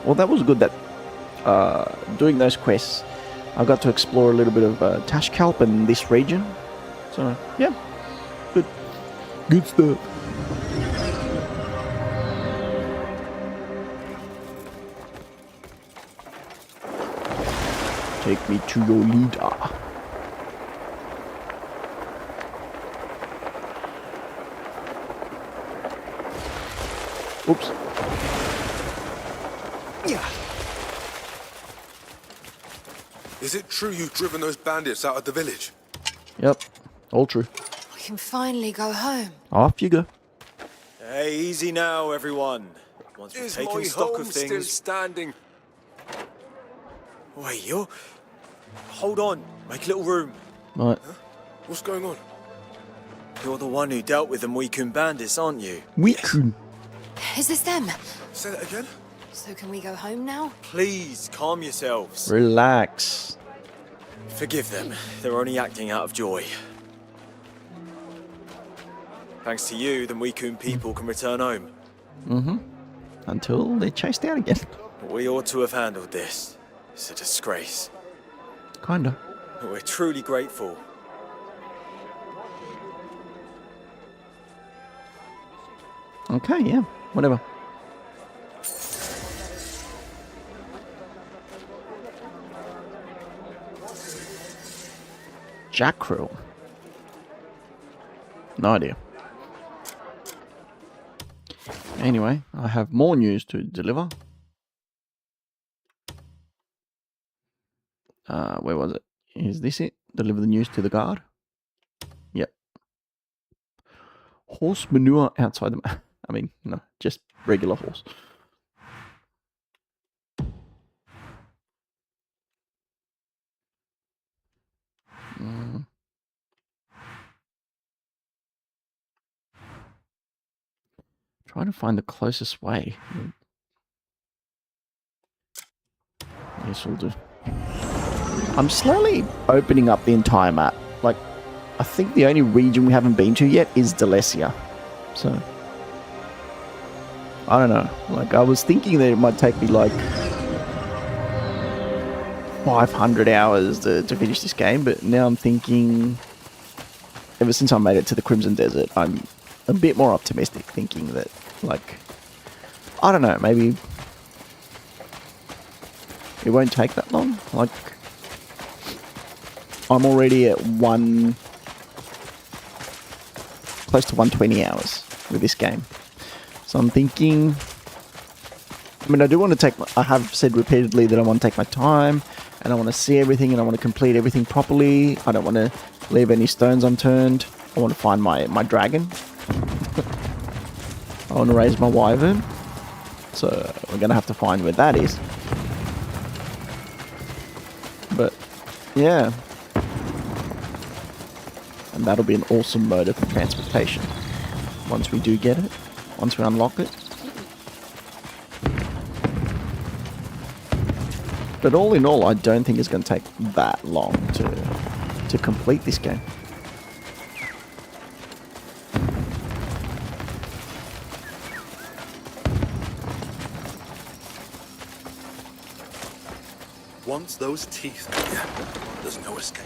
well, that was good that doing those quests I got to explore a little bit of Tashkalp and this region. So yeah. Good stuff. Take me to your leader. Oops. Yeah. Is it true you've driven those bandits out of the village? Yep, all true. We can finally go home. Off you go. Hey, easy now, everyone. Once we've taken stock of things. Still standing? Wait, you're... Hold on. Make a little room. Right. Huh? What's going on? You're the one who dealt with the Weekun bandits, aren't you? Weekun. Is this them? Say that again? So can we go home now? Please, calm yourselves. Relax. Forgive them. They're only acting out of joy. Thanks to you, the Weekun people can return home. Mm-hmm. Until they're chased out again. We ought to have handled this. It's a disgrace. Kinda. But we're truly grateful. Okay, yeah. Whatever. Jackreel. No idea. Anyway, I have more news to deliver. Where was it? Is this it? Deliver the news to the guard? Yep. Horse manure outside the... I mean, no, just regular horse. Trying to find the closest way. Yes, we'll do. I'm slowly opening up the entire map. Like, I think the only region we haven't been to yet is Delecia. So, I don't know. Like, I was thinking that it might take me like 500 hours to finish this game, but now I'm thinking, ever since I made it to the Crimson Desert, I'm a bit more optimistic, thinking that, like, I don't know, maybe it won't take that long. Like, I'm already at close to 120 hours with this game. So I'm thinking, I mean, I do want to take, I have said repeatedly that I want to take my time, and I want to see everything, and I want to complete everything properly. I don't want to leave any stones unturned. I want to find my dragon. I want to raise my wyvern. So we're going to have to find where that is. But, yeah. And that'll be an awesome mode of transportation. Once we do get it. Once we unlock it. But all in all, I don't think it's going to take that long to complete this game. Once those teeth are here, there's no escape.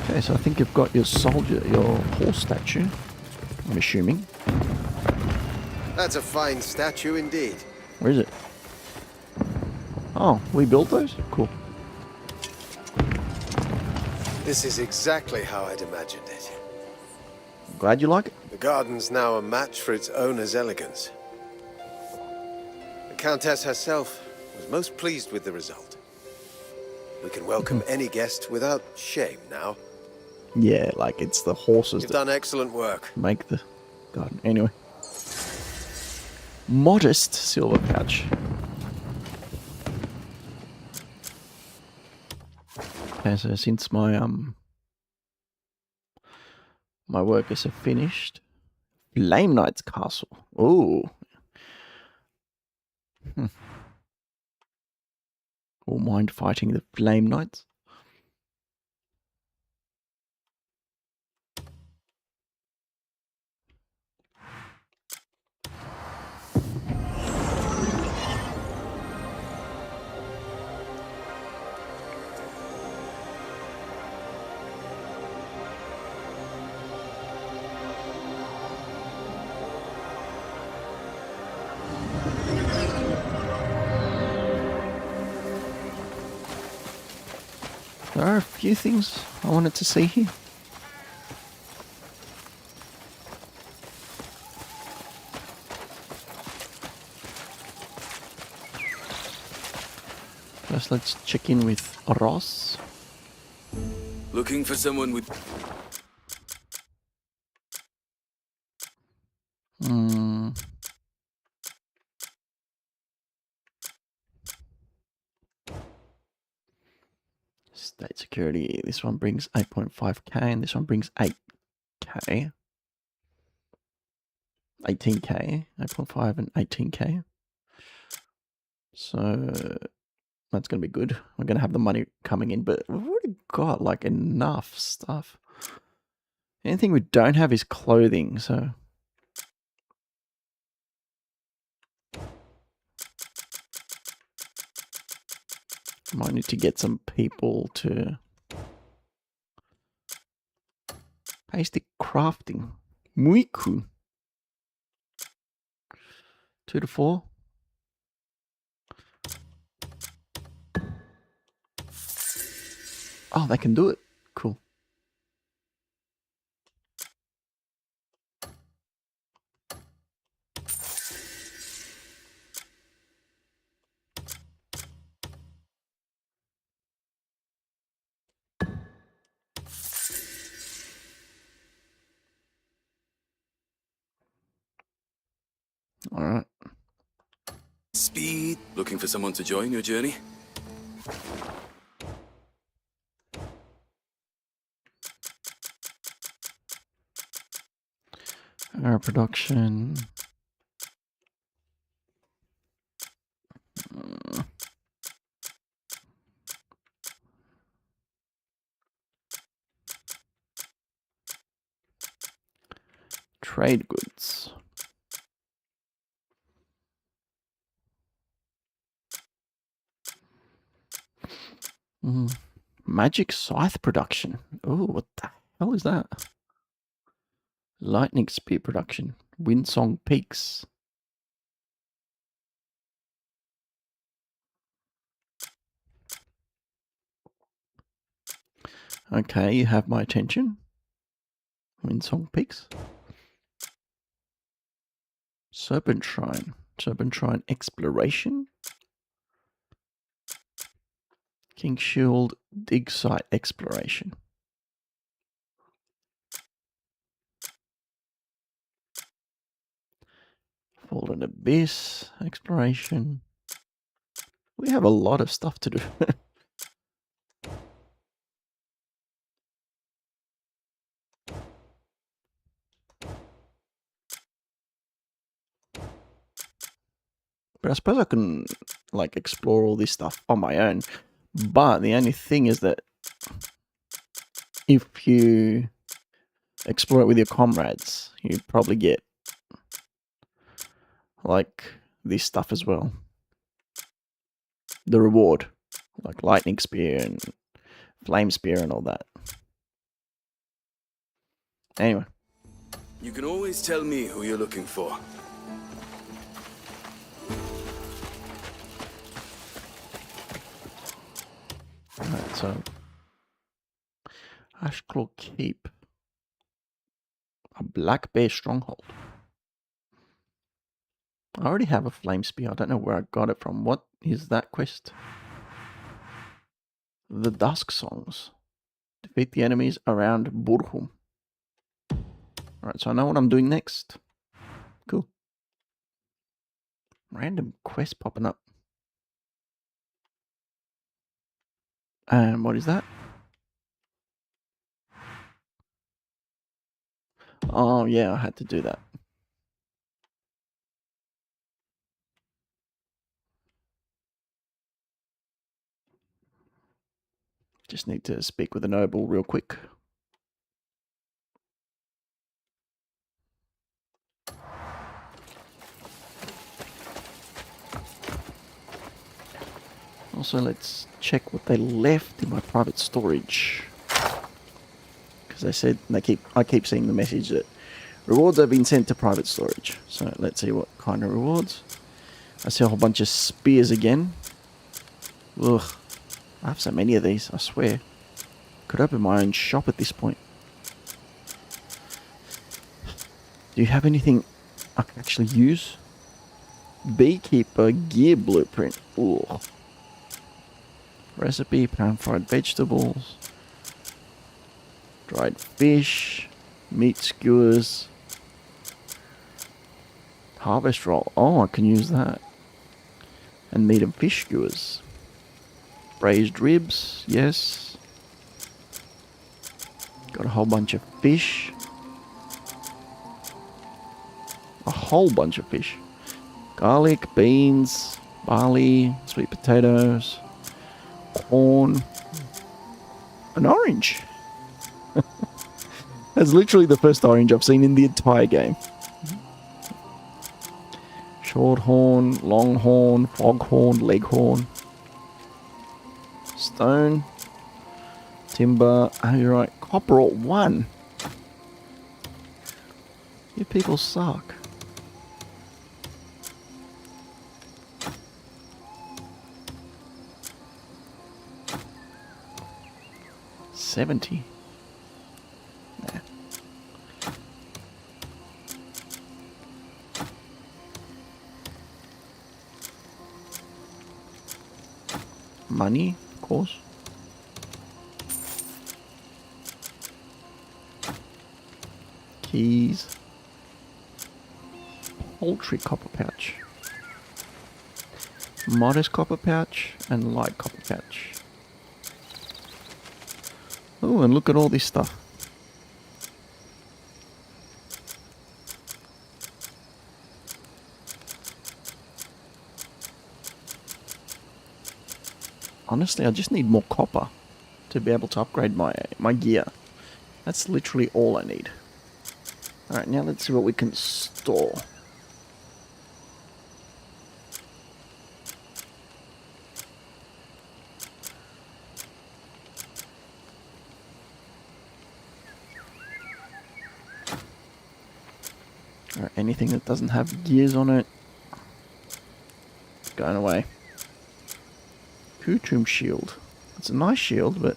Okay, so I think you've got your soldier, your horse statue, I'm assuming. That's a fine statue indeed. Where is it? Oh, we built those? Cool. This is exactly how I'd imagined it. Glad you like it. The garden's now a match for its owner's elegance. The Countess herself was most pleased with the result. We can welcome any guest without shame now. Yeah, like it's the horses You've that done excellent work. make the garden. Anyway. Modest silver pouch. Okay, so since my my workers are finished, Flame Knight's castle. Oh, won't mind fighting the Flame Knights. There are a few things I wanted to see here. First, let's check in with Ross. Looking for someone with... State security. This one brings 8.5k and this one brings 8k. 18k. 8.5 and 18k. So that's going to be good. We're going to have the money coming in, but we've already got like enough stuff. Anything we don't have is clothing, so... Might need to get some people to... Basic crafting. Muy cool. 2 to 4. Oh, they can do it. Cool. All right. Speed. Looking for someone to join your journey? Our production. Trade goods. Magic scythe production. Oh, what the hell is that? Lightning spear production. Windsong peaks. Okay, you have my attention. Windsong peaks. Serpent Shrine. Serpent Shrine exploration. King Shield dig site exploration. Fallen Abyss exploration. We have a lot of stuff to do. But I suppose I can like explore all this stuff on my own. But the only thing is that if you explore it with your comrades, you probably get like this stuff as well. The reward, like lightning spear and flame spear and all that. Anyway. You can always tell me who you're looking for. Alright, so Ashclaw Keep. A Black Bear Stronghold. I already have a flame spear. I don't know where I got it from. What is that quest? The Dusk Songs. Defeat the enemies around Burhum. Alright, so I know what I'm doing next. Cool. Random quest popping up. And what is that? Oh yeah, I had to do that. Just need to speak with a noble real quick. Also, let's check what they left in my private storage. Because they said I keep seeing the message that rewards have been sent to private storage. So let's see what kind of rewards. I see a whole bunch of spears again. Ugh. I have so many of these, I swear. Could open my own shop at this point. Do you have anything I can actually use? Beekeeper gear blueprint. Ugh. Recipe, pan-fried vegetables. Dried fish. Meat skewers. Harvest roll. Oh, I can use that. And meat and fish skewers. Braised ribs, yes. Got a whole bunch of fish. A whole bunch of fish. Garlic, beans, barley, sweet potatoes, corn, an orange. That's literally the first orange I've seen in the entire game. Shorthorn, longhorn, foghorn, leghorn. Stone, timber, oh you're right, copper at 1. You people suck. $70. Nah. Money, of course. Keys. Poultry copper pouch. Modest copper pouch and light copper pouch. Oh, and look at all this stuff. Honestly, I just need more copper to be able to upgrade my gear. That's literally all I need. Alright, now let's see what we can store. Alright, anything that doesn't have gears on it, going away. Kutrum shield. It's a nice shield, but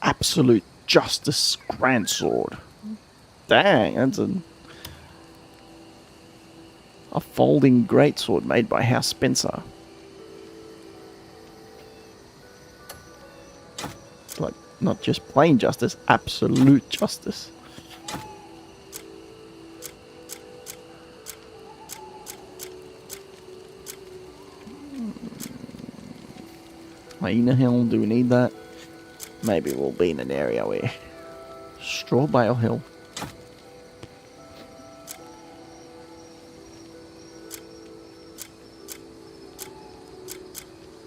absolute justice grand sword. Dang, that's a folding greatsword made by House Spencer. Like, not just plain justice, absolute justice. Hyena Hill, do we need that? Maybe we'll be in an area where... Straw Bale Hill.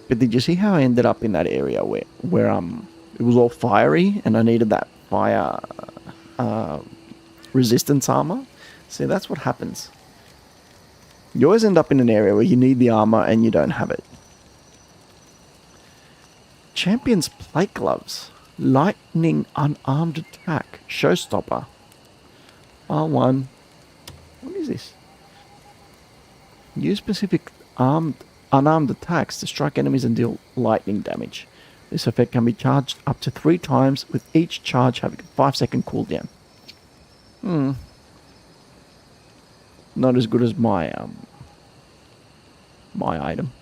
But did you see how I ended up in that area where it was all fiery and I needed that fire resistance armor? See, that's what happens. You always end up in an area where you need the armor and you don't have it. Champion's plate gloves. Lightning unarmed attack. Showstopper. R1. What is this? Use specific unarmed attacks to strike enemies and deal lightning damage. This effect can be charged up to 3 times, with each charge having a 5-second cooldown. Not as good as my my item.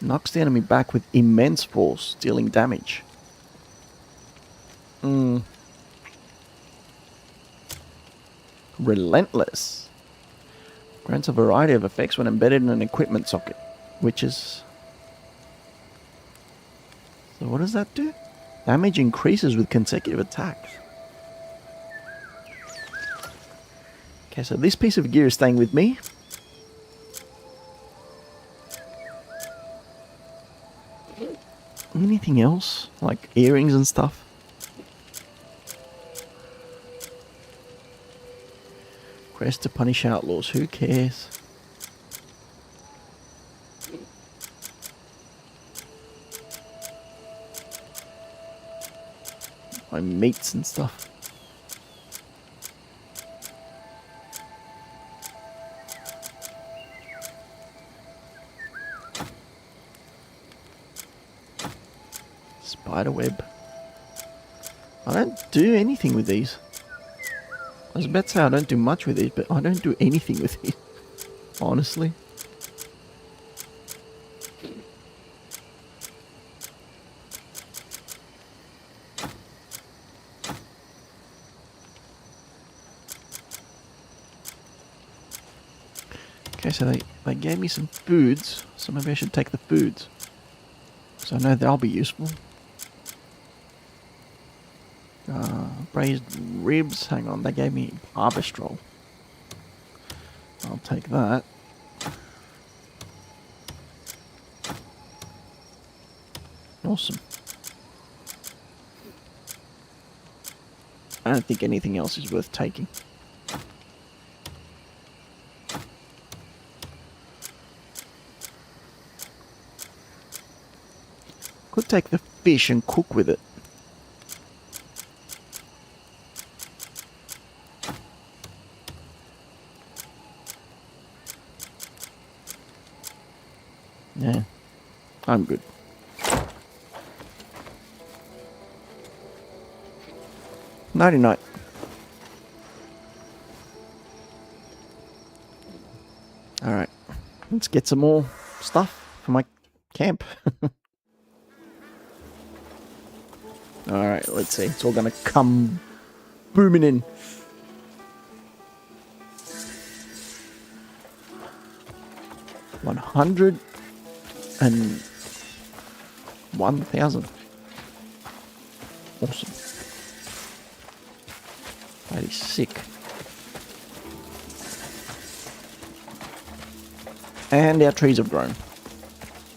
Knocks the enemy back with immense force, dealing damage. Relentless. Grants a variety of effects when embedded in an equipment socket, which is... So what does that do? Damage increases with consecutive attacks. Okay, so this piece of gear is staying with me. Anything else? Like earrings and stuff? Quest to punish outlaws. Who cares? My mates and stuff. Spiderweb. I don't do anything with these. I was about to say I don't do much with these, but I don't do anything with these. Honestly. Okay, so they gave me some foods, so maybe I should take the foods. So I know they'll be useful. Braised ribs. Hang on, they gave me harvest roll. I'll take that. Awesome. I don't think anything else is worth taking. Could take the fish and cook with it. Yeah, I'm good. Nighty-night. Alright, let's get some more stuff for my camp. Alright, let's see. It's all gonna come booming in. $101,000. Awesome. That is sick. And our trees have grown.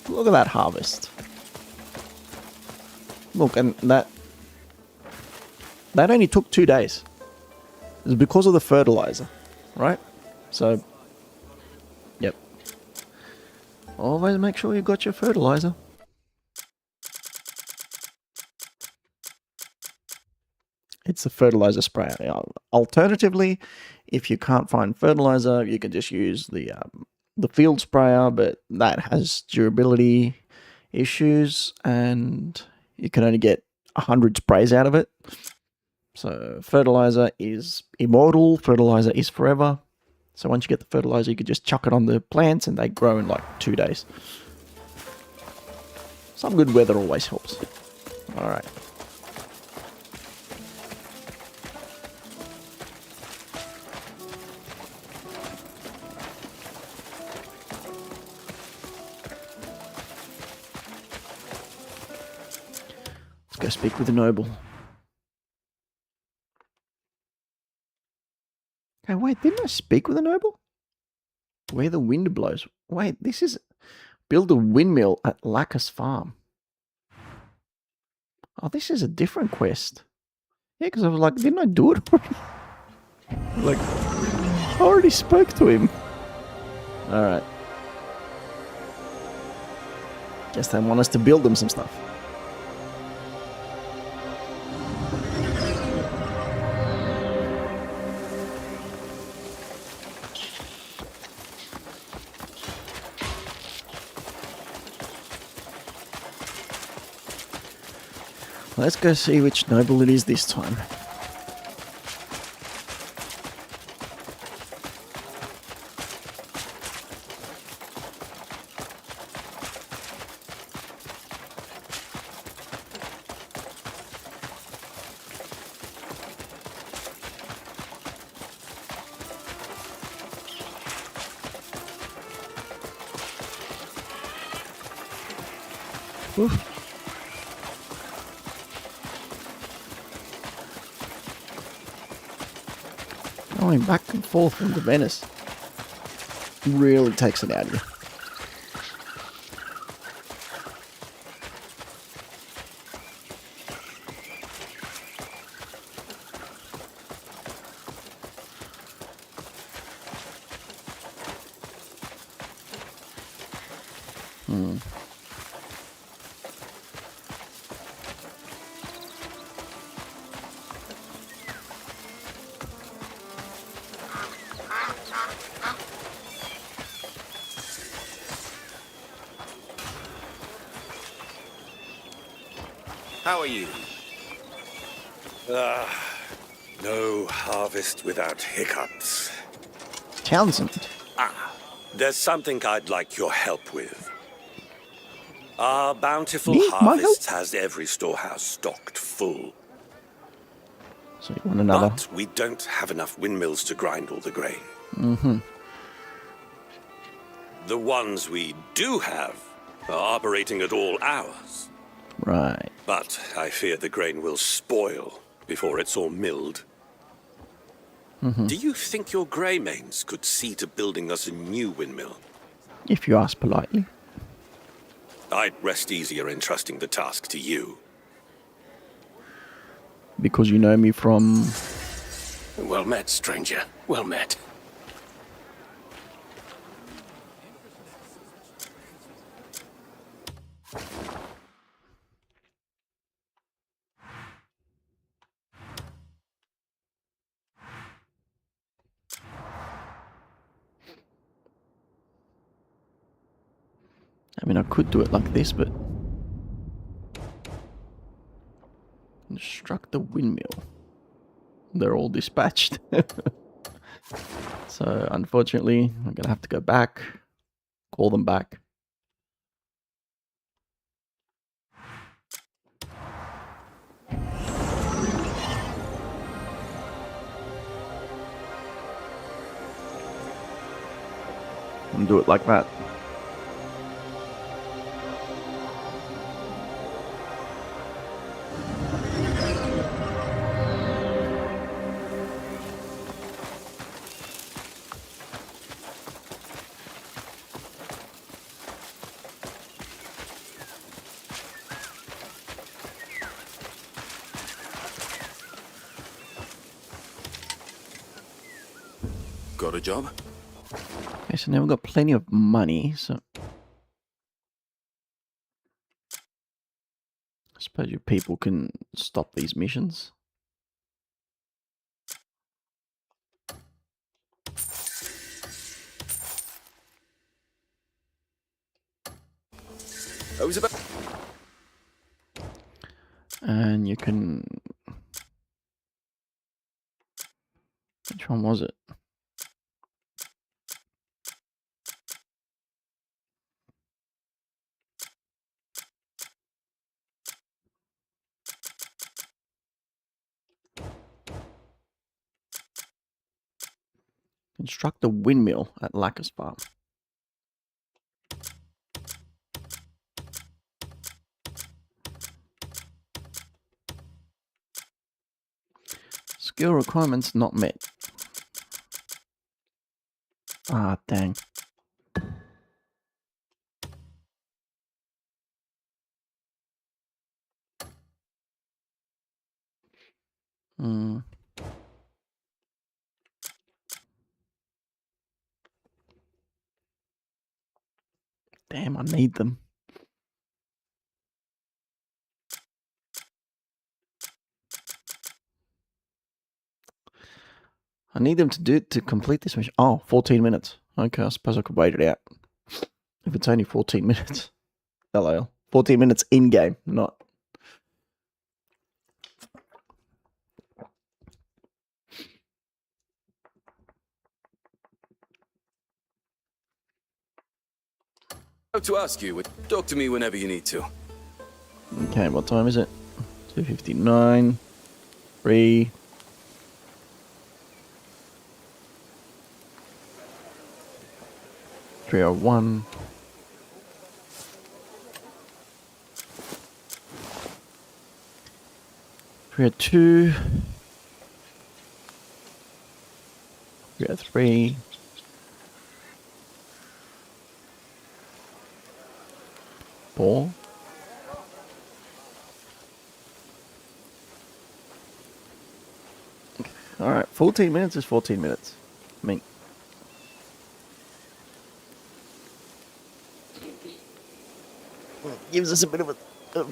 Look at that harvest. Look, and that only took 2 days. It's because of the fertilizer, right? So, yep. Always make sure you got your fertilizer. It's a fertilizer sprayer. Alternatively, if you can't find fertilizer, you can just use the field sprayer, but that has durability issues, and you can only get 100 sprays out of it. So fertilizer is immortal. Fertilizer is forever. So once you get the fertilizer, you can just chuck it on the plants, and they grow in like 2 days. Some good weather always helps. All right. Go speak with the noble. Hey, wait, didn't I speak with the noble? Where the wind blows. Wait, this is... Build a windmill at Lacus Farm. Oh, this is a different quest. Yeah, because I was like, didn't I do it already? Like, I already spoke to him. Alright. Guess they want us to build them some stuff. Let's go see which noble it is this time. Oof. Going back and forth from Demeniss really takes it out of you. How are you? No harvest without hiccups. Townsend. There's something I'd like your help with. Our bountiful Me? My harvest help? has every storehouse stocked full. So you want another? But we don't have enough windmills to grind all the grain. Mm-hmm. The ones we do have are operating at all hours. Right. But I fear the grain will spoil before it's all milled. Mm-hmm. Do you think your Greymanes could see to building us a new windmill? If you ask politely. I'd rest easier in trusting the task to you. Because you know me from... Well met, stranger. Well met. I mean, I could do it like this, but... Construct the windmill. They're all dispatched. So, unfortunately, I'm going to have to go back. Call them back. And do it like that. Got a job? Okay, so now we've got plenty of money, so... I suppose your people can stop these missions. I was about... And you can... Which one was it? Construct a windmill at Lacker's farm. Skill requirements not met. Ah, dang. Hmm. Damn, I need them. I need them to complete this mission. Oh, 14 minutes. Okay, I suppose I could wait it out. If it's only 14 minutes. LOL. 14 minutes in-game, not to ask you. Talk to me whenever you need to. Okay, what time is it? 2:59. 3. $301. $302. $303. $4. Alright, 14 minutes is 14 minutes. I mean, gives us a bit of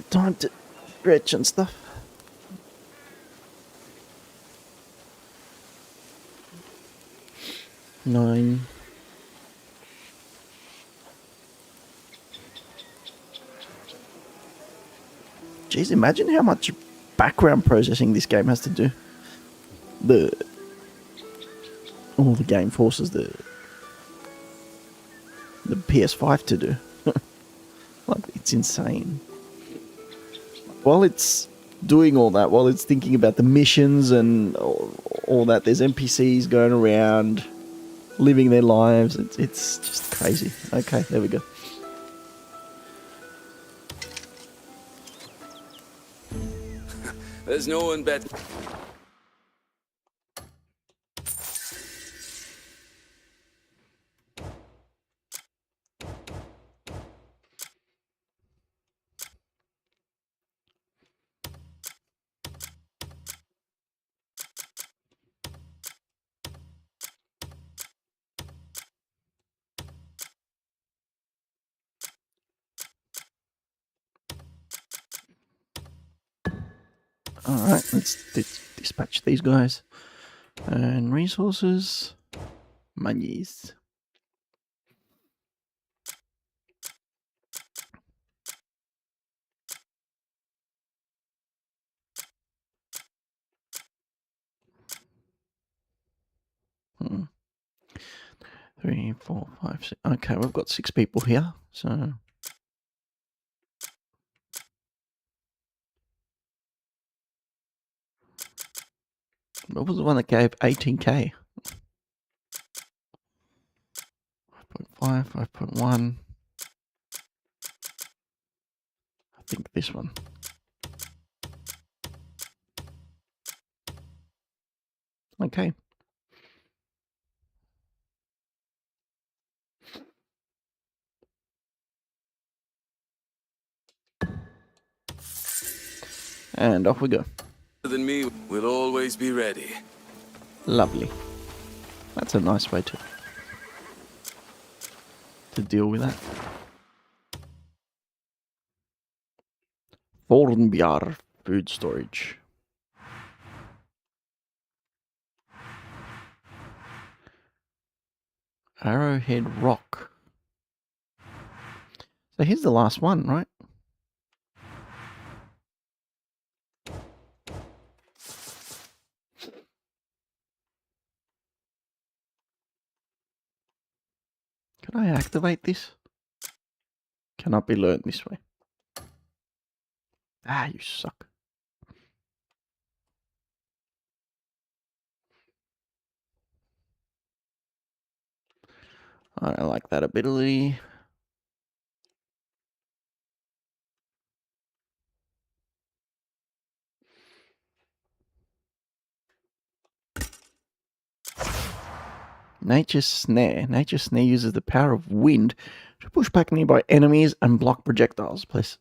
time to stretch and stuff. Nine. Jeez, imagine how much background processing this game has to do. All the game forces the PS5 to do. Like, it's insane. While it's doing all that, while it's thinking about the missions and all that, there's NPCs going around, living their lives. It's just crazy. Okay, there we go. There's no one better. Alright, let's dispatch these guys. And resources. Monies. Hmm. 3, 4, 5, 6. Okay, we've got 6 people here, so. What was the one that gave 18k? 5.5, 5.1. I think this one. Okay. And off we go. Than me will always be ready. Lovely. That's a nice way to deal with that. Thornbjar food storage. Arrowhead Rock. So here's the last one, right? Can I activate this? Cannot be learned this way. Ah, you suck. I like that ability. Nature's Snare. Nature's Snare uses the power of wind to push back nearby enemies and block projectiles. Press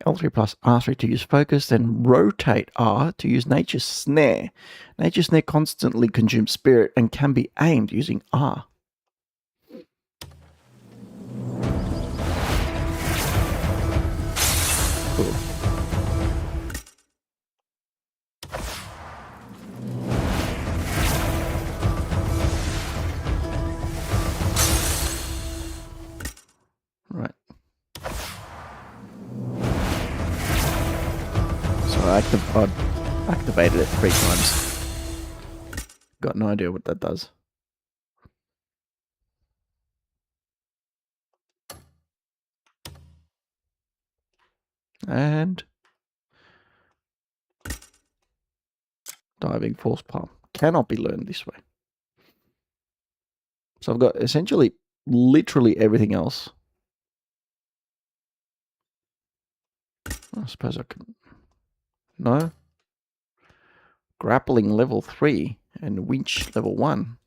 L3 plus R3 to use focus, then rotate R to use Nature's Snare. Nature's Snare constantly consumes spirit and can be aimed using R. Cool. Right. So I activated it 3 times. Got no idea what that does. And diving force palm cannot be learned this way. So I've got essentially literally everything else. I suppose I can... No. Grappling level 3 and winch level 1.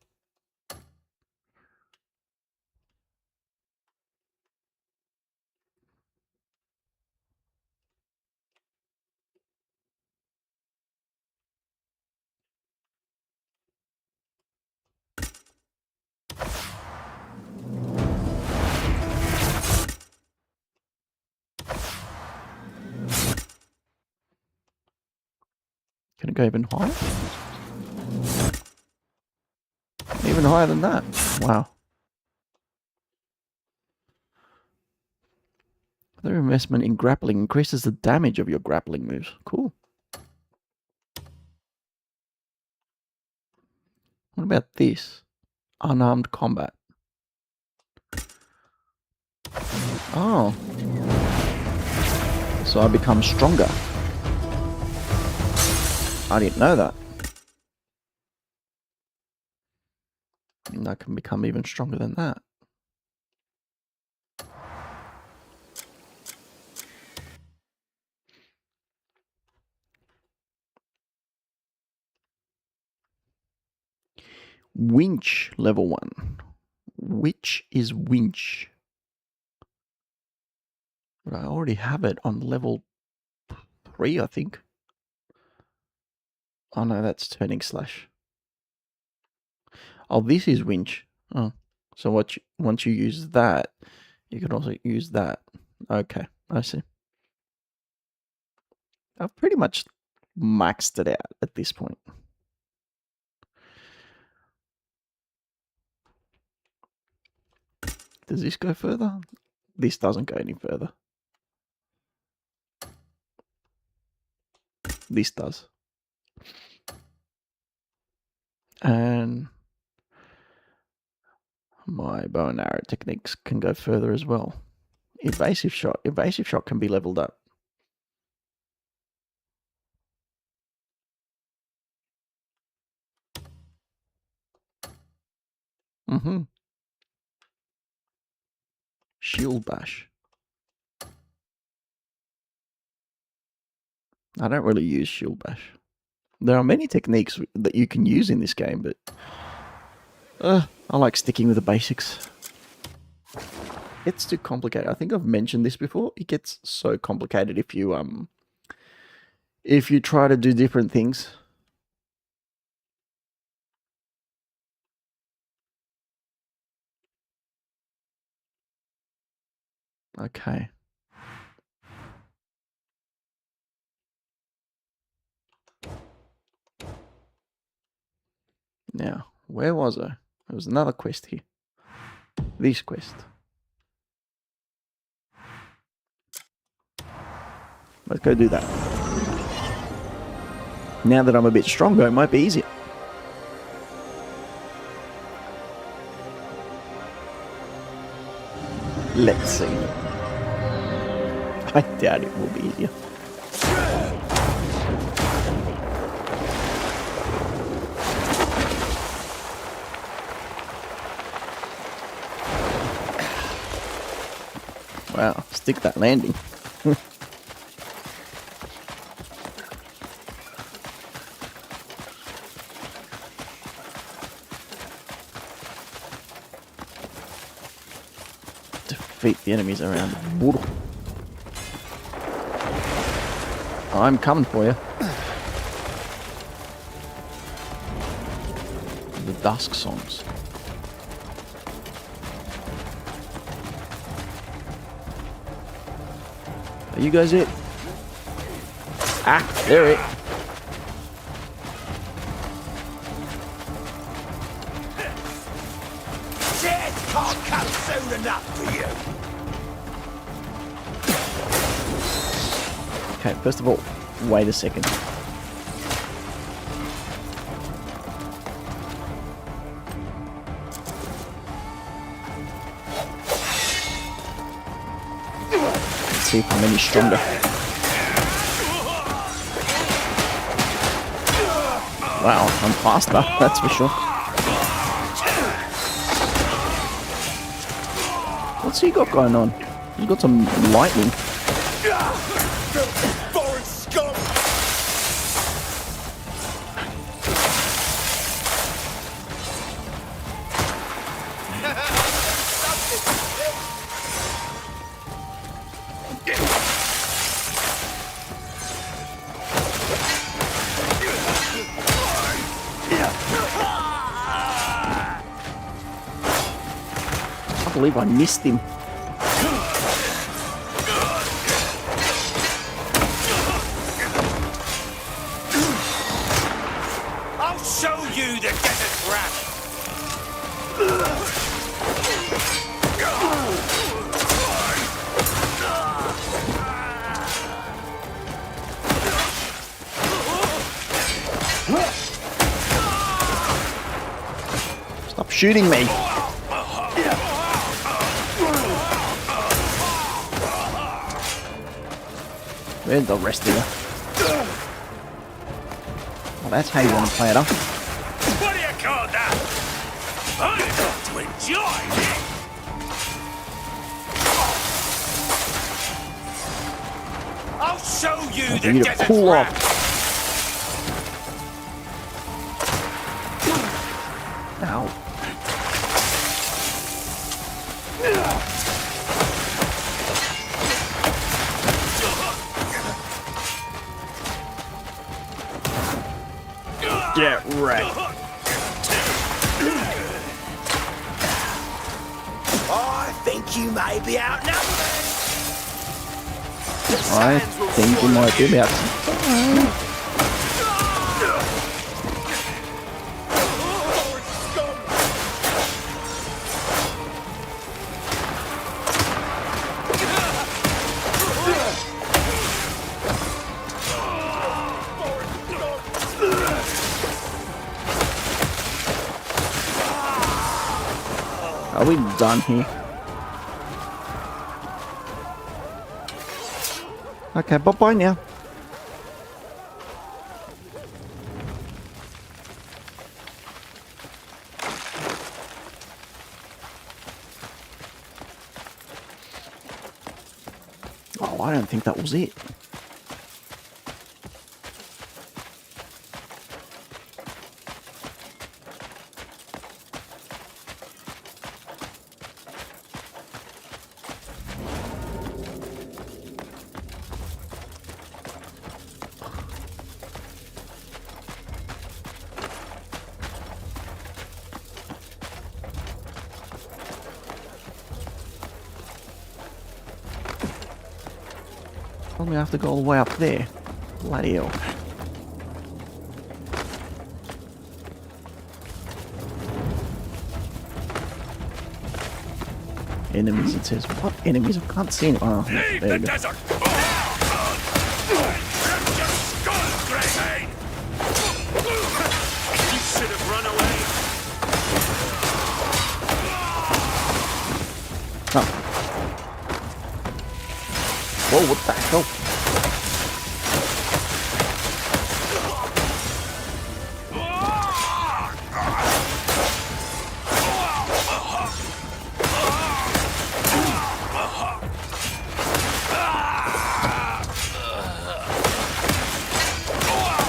Can it go even higher? Even higher than that. Wow. Further investment in grappling increases the damage of your grappling moves. Cool. What about this? Unarmed combat. Oh. So I become stronger. I didn't know that. And I can become even stronger than that. Winch level 1. Which is winch? But I already have it on level 3, I think. Oh no, that's turning slash. Oh, this is winch. Oh, so once you use that, you can also use that. Okay, I see. I've pretty much maxed it out at this point. Does this go further? This doesn't go any further. This does. And my bow and arrow techniques can go further as well. Evasive shot. Evasive shot can be leveled up. Mm-hmm. Shield bash. I don't really use shield bash. There are many techniques that you can use in this game, but I like sticking with the basics. It's too complicated. I think I've mentioned this before. It gets so complicated if you try to do different things. Okay. Now, where was I? There was another quest here. This quest. Let's go do that. Now that I'm a bit stronger, it might be easier. Let's see. I doubt it will be easier. Wow, stick that landing. Defeat the enemies around the border. I'm coming for you. The Dusk Songs. Are you guys it? Ah, they're it. Shit can't come soon enough for you. Okay, first of all, wait a second. Let's see if I'm any stronger. Wow, I'm faster, that's for sure. What's he got going on? He's got some lightning. Foreign scum! I believe I missed him. I'll show you the desert rat! Stop shooting me. Where's the rest of you? Well, that's how you want to play it up. What do you call that? I'm got to enjoy it! I'll show you the You need to desert pull rat! off. Ow. Get wrecked. I think you may be outnumbered! I think you might be about to. Are we done here? Okay, bye-bye now. Oh, I don't think that was it. We have to go all the way up there. Bloody hell. Enemies, it says. What enemies? I can't see any. Oh, Leave there the you go. desert! You should have run away! Oh. Whoa, what the hell?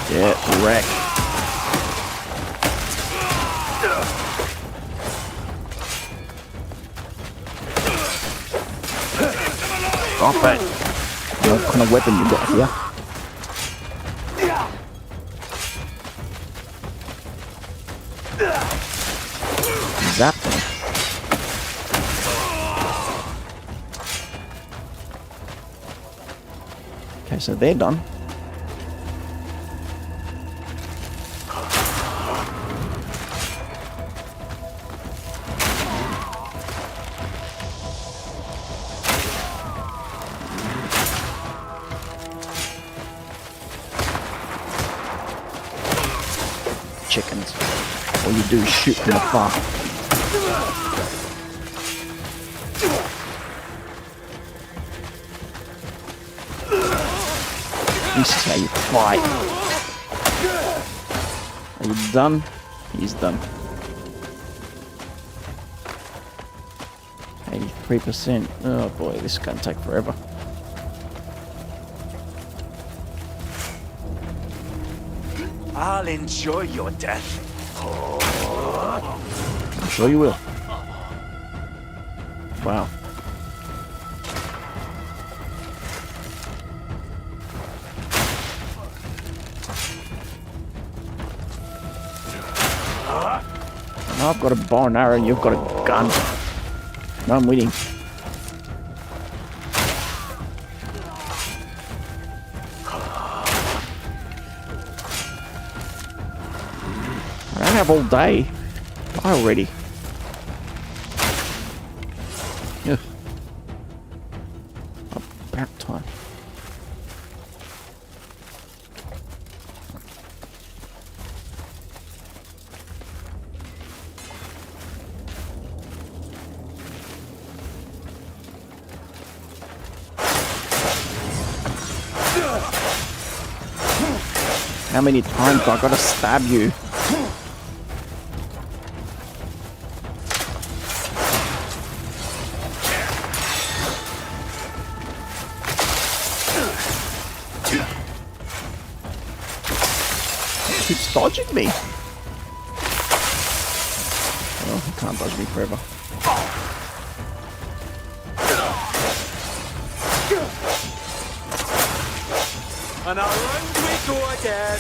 Get wrecked. Stop it. What kind of weapon you got here? Zap them. Okay, so they're done. Chickens. All you do is shoot from afar. This is how you fight. Are you done? He's done. 83%. Oh boy, this is going to take forever. I'll enjoy your death. I'm sure you will. Wow. And I've got a bow and arrow and you've got a gun. No, I'm winning. I don't have all day. Die already. Ugh. About time. How many times do I gotta stab you? Keeps dodging me. Oh, he can't dodge me forever. And around we go again.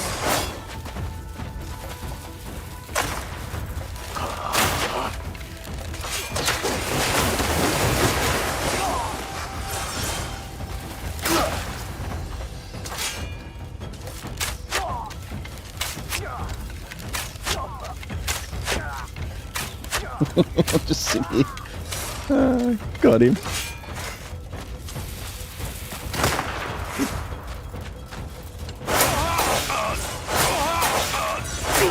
Just sit here. Got him.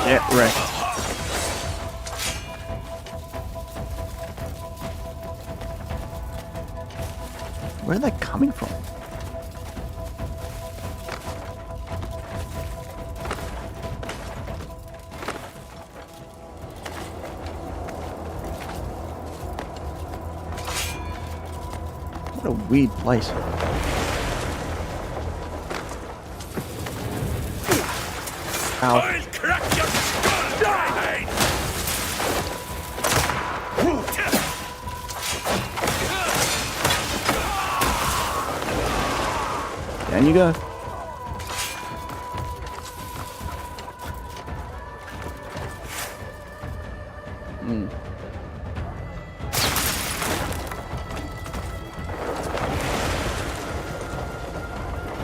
Get wrecked. Where are they coming from? What a weird place. Ow. I'll crack your skull, die! Down you go.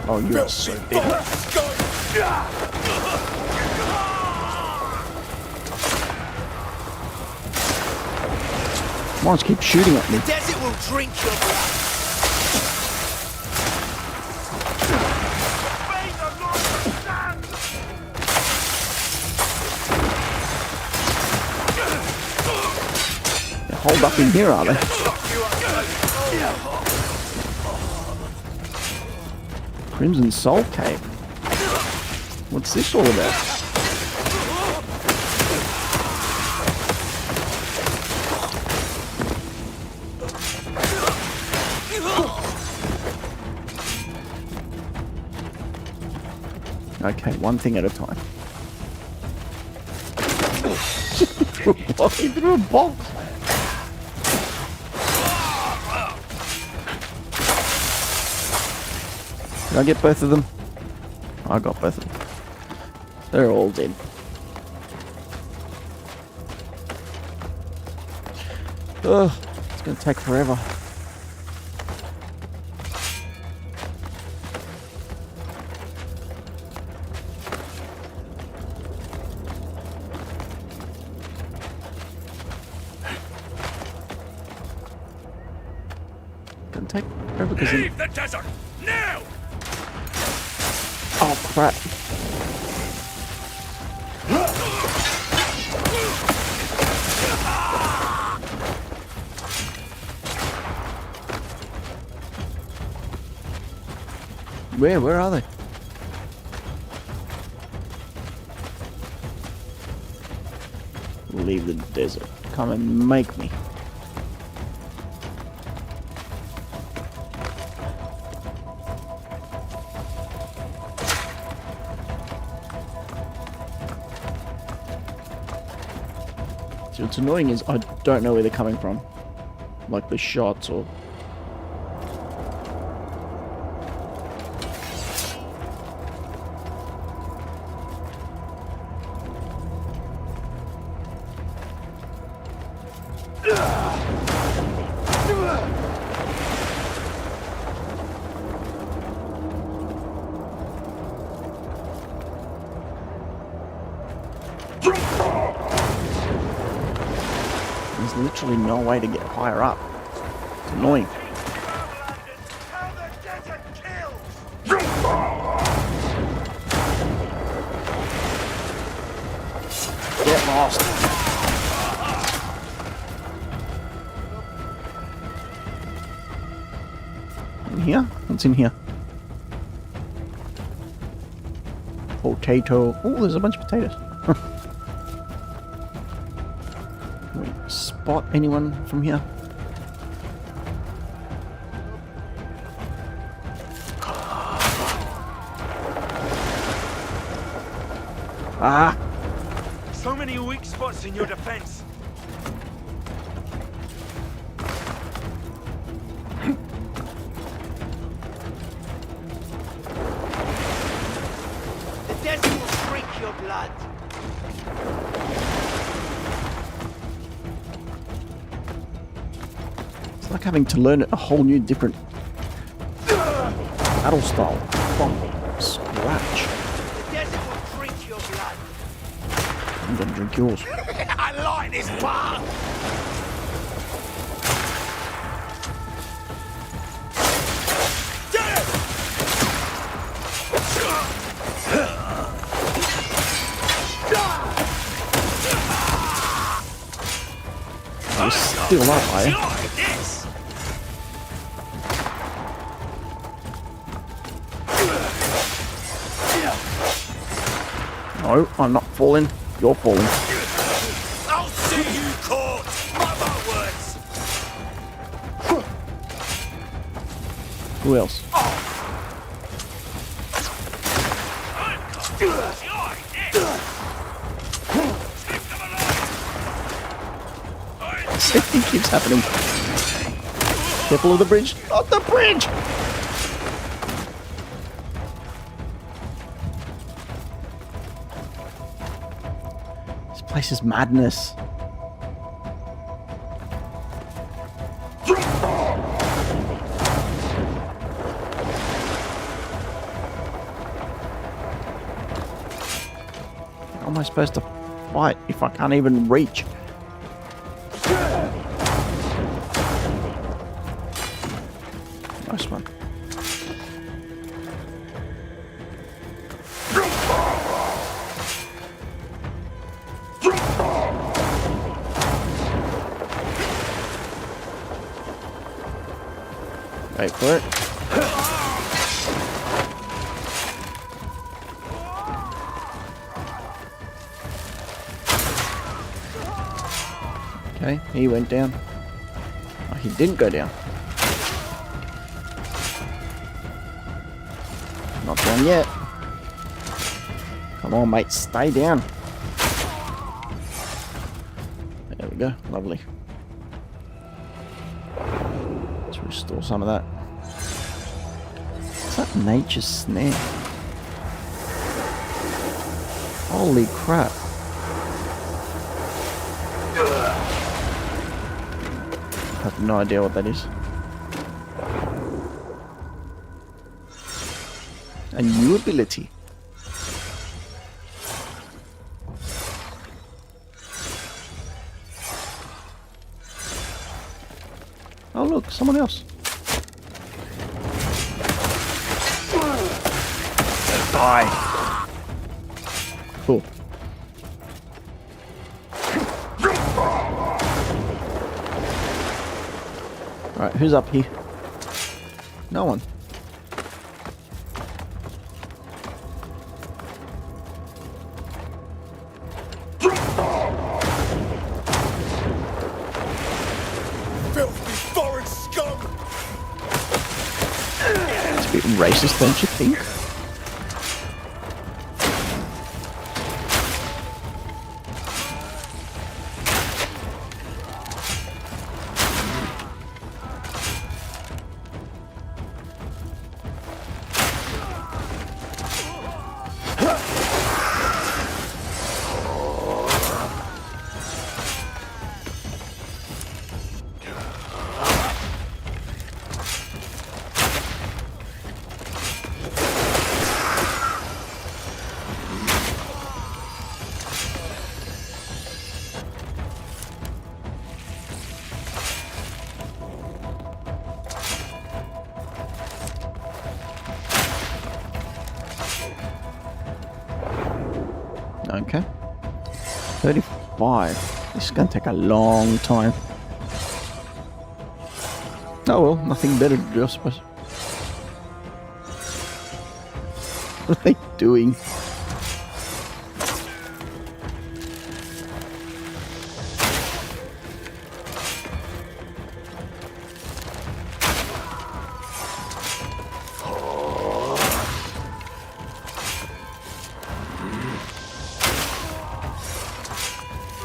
Oh, you are so big. Come on, just keep shooting at me. The desert will drink your blood. They're holed up in here, are they? Crimson Soul Cave. What's this all about? Okay, one thing at a time. He threw a box. Did I get both of them? I got both of them. They're all dead. Ugh, it's gonna take forever. Gonna take forever because leave the desert now. Oh crap. Where are they? leave the desert. Come and make me. So what's annoying is I don't know where they're coming from. Like the shots or... There's literally no way to get higher up. It's annoying. Get lost. In here? What's in here? Potato. Oh, there's a bunch of potatoes. Can we spot anyone from here? Ah! So many weak spots in your defense. The desert will drink your blood. It's like having to learn a whole new different battle style from scratch. The desert will drink your blood. I'm gonna drink yours. I like this part. You're still up, are you? No, I'm not falling. You're falling. I'll see you caught. Mother words. Who else? It keeps happening. Careful of the bridge. Not the bridge! This place is madness. How am I supposed to fight if I can't even reach? Nice one. Wait for it. Okay, he went down. Oh, he didn't go down. Not down yet. Come on, mate, stay down. There we go, lovely. Let's restore some of that. What's that nature's snare? Holy crap. I have no idea what that is. A new ability. Oh look, someone else. Die. Cool. Alright, who's up here? No one. filthy foreign scum! It's a bit racist, don't you think? Okay. 35. This is going to take a long time. Oh well, nothing better to do, I suppose. What are they doing?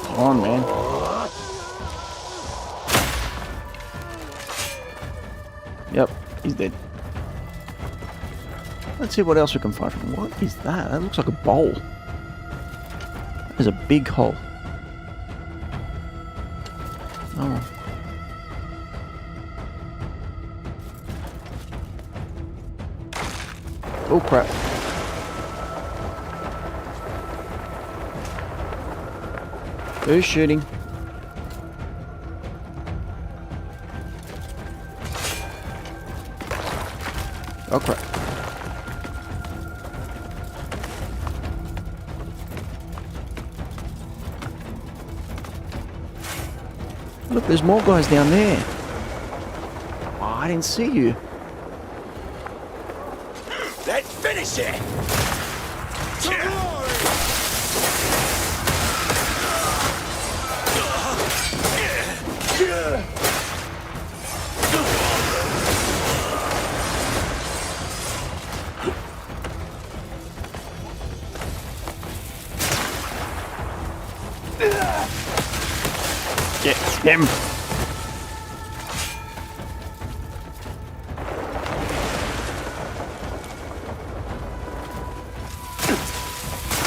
Come on, man. Yep, he's dead. Let's see what else we can find from him. What is that? That looks like a bowl. There's a big hole. Oh. Oh crap. Who's shooting? Oh crap. Look, there's more guys down there. Oh, I didn't see you. Let's finish it! Get him!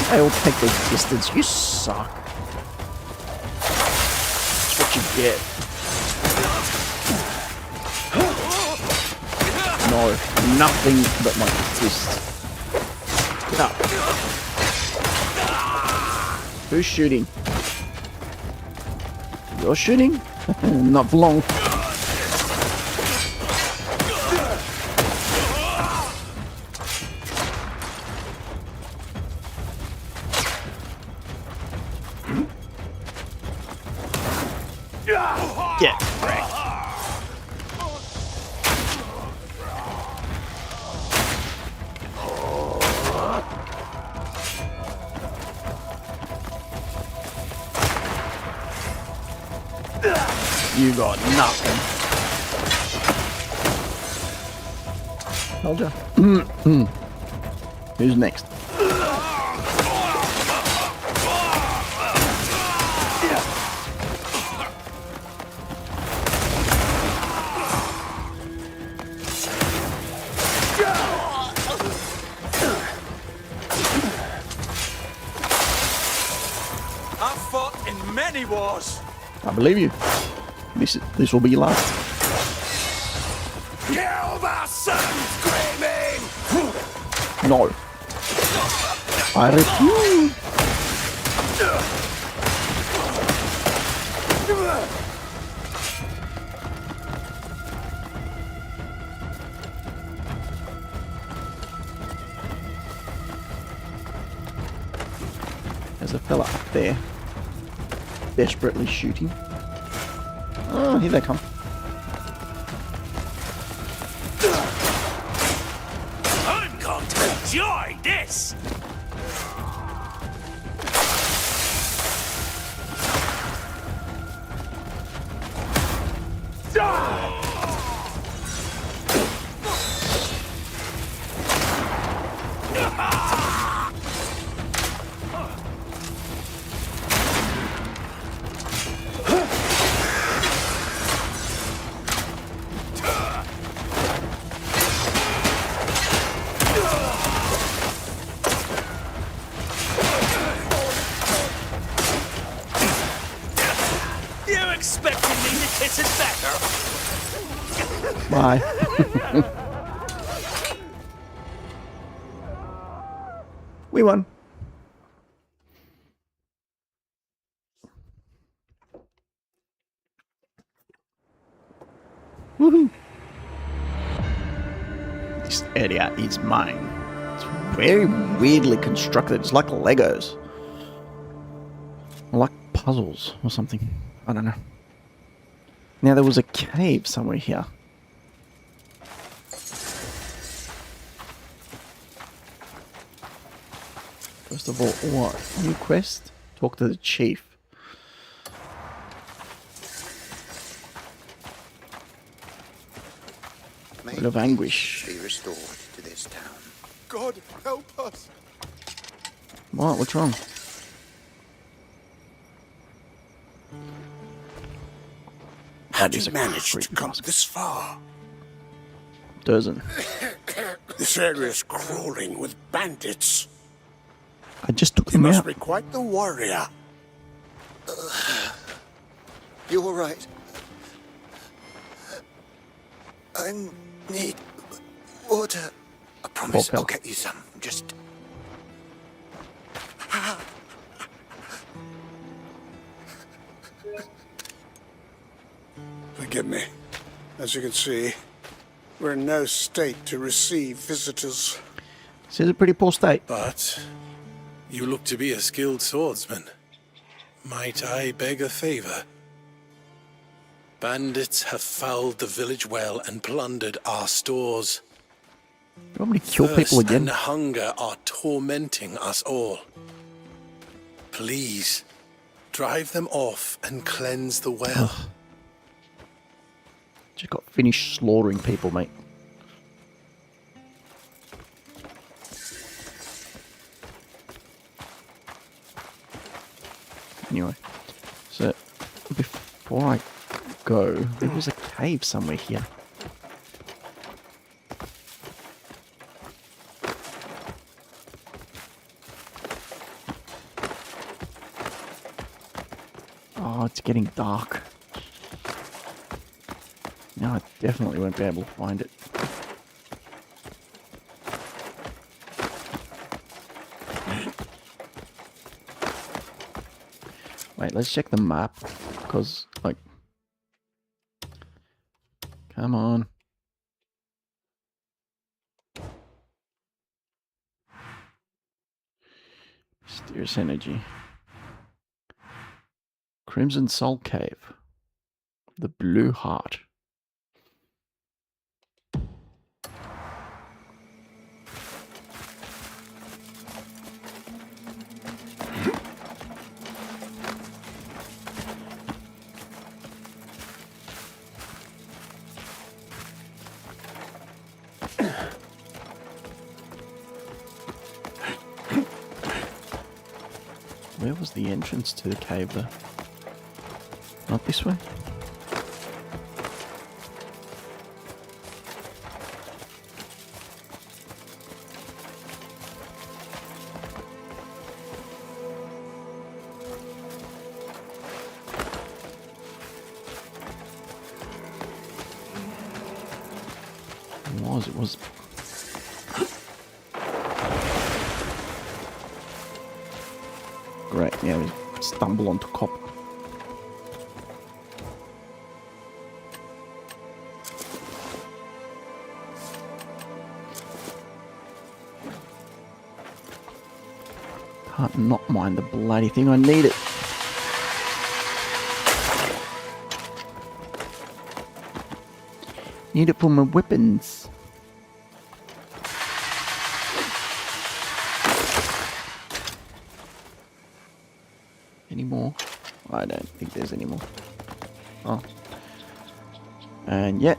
I'll take the distance. You suck. That's what you get. No, nothing but my fist. Get up. Who's shooting? You're shooting? Not for long. Get wrecked. You got nothing. Told ya. Who's next? I've fought in many wars. I believe you. This will be your last. Kill my son, screaming! No. I refuse. There's a fella up there, desperately shooting. Oh, here they come. I'm going to enjoy this! You expecting me to kiss it better? Bye. We won. Woohoo! This area is mine. It's very weirdly constructed. It's like Legos. Or like puzzles or something. I don't know. Now there was a cave somewhere here. First of all, what? New quest? Talk to the chief. May Bit of anguish. be restored to this town. God, help us! What? What's wrong? How did you manage to come this far? Doesn't. This area's crawling with bandits. I just took You them must out. be quite the warrior. You all right? I need water. I promise Poor I'll pal. get you some. Just... Forgive me. As you can see, we're in no state to receive visitors. This is a pretty poor state. But you look to be a skilled swordsman. Might I beg a favor? Bandits have fouled the village well and plundered our stores. You want me to kill people Thirst again? and hunger are tormenting us all. Please, drive them off and cleanse the well. Ugh. Just got finished slaughtering people, mate. Anyway, so before I go, there was a cave somewhere here. Oh, it's getting dark. Now I definitely won't be able to find it. Wait, let's check the map, because, like... Come on. Mysterious energy. Crimson Soul Cave. The Blue Heart. Where was the entrance to the cave though? Not this way? It was. Great, yeah, we stumble onto cop. Can't not mind the bloody thing, I need it. Need it for my weapons. Any more? I don't think there's any more. Oh. And yeah,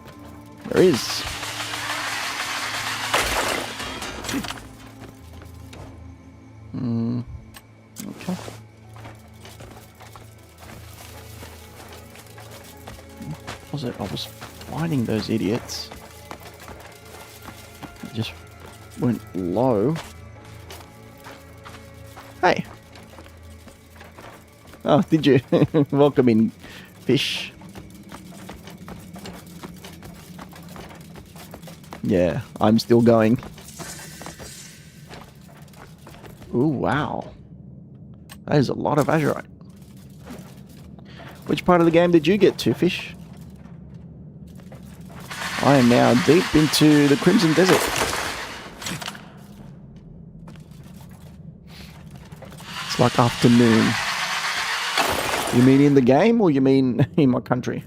there is. Okay. What was it? I was finding those idiots. It just went low. Hey. Oh, did you? Welcome in, fish. Yeah, I'm still going. Ooh, wow. That is a lot of azurite. Which part of the game did you get to, fish? I am now deep into the Crimson Desert. It's like afternoon. You mean in the game or you mean in my country?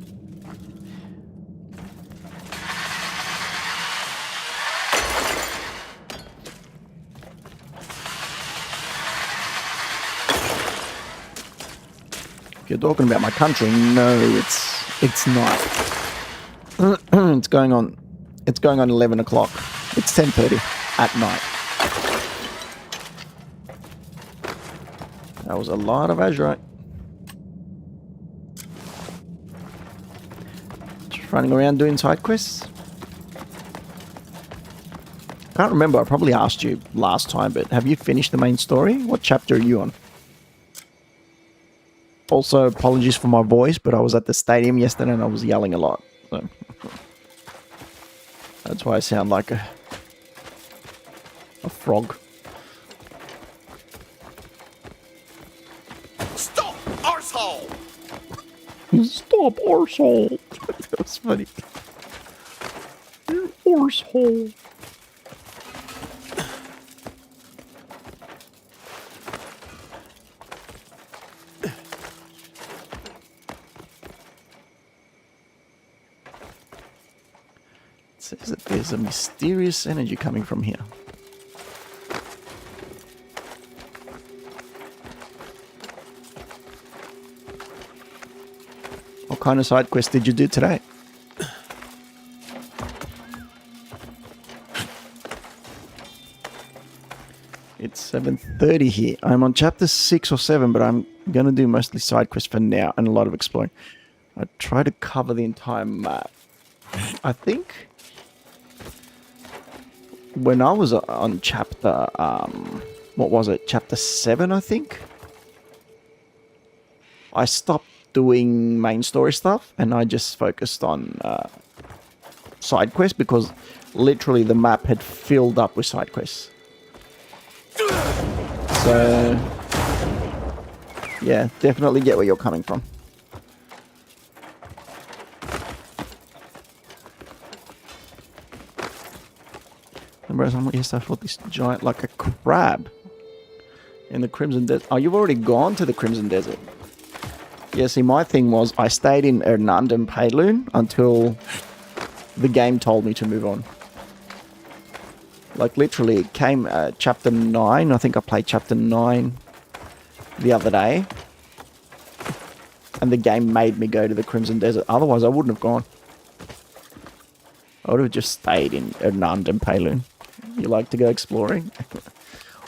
If you're talking about my country, no, it's not. It's going on 11 o'clock. It's 10:30 at night. That was a lot of azurite. Just running around doing side quests. Can't remember, I probably asked you last time, but have you finished the main story? What chapter are you on? Also, apologies for my voice, but I was at the stadium yesterday and I was yelling a lot. So that's why I sound like a frog. Stop, arsehole! Stop, arsehole! That was funny. You arsehole. It says that there's a mysterious energy coming from here. What kind of side quest did you do today? It's 7:30 here. I'm on chapter 6 or 7, but I'm going to do mostly side quests for now and a lot of exploring. I try to cover the entire map. I think when I was on chapter, what was it? Chapter 7, I think. I stopped doing main story stuff and I just focused on side quests because literally the map had filled up with side quests. So, yeah, definitely get where you're coming from. Remember, someone yesterday I fought this giant like a crab in the Crimson Desert. Oh, you've already gone to the Crimson Desert. Yeah, see, my thing was I stayed in Hernand and Pailune until the game told me to move on. Like, literally, it came chapter 9. I think I played chapter 9 the other day. And the game made me go to the Crimson Desert. Otherwise, I wouldn't have gone. I would have just stayed in Hernand and Pailune. You like to go exploring?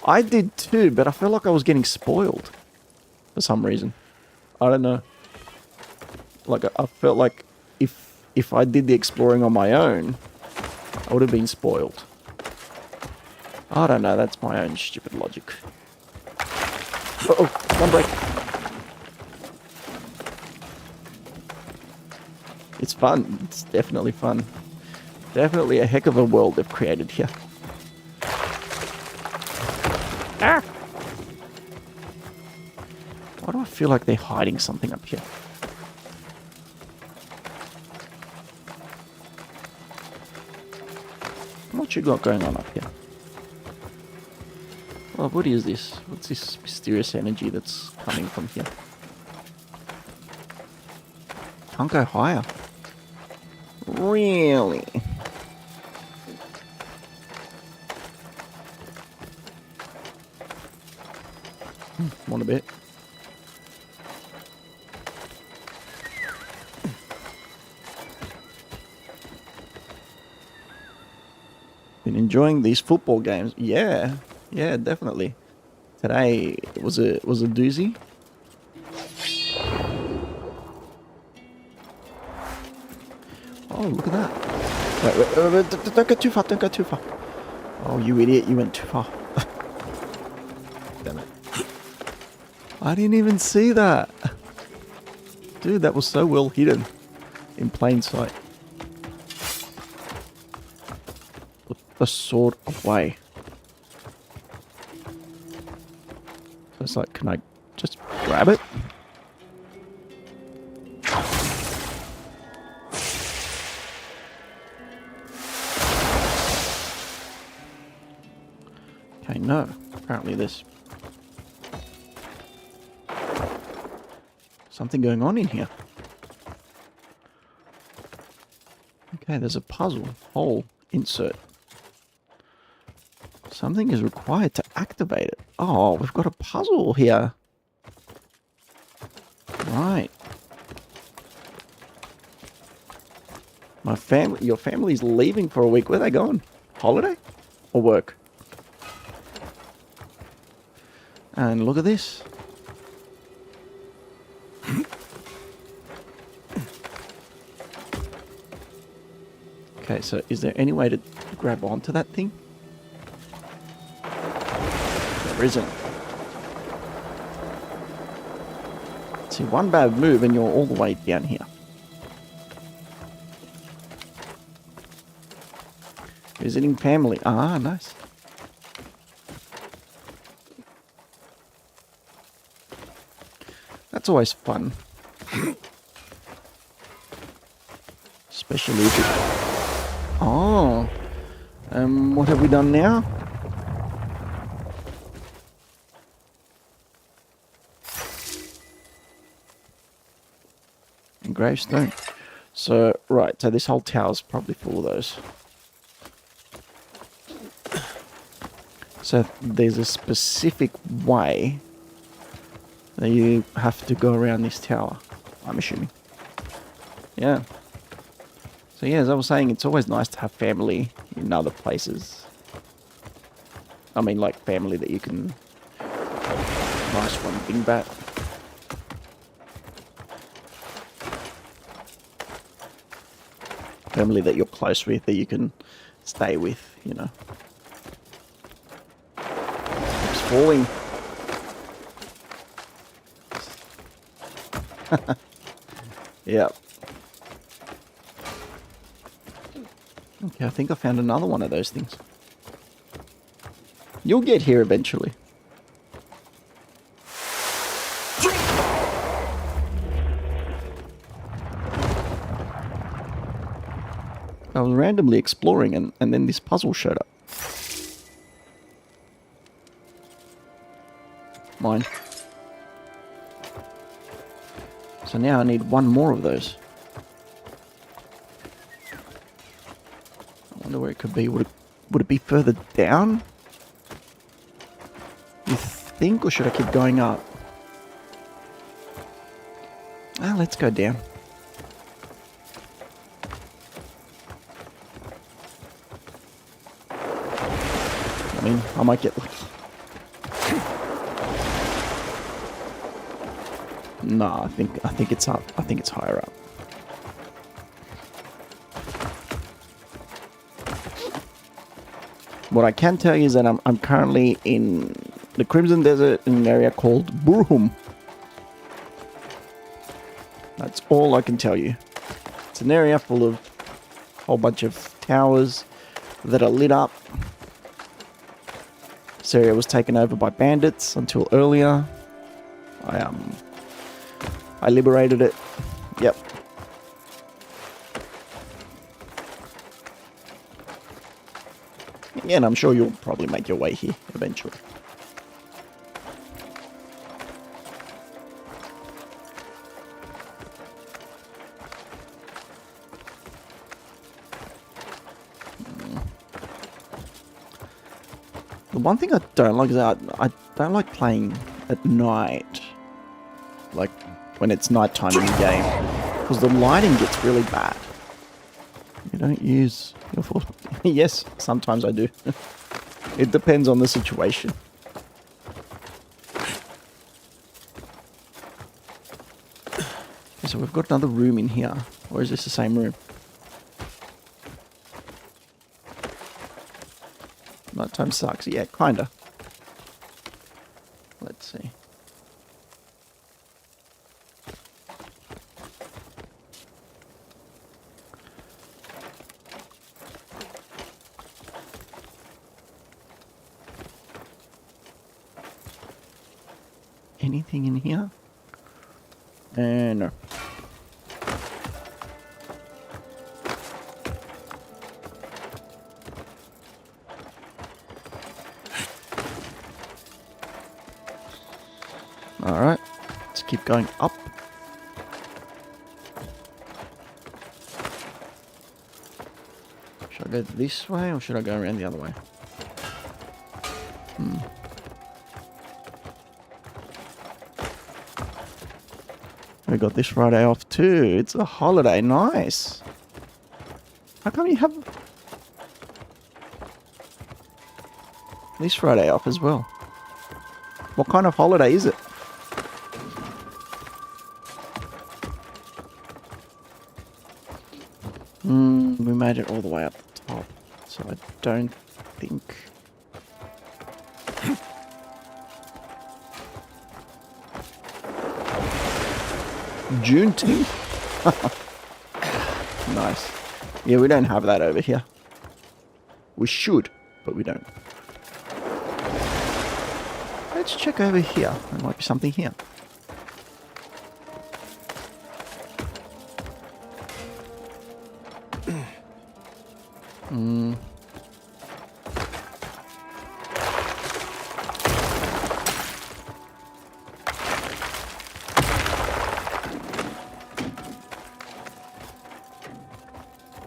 I did too, but I felt like I was getting spoiled for some reason. I don't know. Like, I felt like if I did the exploring on my own, I would have been spoiled. I don't know, that's my own stupid logic. Uh-oh, one break. It's fun. It's definitely fun. Definitely a heck of a world they've created here. Ah! Why do I feel like they're hiding something up here? What you got going on up here? Well, what is this? What's this mysterious energy that's coming from here? Can't go higher. Really? Want a bit? Been enjoying these football games. Yeah, definitely. Today was a doozy. Oh, look at that. Wait, don't go too far, don't go too far. Oh, you idiot, you went too far. Damn it. I didn't even see that. Dude, that was so well hidden. In plain sight. Put the sword away. So it's like, can I just grab it? Okay, no. Apparently there's something going on in here. Okay, there's a puzzle. Hole. Insert. Something is required to activate it. Oh, we've got a puzzle here. Right. Your family's leaving for a week. Where are they going? Holiday? Or work? And look at this. Okay, so is there any way to grab onto that thing? There isn't. See, one bad move and you're all the way down here. Visiting family. Ah, nice. That's always fun. Especially if it... Oh. What have we done now? Gravestone. So, right. So this whole tower's probably full of those. So there's a specific way that you have to go around this tower, I'm assuming. Yeah. So yeah, as I was saying, it's always nice to have family in other places. I mean, like family that you can... Nice one, Bing Bat. Family that you're close with, that you can stay with, you know. It's falling. Yep. Okay, I think I found another one of those things. You'll get here eventually. I was randomly exploring and then this puzzle showed up. Mine. So now I need one more of those. I wonder where it could be. Would it be further down? You think, or should I keep going up? Ah, let's go down. I mean, I might get lucky. No, I think it's up. I think it's higher up. What I can tell you is that I'm currently in the Crimson Desert in an area called Burhum. That's all I can tell you. It's an area full of a whole bunch of towers that are lit up. This area was taken over by bandits until earlier. I liberated it. Yep. Yeah, and I'm sure you'll probably make your way here eventually. The one thing I don't like is that I don't like playing at night. Like, when it's nighttime in the game. Because the lighting gets really bad. You don't use your force. Yes, sometimes I do. It depends on the situation. Okay, so we've got another room in here. Or is this the same room? Nighttime sucks. Yeah, kinda. Let's see. Anything in here? No. Alright, let's keep going up. Should I go this way or should I go around the other way? We got this Friday off too. It's a holiday. Nice. How come you have this Friday off as well? What kind of holiday is it? We made it all the way up the top, so I don't think... Juneteenth? Nice. Yeah, we don't have that over here. We should, but we don't. Let's check over here. There might be something here.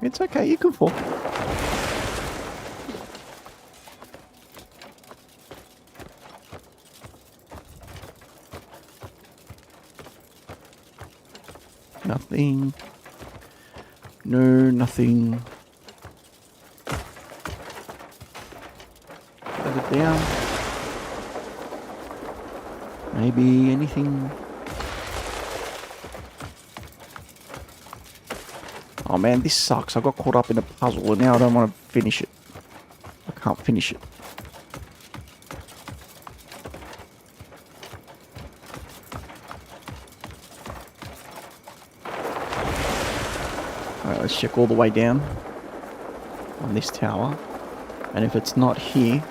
It's okay, you can fall. Nothing. No, nothing. Put it down. Maybe anything. Oh man, this sucks. I got caught up in a puzzle and now I don't want to finish it. I can't finish it. Alright, let's check all the way down on this tower. And if it's not here...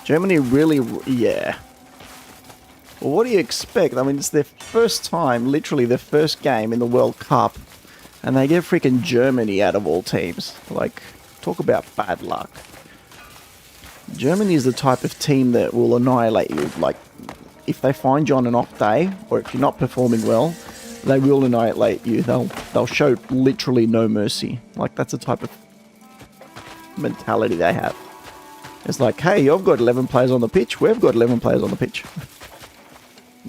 Germany really... yeah. Well, what do you expect? I mean, it's their first time, literally their first game in the World Cup. And they get freaking Germany out of all teams. Like, talk about bad luck. Germany is the type of team that will annihilate you. Like, if they find you on an off day, or if you're not performing well, they will annihilate you. They'll show literally no mercy. Like, that's the type of mentality they have. It's like, hey, you've got 11 players on the pitch. We've got 11 players on the pitch.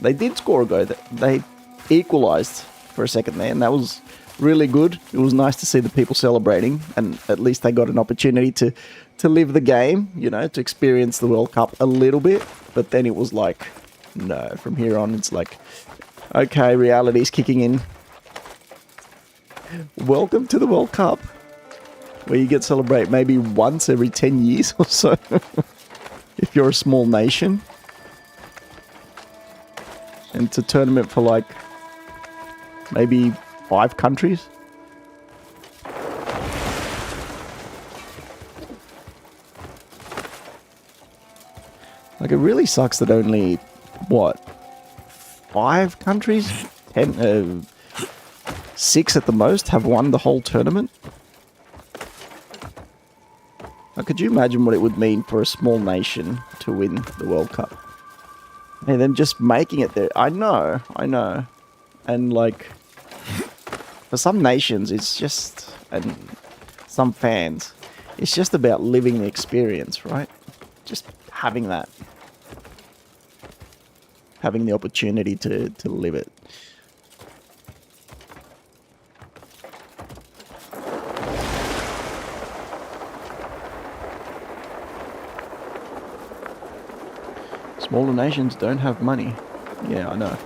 They did score a goal. They equalised for a second there, and that was really good. It was nice to see the people celebrating, and at least they got an opportunity to live the game, you know, to experience the World Cup a little bit. But then it was like, no, from here on, it's like, okay, reality's kicking in. Welcome to the World Cup, where you get to celebrate maybe once every 10 years or so, if you're a small nation. And it's a tournament for like, maybe 5 countries. Like, it really sucks that only, what, 5 countries? 10, 6 at the most have won the whole tournament? Now, could you imagine what it would mean for a small nation to win the World Cup? And then just making it there. I know. And like, for some nations, it's just, and some fans, it's just about living the experience, right? Just having that. Having the opportunity to live it. Smaller nations don't have money. Yeah, I know.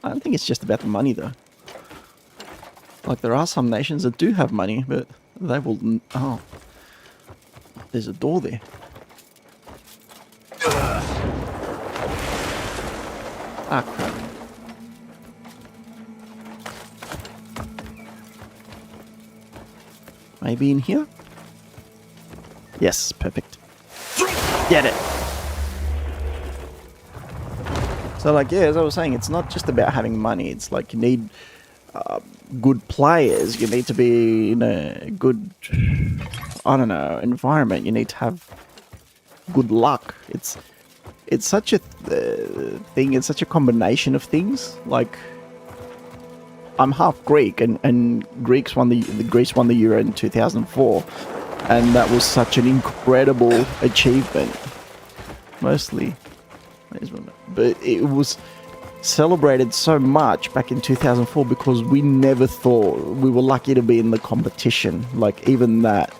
I don't think it's just about the money, though. Like, there are some nations that do have money, but they will... Oh. There's a door there. Ah, crap. Maybe in here? Yes, perfect. Get it! So, like, yeah, as I was saying, it's not just about having money. It's like you need good players. You need to be in a good, I don't know, environment. You need to have good luck. It's such a thing. It's such a combination of things. Like, I'm half Greek, and Greece won the Euro in 2004, and that was such an incredible achievement. Mostly, but it was celebrated so much back in 2004 because we never thought we were lucky to be in the competition. Like, even that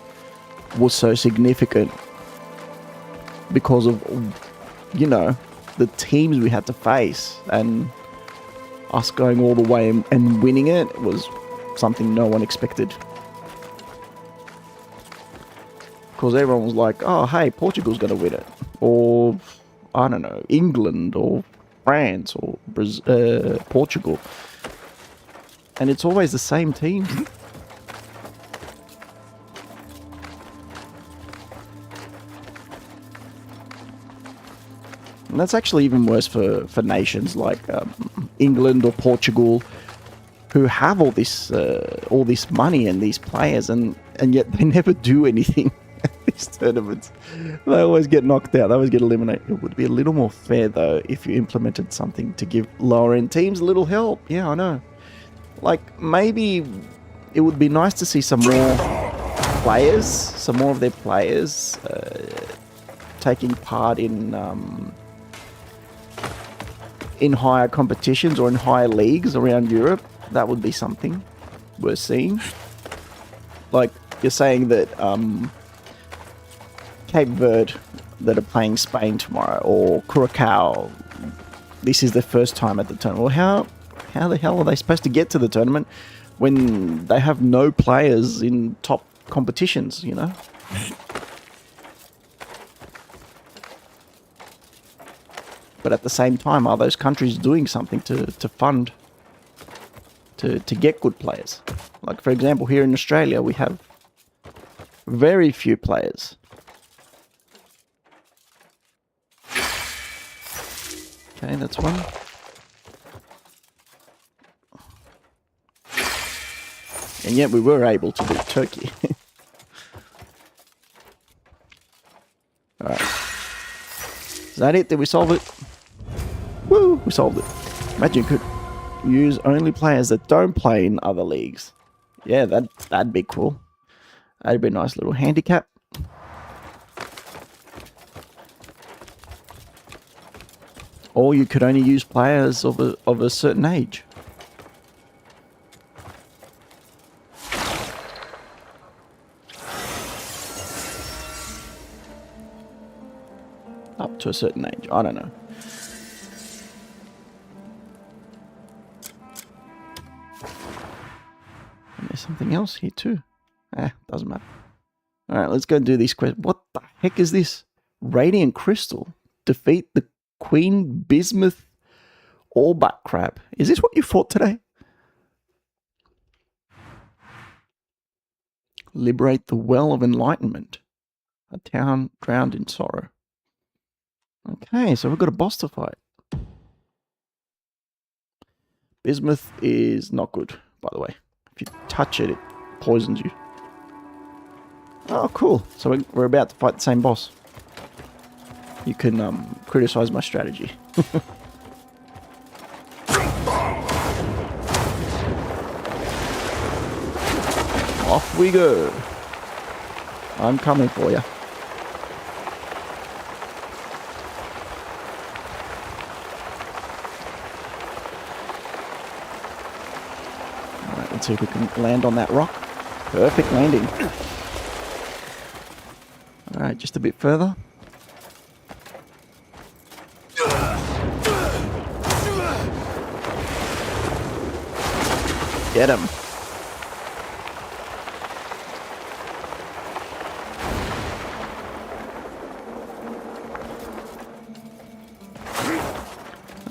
was so significant because of, you know, the teams we had to face, and us going all the way and winning it was something no one expected. Because everyone was like, oh, hey, Portugal's going to win it. Or, I don't know, England or France or Portugal. And it's always the same team. And that's actually even worse for nations like England or Portugal, who have all this money and these players, and yet they never do anything at these tournaments. They always get knocked out. They always get eliminated. It would be a little more fair, though, if you implemented something to give lower-end teams a little help. Yeah, I know. Like, maybe it would be nice to see some more players, some more of their players taking part in higher competitions or in higher leagues around Europe. That would be something worth seeing. Like, you're saying that Cape Verde that are playing Spain tomorrow, or Curacao, this is their first time at the tournament. Well, how the hell are they supposed to get to the tournament when they have no players in top competitions, you know? But at the same time, are those countries doing something to fund, to get good players? Like, for example, here in Australia, we have very few players. Okay, that's one. And yet we were able to beat Turkey. Alright. Is that it? Did we solve it? Woo! We solved it. Imagine you could use only players that don't play in other leagues. Yeah, that'd be cool. That'd be a nice little handicap. Or you could only use players of a certain age. Up to a certain age. I don't know. And there's something else here too. Doesn't matter. Alright, let's go and do these questions. What the heck is this? Radiant Crystal. Defeat the Queen Bismuth Allbutt Crab. Is this what you fought today? Liberate the Well of Enlightenment. A town drowned in sorrow. Okay, so we've got a boss to fight. Bismuth is not good, by the way. If you touch it, it poisons you. Oh, cool. So we're about to fight the same boss. You can criticize my strategy. Off we go. I'm coming for you. Alright, let's see if we can land on that rock. Perfect landing. Alright, just a bit further. Get him.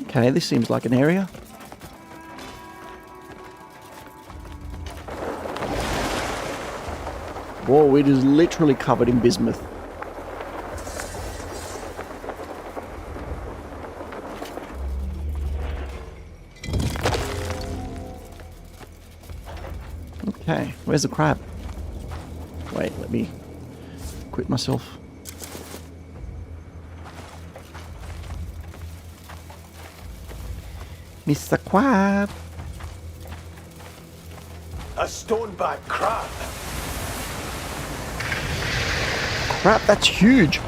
Okay, this seems like an area. Whoa, it is literally covered in bismuth. Okay, where's the crab? Wait, let me quit myself. Mr. Crab. A stoneback crab. Crap, that's huge.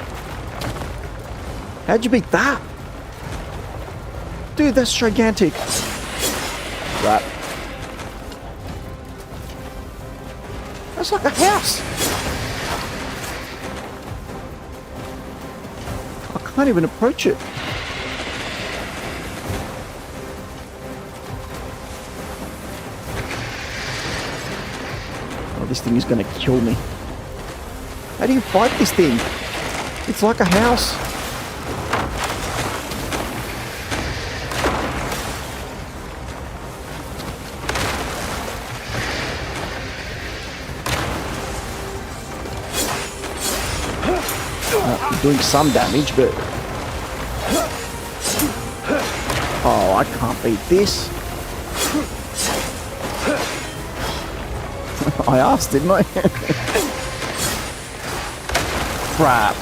How'd you beat that? Dude, that's gigantic. Right. That's like a house. I can't even approach it. Oh, this thing is going to kill me. How do you fight this thing? It's like a house. Doing some damage, but... Oh, I can't beat this. I asked, didn't I? Crap.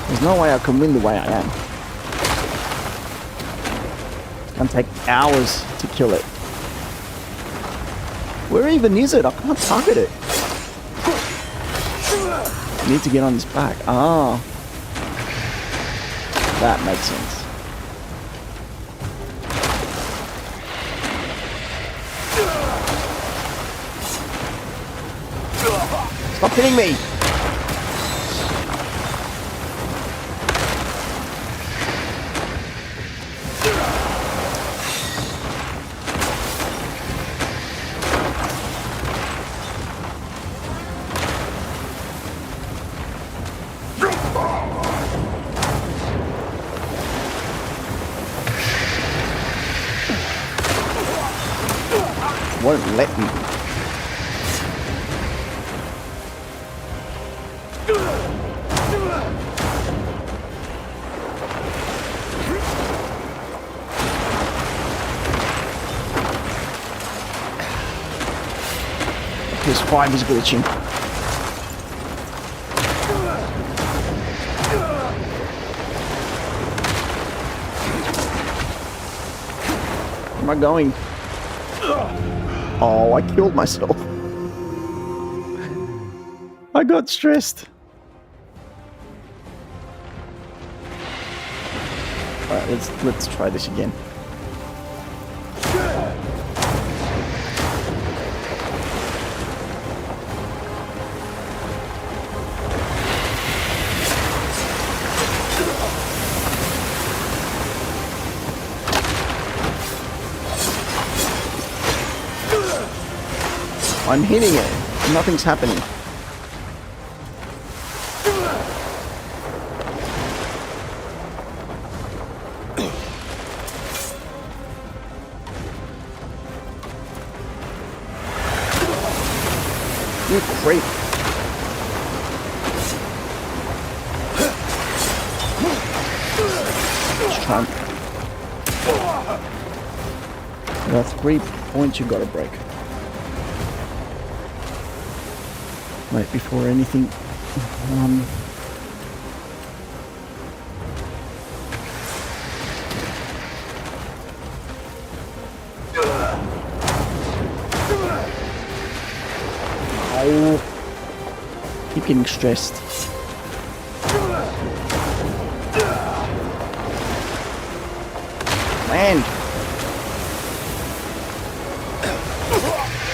There's no way I can win the way I am. It's gonna take hours to kill it. Where even is it? I can't target it. I need to get on his back. Ah. That makes sense. Stop hitting me! Won't let me. PS5 is glitching. Where am I going? Oh, I killed myself. I got stressed. Alright, let's try this again. I'm hitting it. Nothing's happening. You creep. Let's try. There are 3 points you gotta break. Wait, before anything. Oh, keep getting stressed. Man.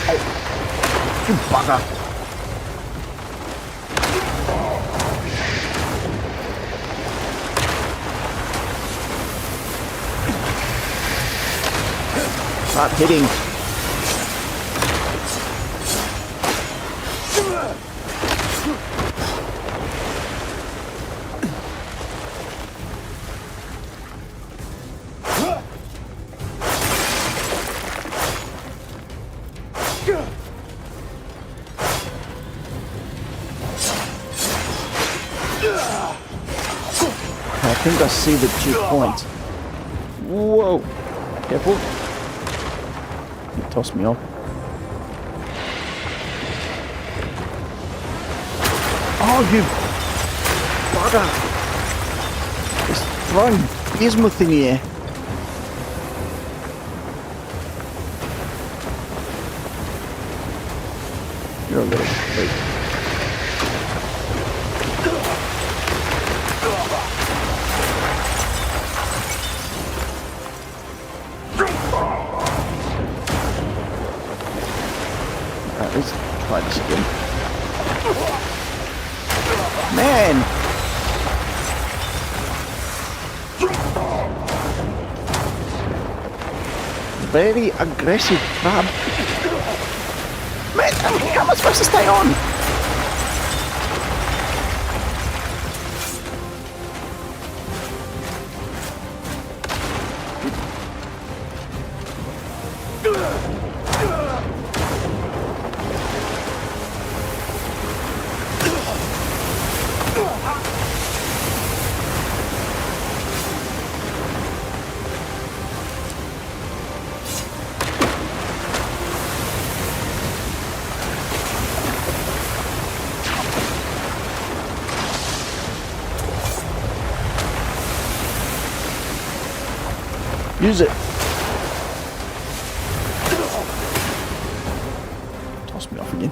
Oh, you bugger. Start hitting. I think I see the 2 points. Whoa! Careful. You tossed me off. Oh, you bugger! Just throwing bismuth in the air. You're a little freak. Let's try this again. Man! Very aggressive crab. Man, how am I supposed to stay on? Use it. Toss me off again.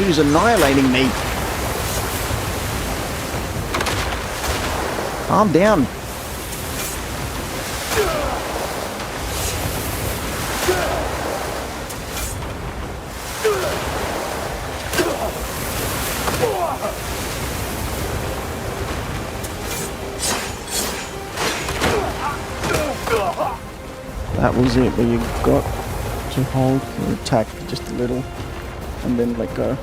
He's annihilating me. Calm down. That was it, where you got to hold your attack just a little and then let go.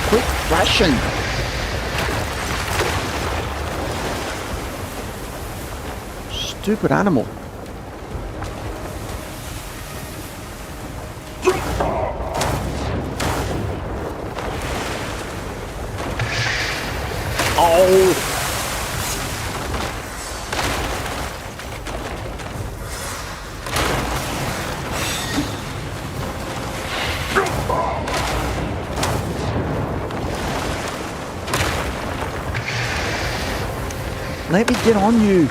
Quick flashing! Stupid animal. Oh! Let me get on you. I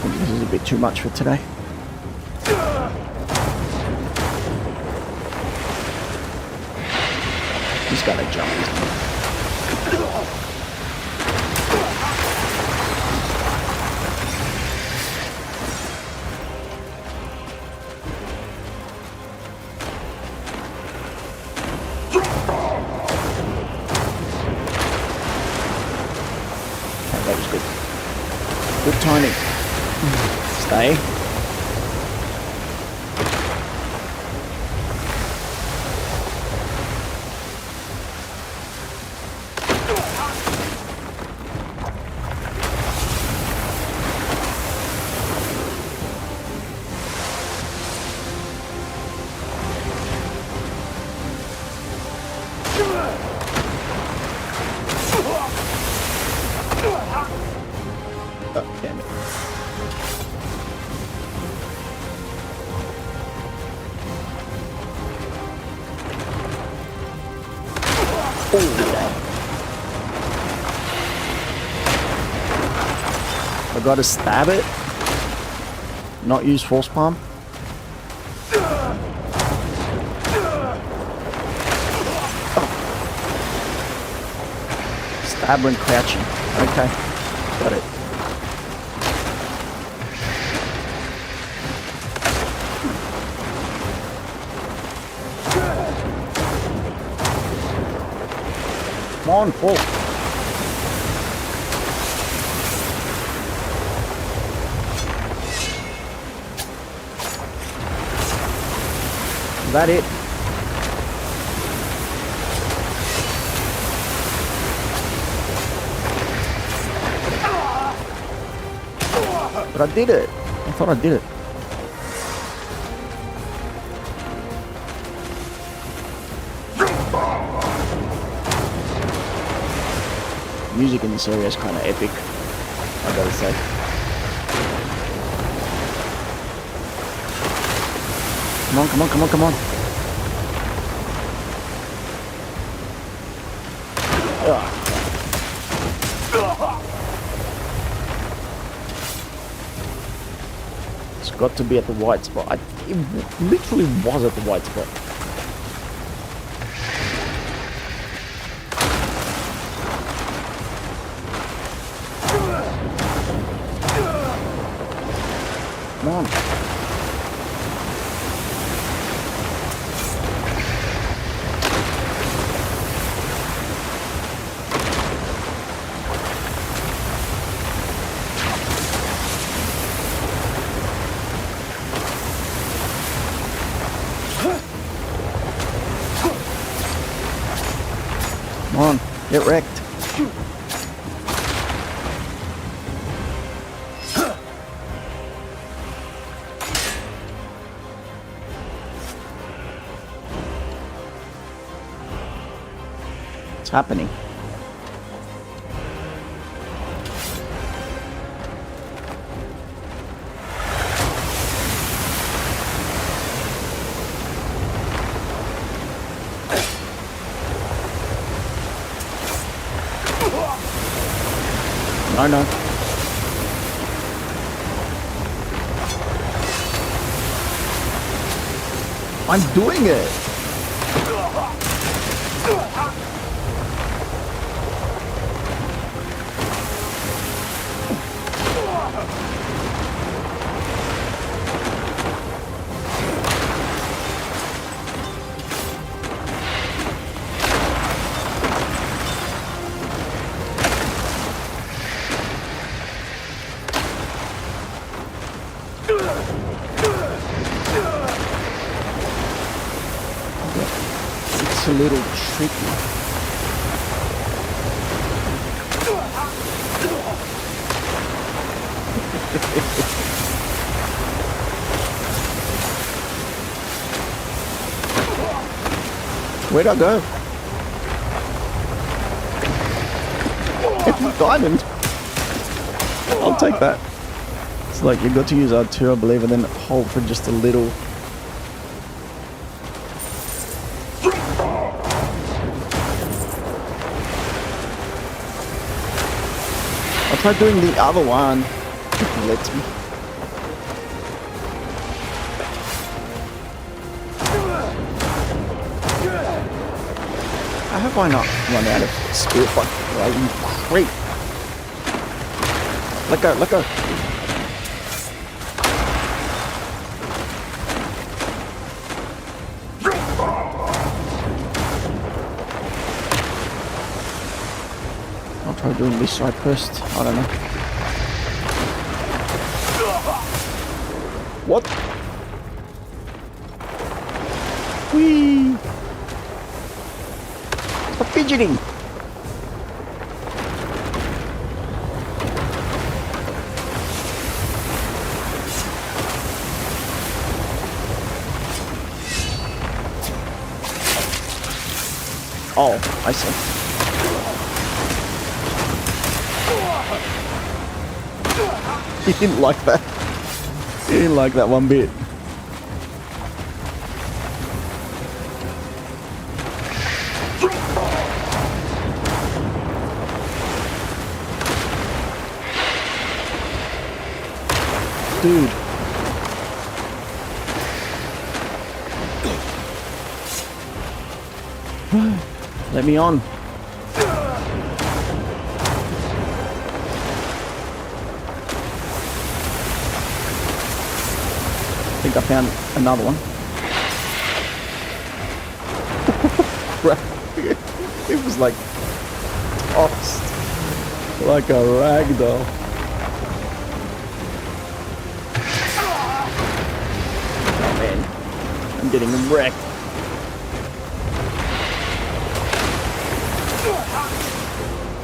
think this is a bit too much for today. He's gotta jump. That was good. Good timing. Stay. Oh, damn it. I gotta stab it. Not use force palm. Stab when crouching. Okay. Got it. Come on, fall. Is that it? But I did it. I thought I did it. Music in this area is kind of epic, I gotta say. Come on, come on, come on, come on. It's got to be at the white spot. It literally was at the white spot. Come on. Come on, get wrecked. What's happening? No, no. I'm doing it. It's a little tricky. Where'd I go? Diamond. I'll take that. It's like you've got to use R2, I believe, and then hold for just a little. I'll try doing the other one if he lets me. How have I not run out of spirit fire? Great. Let go, let go. I'll try doing this side first. I don't know. What? Whee! Stop fidgeting! Oh, I see. He didn't like that. He didn't like that one bit. Dude. Let me on. think I found another one. It was like tossed like a rag doll. Oh man, I'm getting wrecked.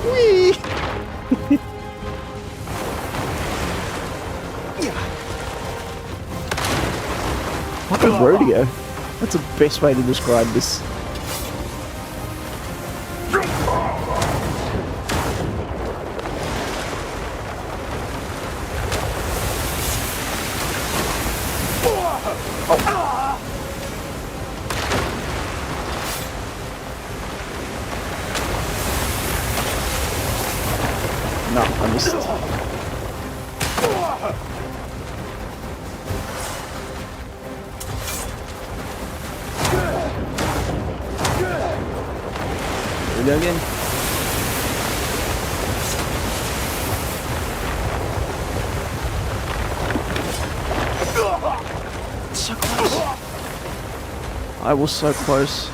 Whee! Like a rodeo. That's the best way to describe this. No, I missed. Here we go again. So close. I was so close.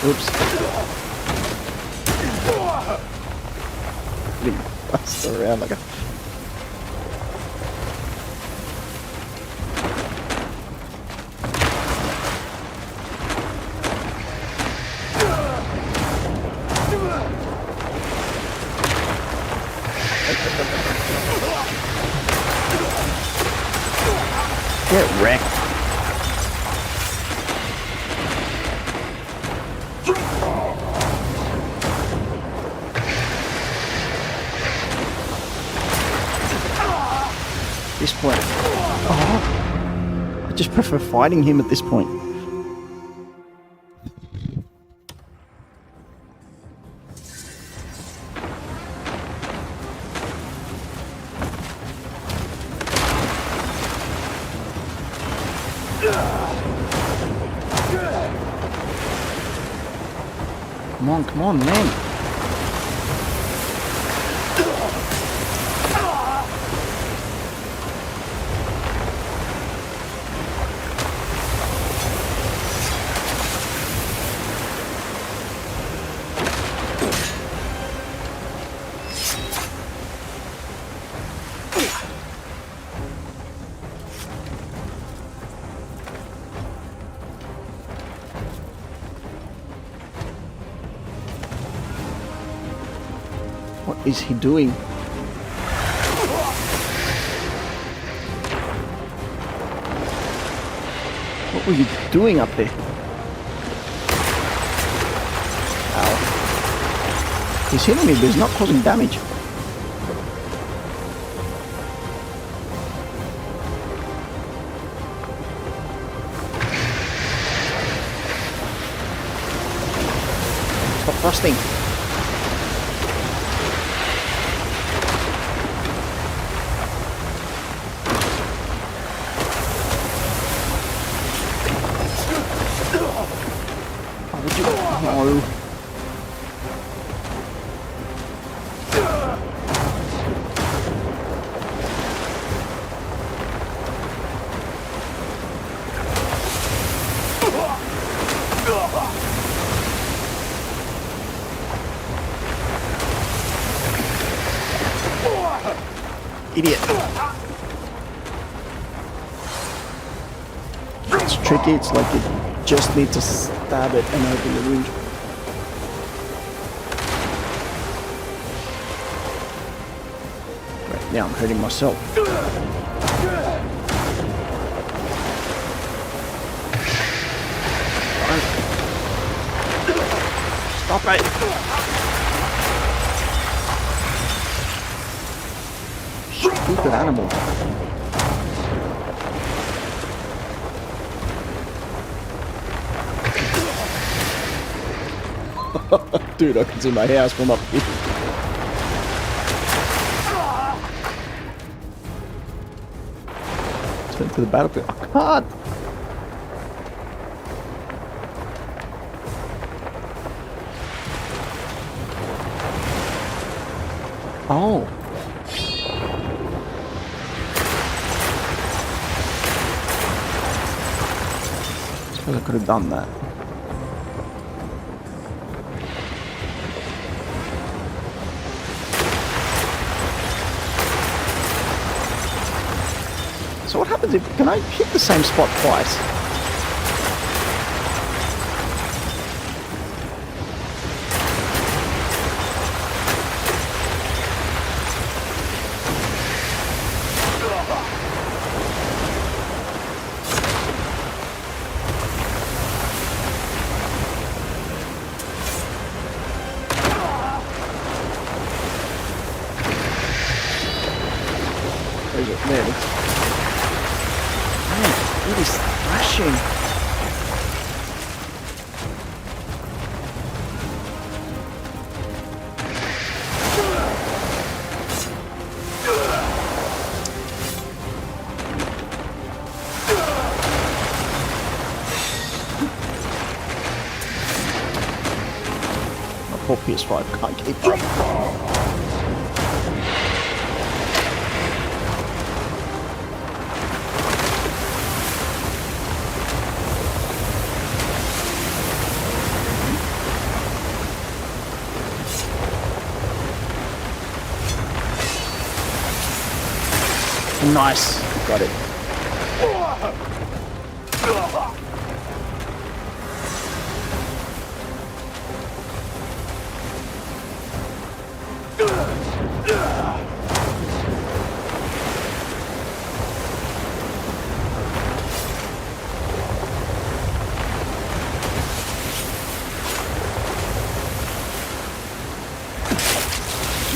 Oops. Getting bust around like a... Get wrecked. This point. Oh, I just prefer fighting him at this point. Come on, man. What is he doing? What were you doing up there? Ow. He's hitting me, but he's not causing damage. Stop thrusting. No. Idiot. It's tricky, it's like you just need to stab it and open the wound. Right, now I'm hurting myself. Stop it! Stupid animal. Dude, I can see my house from up here. Turn to the battlefield. I can't. Oh. I suppose I could have done that. So what happens if... Can I hit the same spot twice? Where's it? There it is. Man, it is thrashing. My poor PS5 can't keep up. Nice. Got it.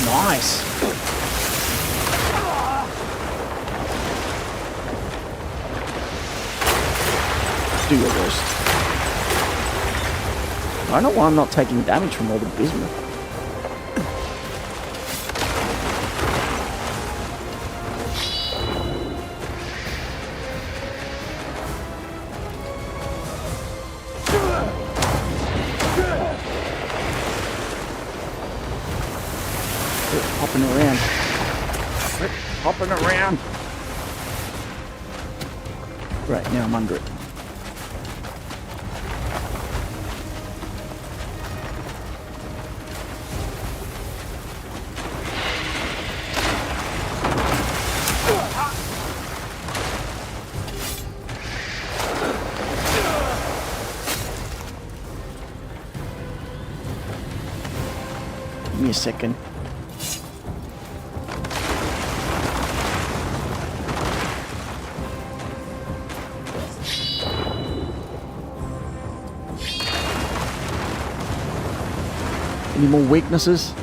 Nice. Do your worst. I don't know why I'm not taking damage from all the bismuth. Quit hopping around. Quit hopping around. Right, now I'm under it. Give me a second. Any more weaknesses?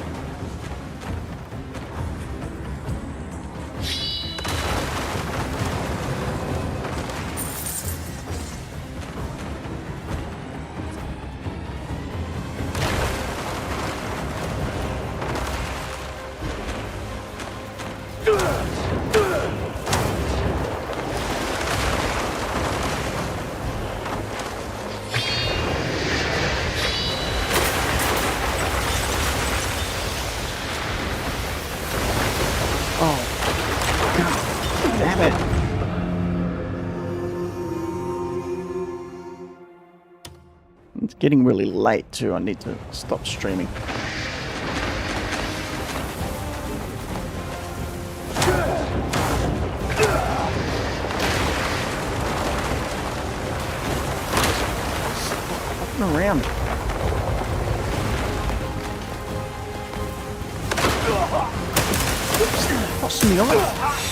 It's getting really late too. I need to stop streaming. Stop around. What's me on?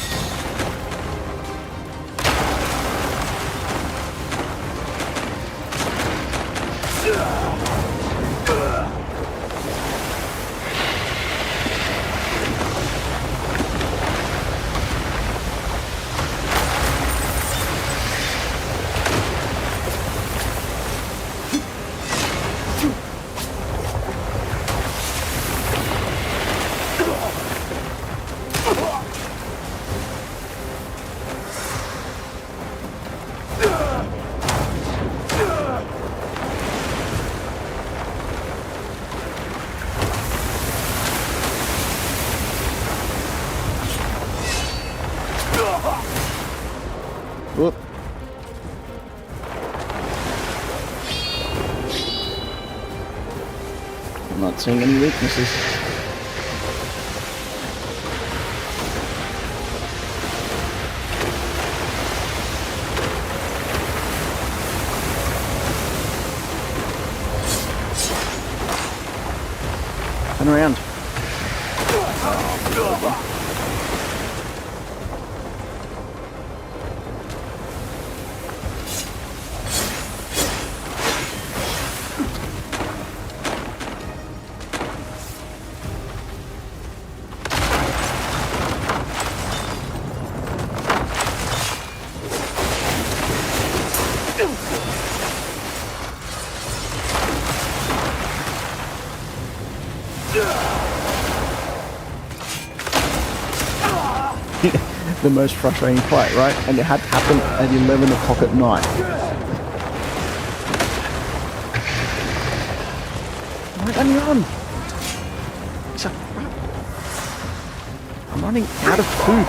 I'm not seeing any weaknesses. Turn around. The most frustrating fight, right? And it had to happen at 11 o'clock at night. Right, let me run! It's a crap. I'm running out of food.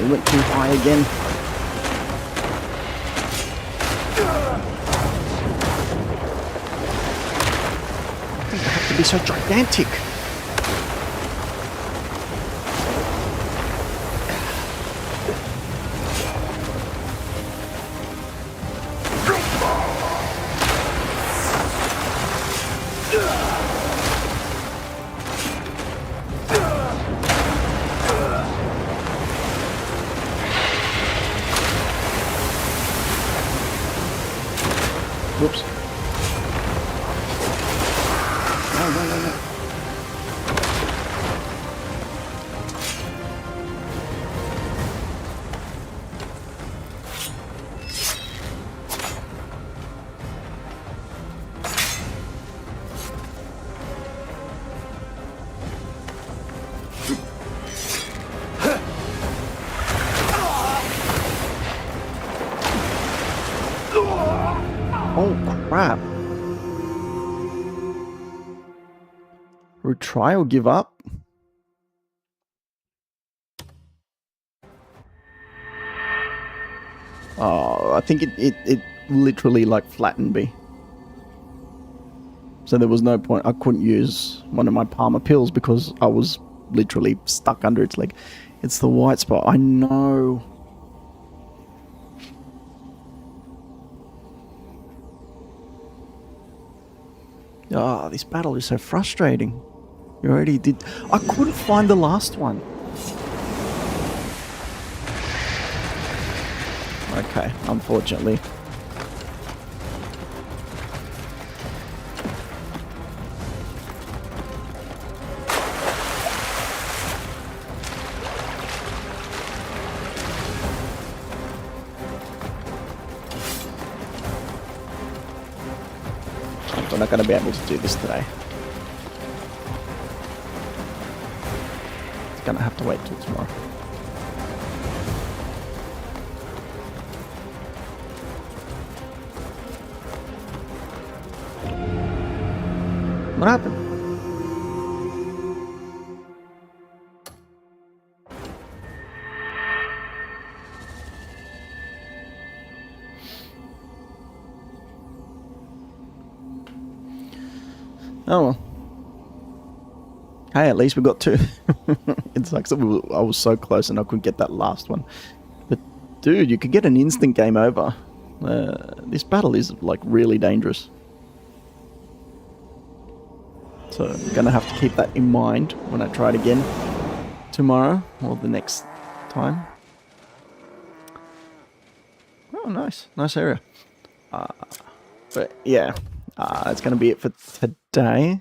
We went too high again. I think I have to be so gigantic. Whoops. No. Oh crap. Retry or give up? Oh, I think it literally like flattened me. So there was no point. I couldn't use one of my Palmer pills because I was literally stuck under its leg. It's the white spot. I know. Oh, this battle is so frustrating. You already did. I couldn't find the last one. Okay, unfortunately. We're not going to be able to do this today. It's going to have to wait till tomorrow. What happened? Oh well. Hey, at least we got two. It sucks that I was so close and I couldn't get that last one. But dude, you could get an instant game over. This battle is like really dangerous. So I'm gonna have to keep that in mind when I try it again tomorrow or the next time. Oh, nice. Nice area. But yeah, that's gonna be it for today.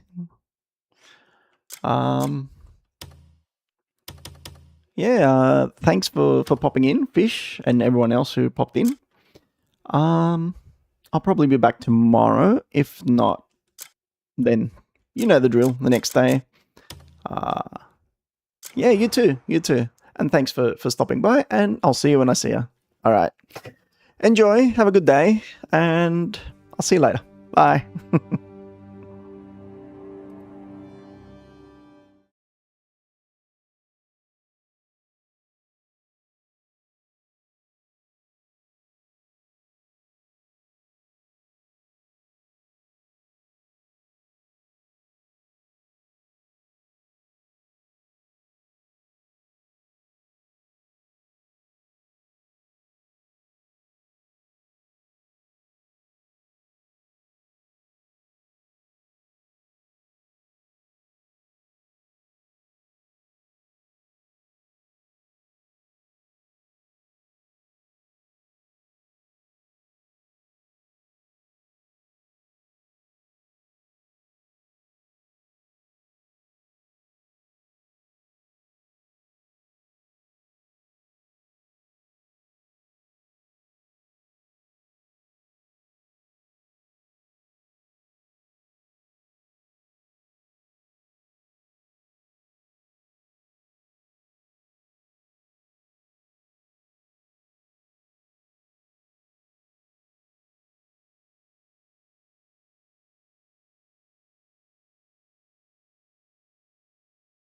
Yeah, thanks for popping in, Fish, and everyone else who popped in. I'll probably be back tomorrow. If not, then you know the drill, the next day. Yeah, you too. And thanks for stopping by, and I'll see you when I see you. All right. Enjoy. Have a good day. And I'll see you later. Bye.